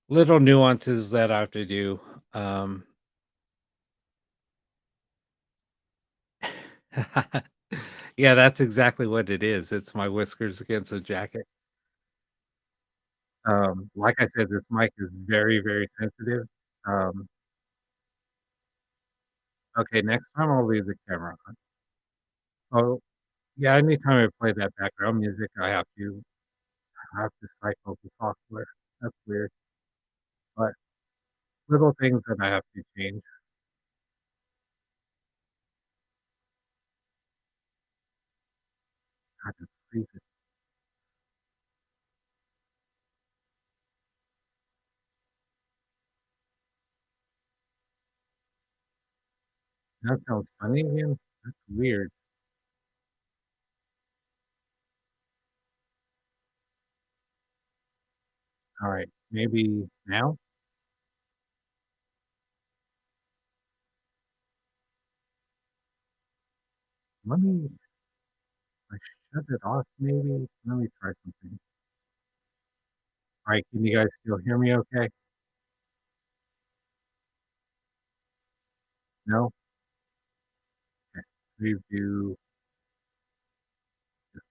little nuances that I have to do. Um, yeah, that's exactly what it is. It's my whiskers against the jacket. Like I said, this mic is very, very sensitive. Um, okay, next time I'll leave the camera on. So yeah, anytime I play that background music, I have to cycle the software. That's weird, but little things that I have to change. God, it's freezing. That sounds funny again. That's weird. All right, maybe now. Let me. I shut it off. Maybe. Let me try something. All right, can you guys still hear me? Okay. No. Okay. Review this.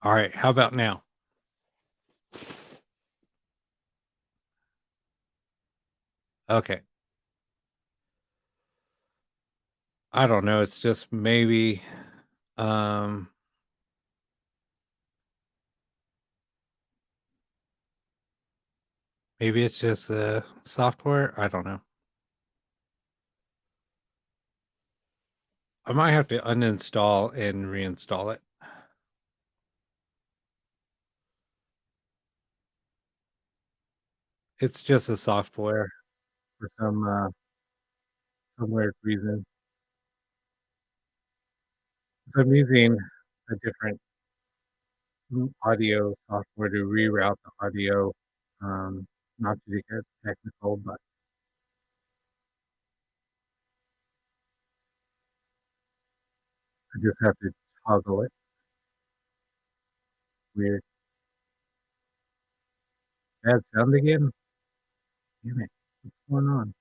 All right. How about now? Okay. I don't know. It's just maybe. Um, maybe it's just software. I don't know. I might have to uninstall and reinstall it. It's just a software for some weird reason. So I'm using a different audio software to reroute the audio, um, not to get technical, but I just have to toggle it. Weird. Bad sound again? Damn it. What's going on?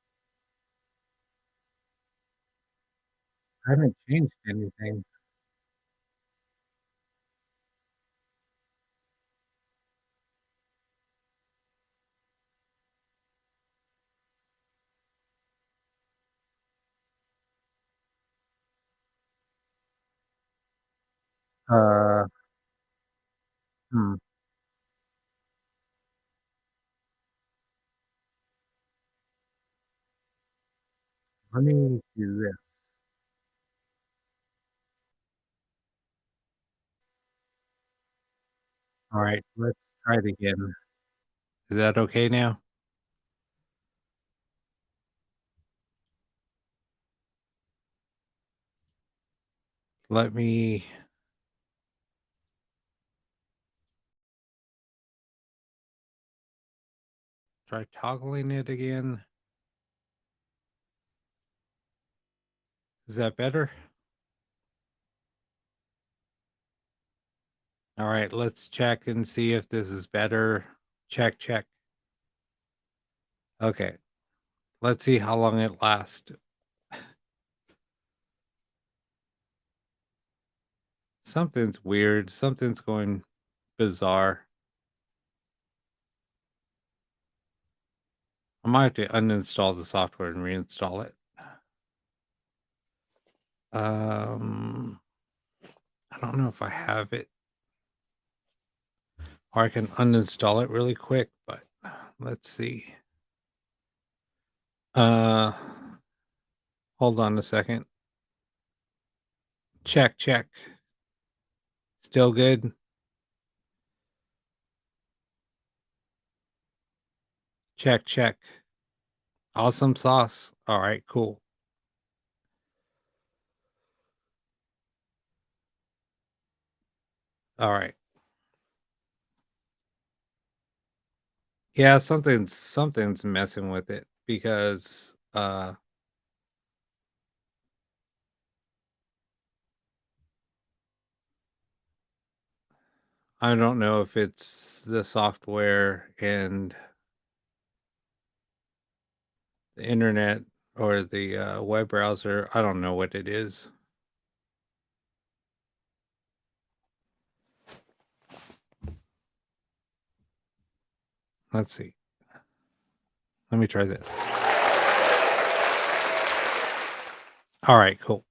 I haven't changed anything. Uh, hmm. Let me do this. All right, let's try it again. Is that okay now? Let me try toggling it again. Is that better? All right, let's check and see if this is better. Check, check. Okay, let's see how long it lasts. Something's weird. Something's going bizarre. I might have to uninstall the software and reinstall it. Um, I don't know if I have it, or I can uninstall it really quick, but let's see. Uh, hold on a second. Check, check. Still good. Check, check. Awesome sauce. All right, cool. All right. Yeah, something's messing with it because I don't know if it's the software and the internet or the web browser. I don't know what it is. Let's see. Let me try this. All right, cool.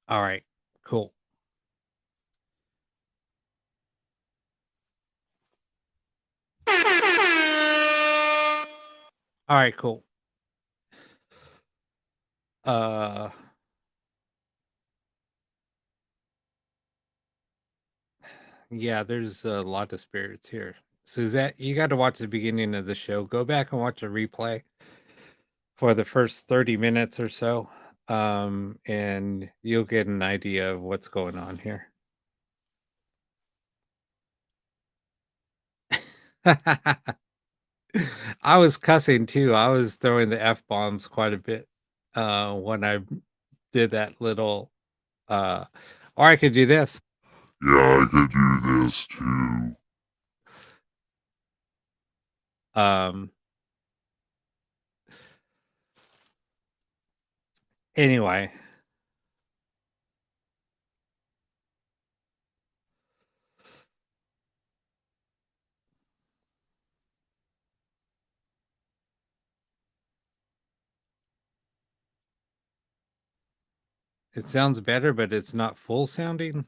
All right, cool. All right, cool. Uh yeah, there's a lot of spirits here. Suzette, you got to watch the beginning of the show. Go back and watch a replay for the first 30 minutes or so. And you'll get an idea of what's going on here. I was cussing too. I was throwing the F bombs quite a bit when I did that little uh or I could do this.
Yeah, I could do this too.
Um anyway, it sounds better, but it's not full sounding.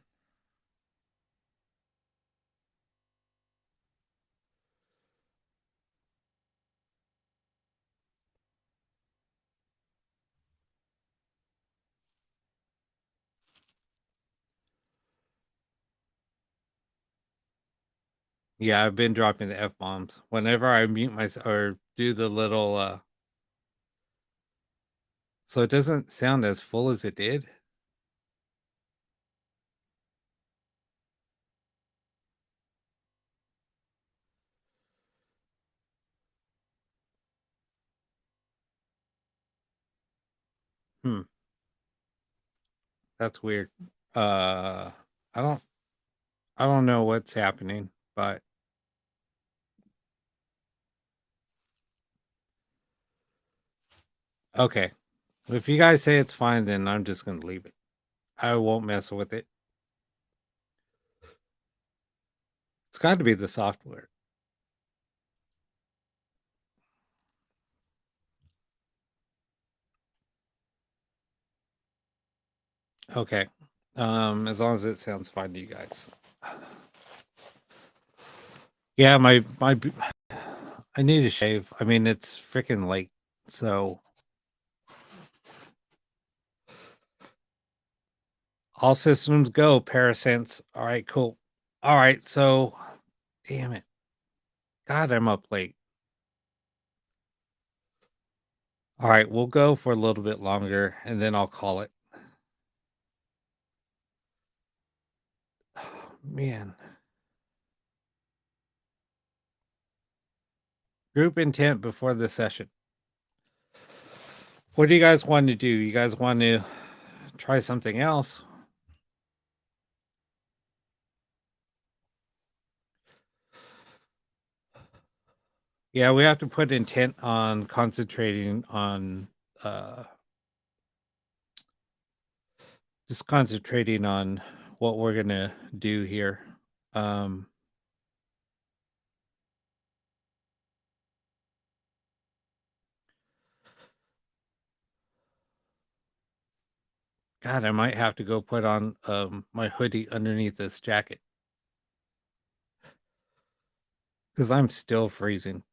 Yeah, I've been dropping the F-bombs. Whenever I mute myself or do the little, so it doesn't sound as full as it did? Hmm, that's weird. Uh, I don't I don't know what's happening, but okay. If you guys say it's fine, then I'm just gonna leave it. I won't mess with it. It's got to be the software. Okay. As long as it sounds fine to you guys. Yeah, I need to shave. I mean, it's freaking late. So all systems go, Parasense. All right, cool. All right, so damn it. God, I'm up late. All right, we'll go for a little bit longer and then I'll call it. Oh, man. Group intent before the session. What do you guys want to do? You guys want to try something else? Yeah, we have to put intent on concentrating on uh just concentrating on what we're gonna do here. Um God, I might have to go put on my hoodie underneath this jacket because I'm still freezing.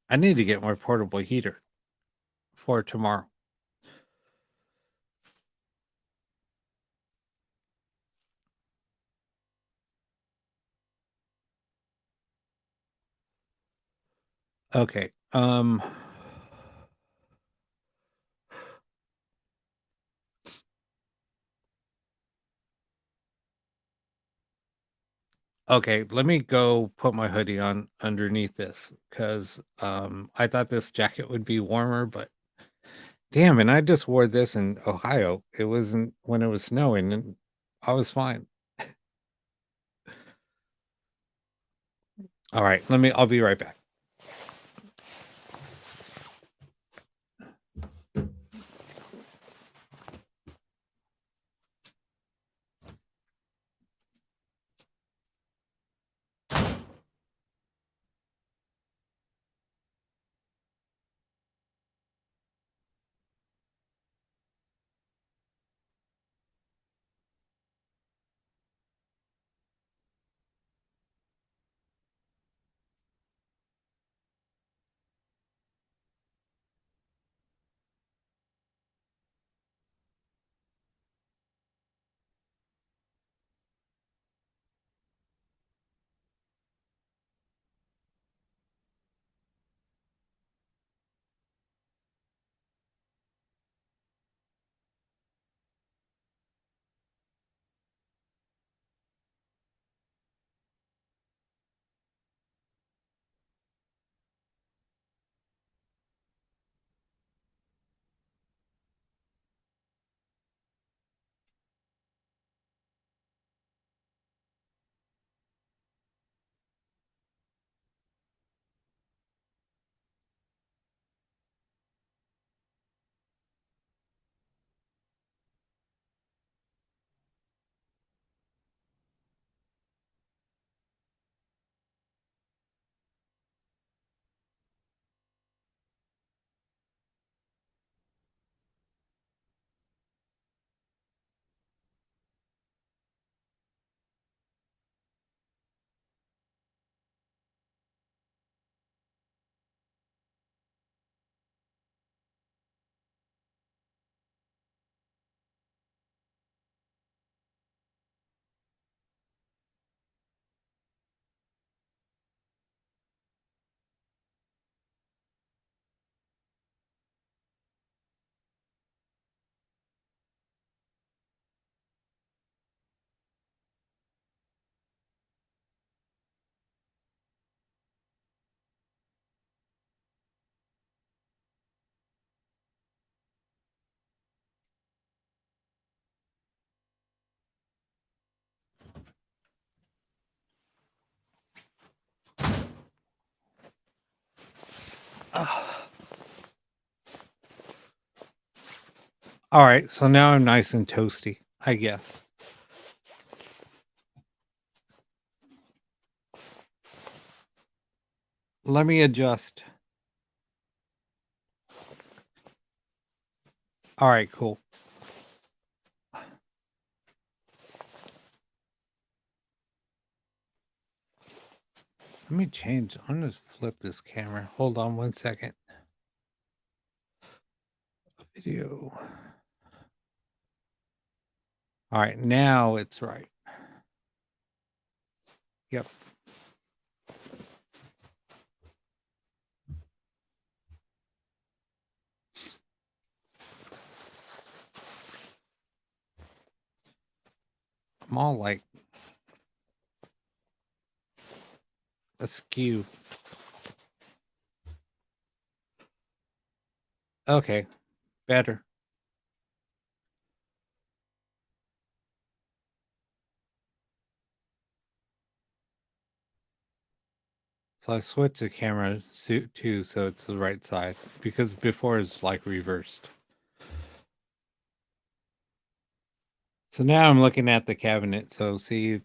I need to get my portable heater for tomorrow. Okay. Okay, let me go put my hoodie on underneath this because I thought this jacket would be warmer, but damn, and I just wore this in Ohio. It wasn't when it was snowing and I was fine. All right, I'll be right back. All right, so now I'm nice and toasty, I guess. Let me adjust. All right, cool. Let me change. I'm going to flip this camera. Hold on 1 second. Video. All right, now it's right. Yep. I'm all like askew. Okay, better. So I switched the camera too, so it's the right side, because before it's like reversed. So now I'm looking at the cabinet. So see,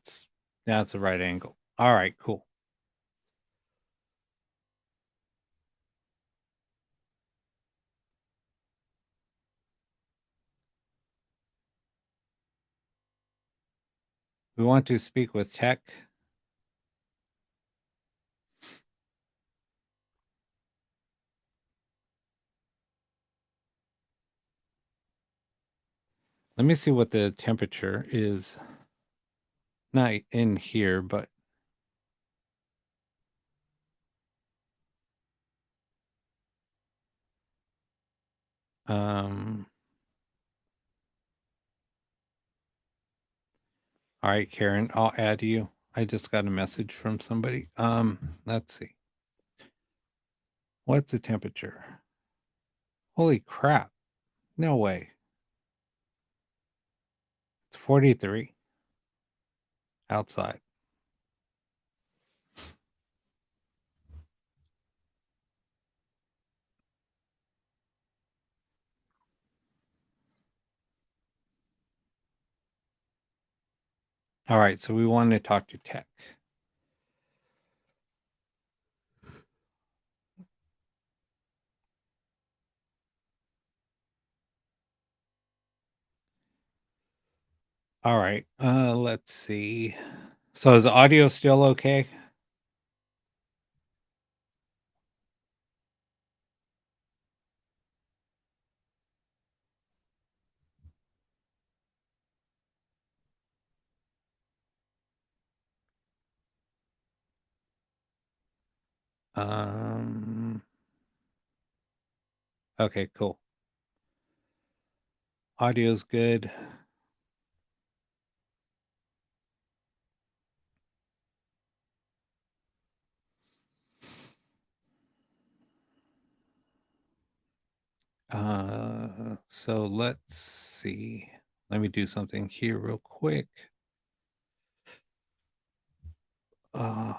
now it's a right angle. All right, cool. We want to speak with tech. Let me see what the temperature is. Not in here, but um all right, Karen, I'll add you. I just got a message from somebody. Let's see. What's the temperature? Holy crap. No way. It's 43 outside. All right, so we want to talk to tech. All right, let's see. So is the audio still okay? Um, okay, cool. Audio's good. So let's see. Let me do something here real quick. Uh,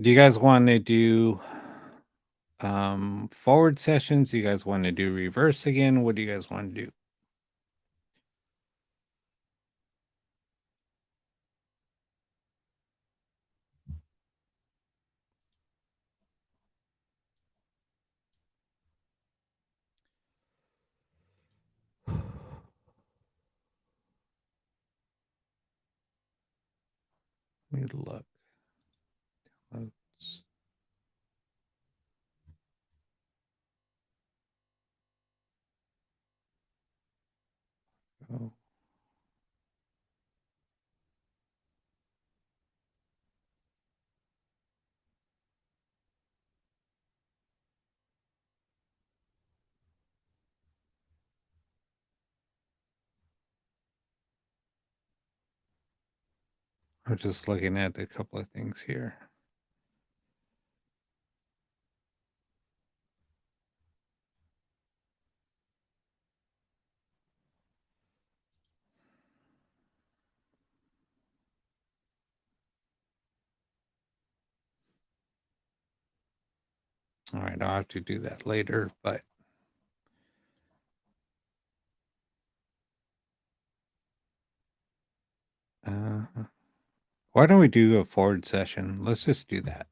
do you guys want to do forward sessions? Do you guys want to do reverse again? What do you guys want to do? Let me look. Let's, oh. I'm just looking at a couple of things here. All right, I'll have to do that later, but why don't we do a forward session? Let's just do that.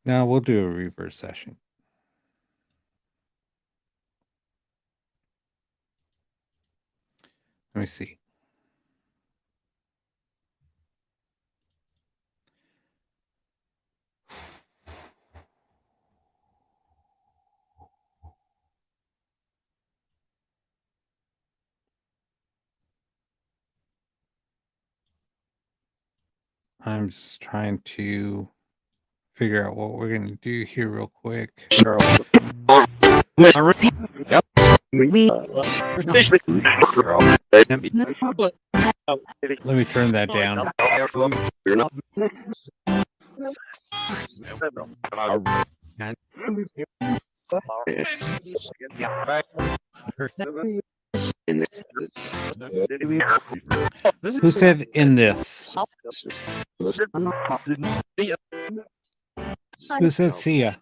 Now we'll do a reverse session. Let me see. I'm just trying to figure out what we're going to do here real quick. Let me turn that down. Who said in this? Who said see ya?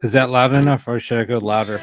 Is that loud enough or should I go louder?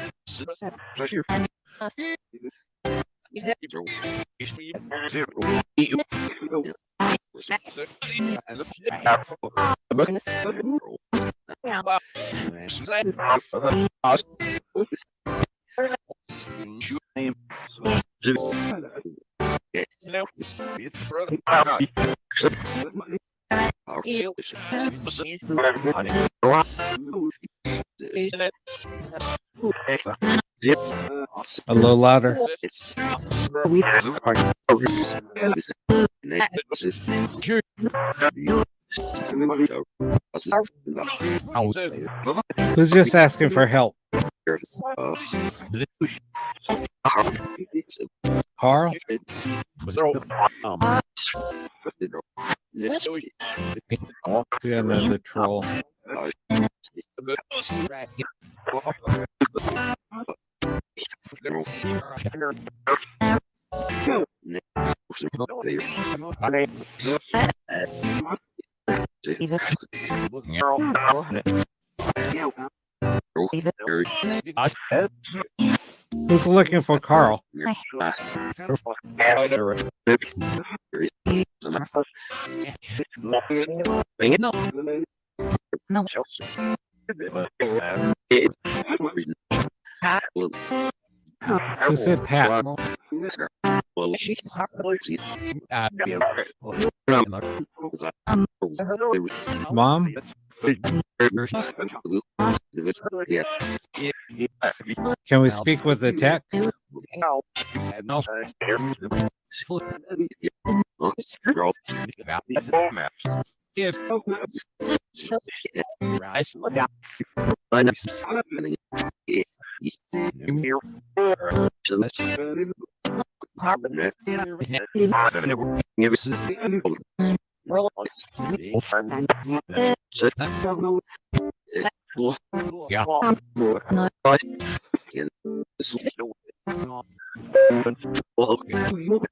A little louder. Who's just asking for help? Carl? We got another troll. Who's looking for Carl? Who said Pat? Mom? Can we speak with the tech?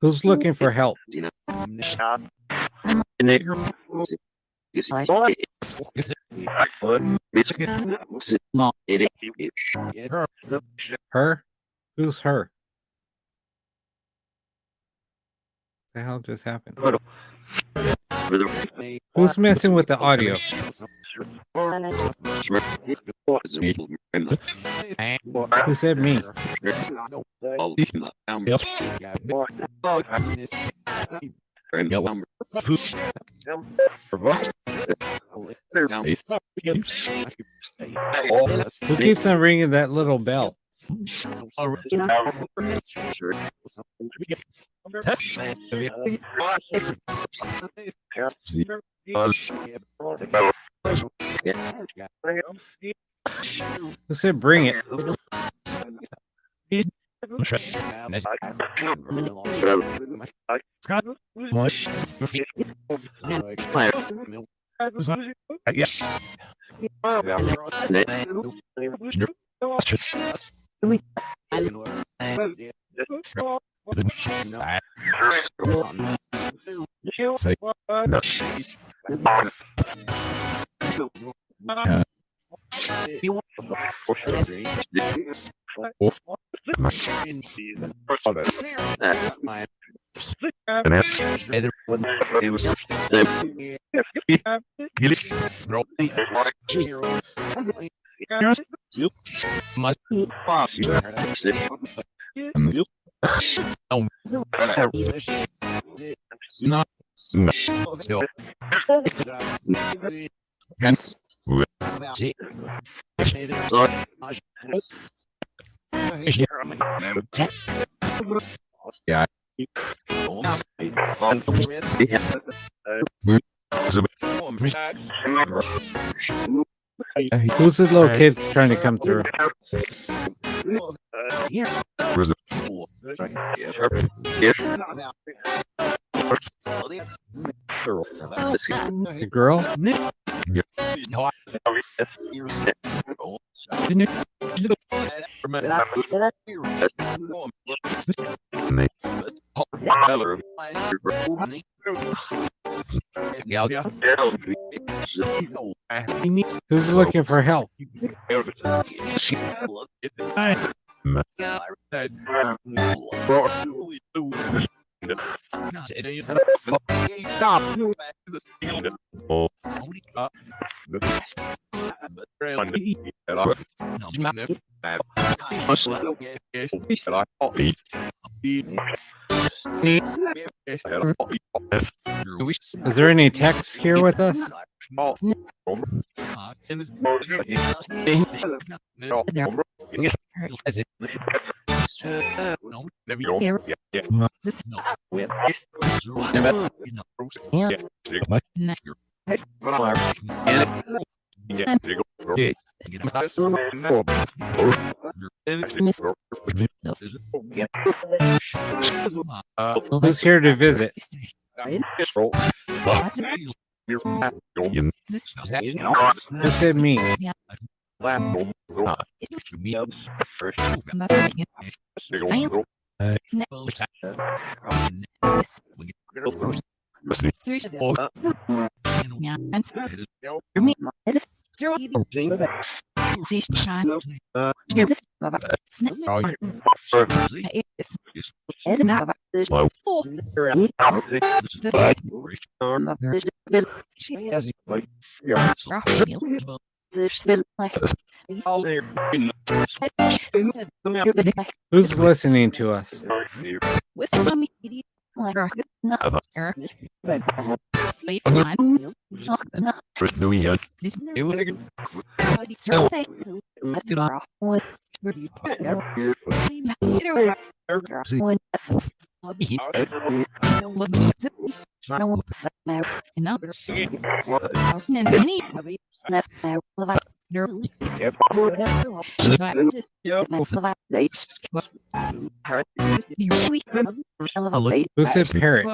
Who's looking for help? Her? Who's her? The hell just happened? Who's messing with the audio? Who said me? Who keeps on ringing that little bell? Who said bring it? Who's the little kid trying to come through? The girl? Who's looking for help? Is there any techs here with us? Who's here to visit? Who said me? Who's listening to us? Who said parrot?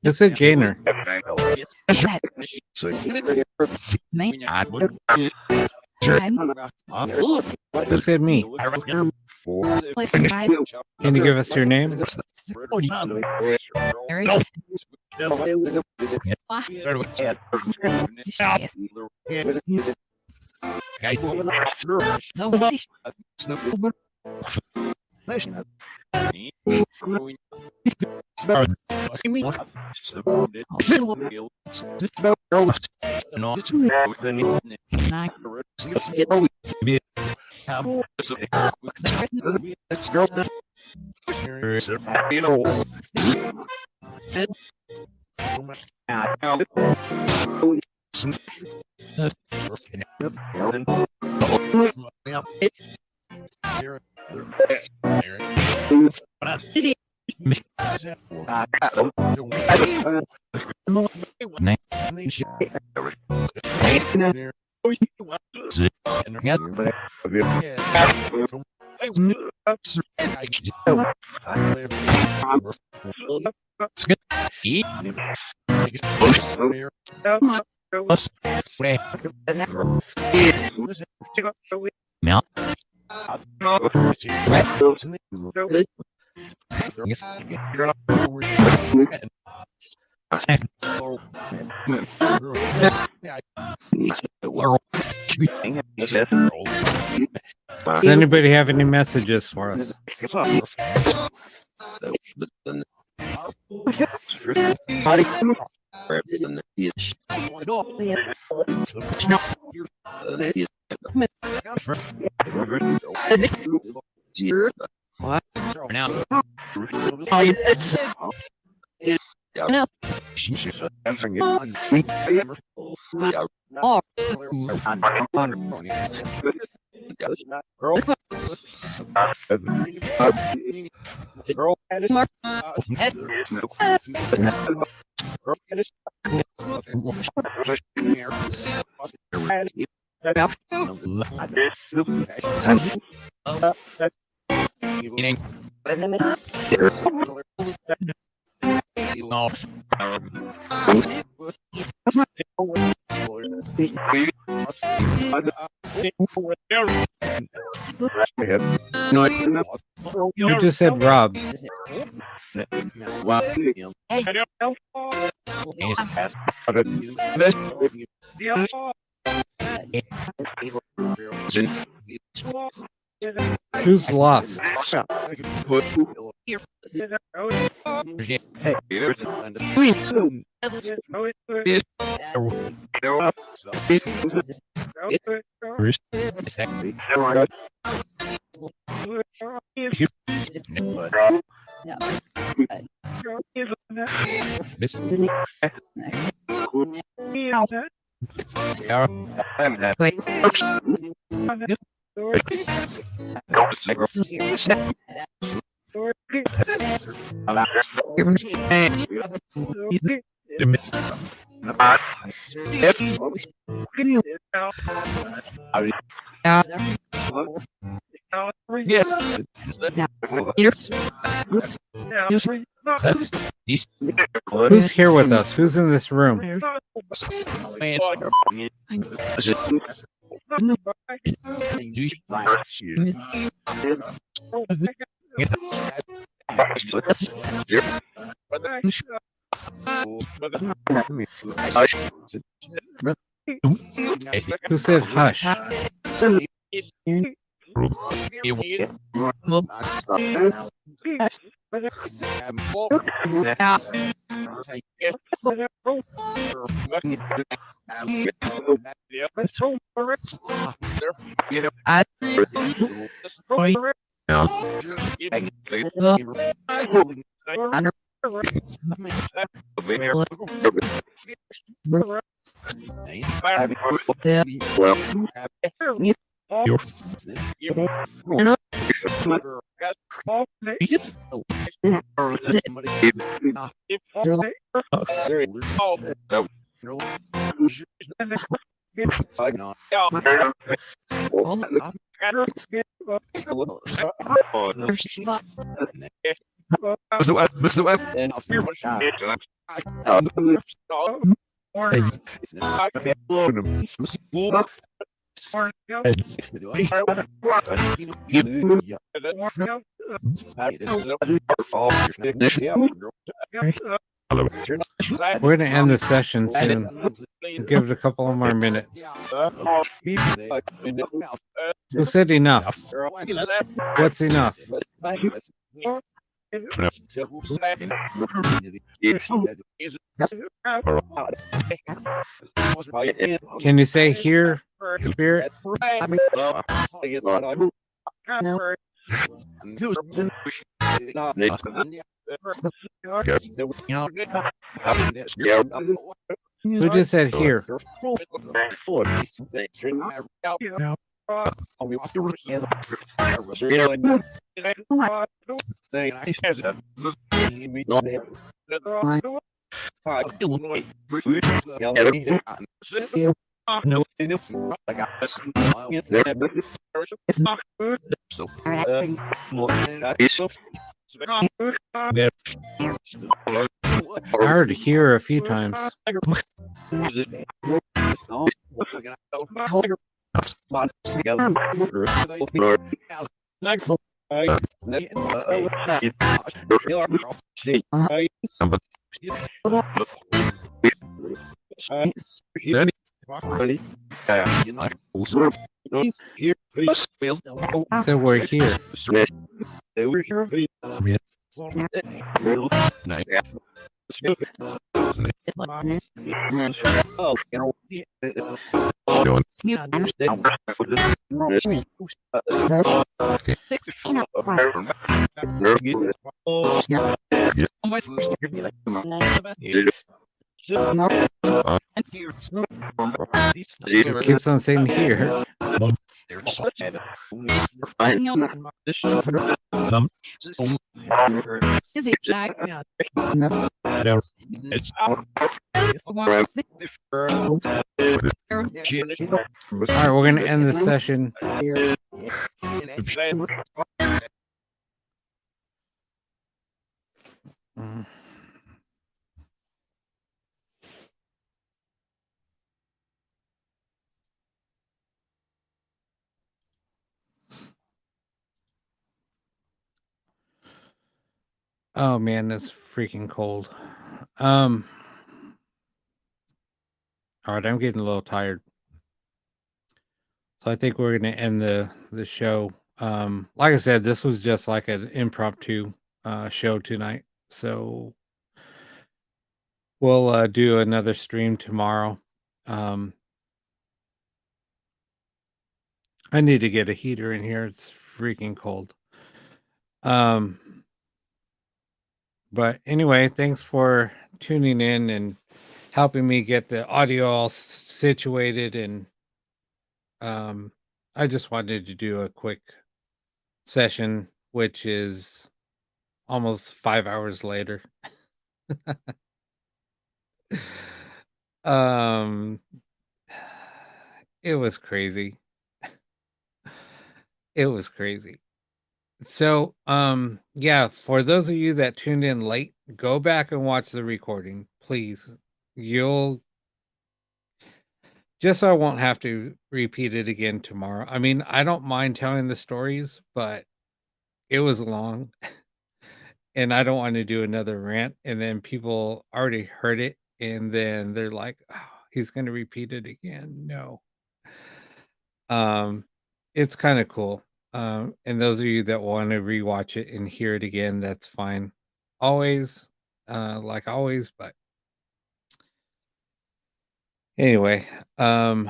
Who said gainer? Who said me? Can you give us your name? Does anybody have any messages for us? You just said Rob. Who's lost? Who's here with us? Who's in this room? Who said hush? We're gonna end the session soon. Give it a couple of more minutes. Who said enough? What's enough? Can you say here, Spirit? Who just said here? I heard here a few times. So we're here. It keeps on saying here. All right, we're gonna end the session. Oh man, that's freaking cold. All right, I'm getting a little tired. So I think we're going to end the show. Like I said, this was just like an impromptu show tonight. So we'll do another stream tomorrow. I need to get a heater in here. It's freaking cold. But anyway, thanks for tuning in and helping me get the audio all situated. And I just wanted to do a quick session, which is almost 5 hours later. um it was crazy. It was crazy. So yeah, for those of you that tuned in late, go back and watch the recording, please. You'll just so I won't have to repeat it again tomorrow. I mean, I don't mind telling the stories, but it was long and I don't want to do another rant and then people already heard it and then they're like, oh, he's going to repeat it again. No. It's kind of cool. And those of you that want to rewatch it and hear it again, that's fine. Always, like always, but anyway, yeah,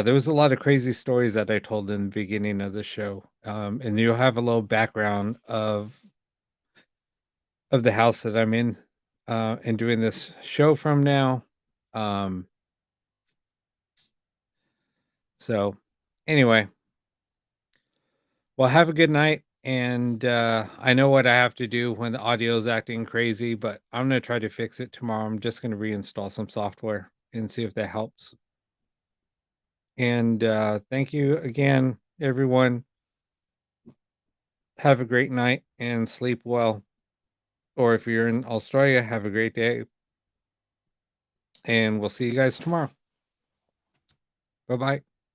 there was a lot of crazy stories that I told in the beginning of the show. And you'll have a little background of the house that I'm in, and doing this show from now. So anyway, well, have a good night. And I know what I have to do when the audio is acting crazy, but I'm going to try to fix it tomorrow. I'm just going to reinstall some software and see if that helps. And thank you again, everyone. Have a great night and sleep well. Or if you're in Australia, have a great day. And we'll see you guys tomorrow. Bye-bye.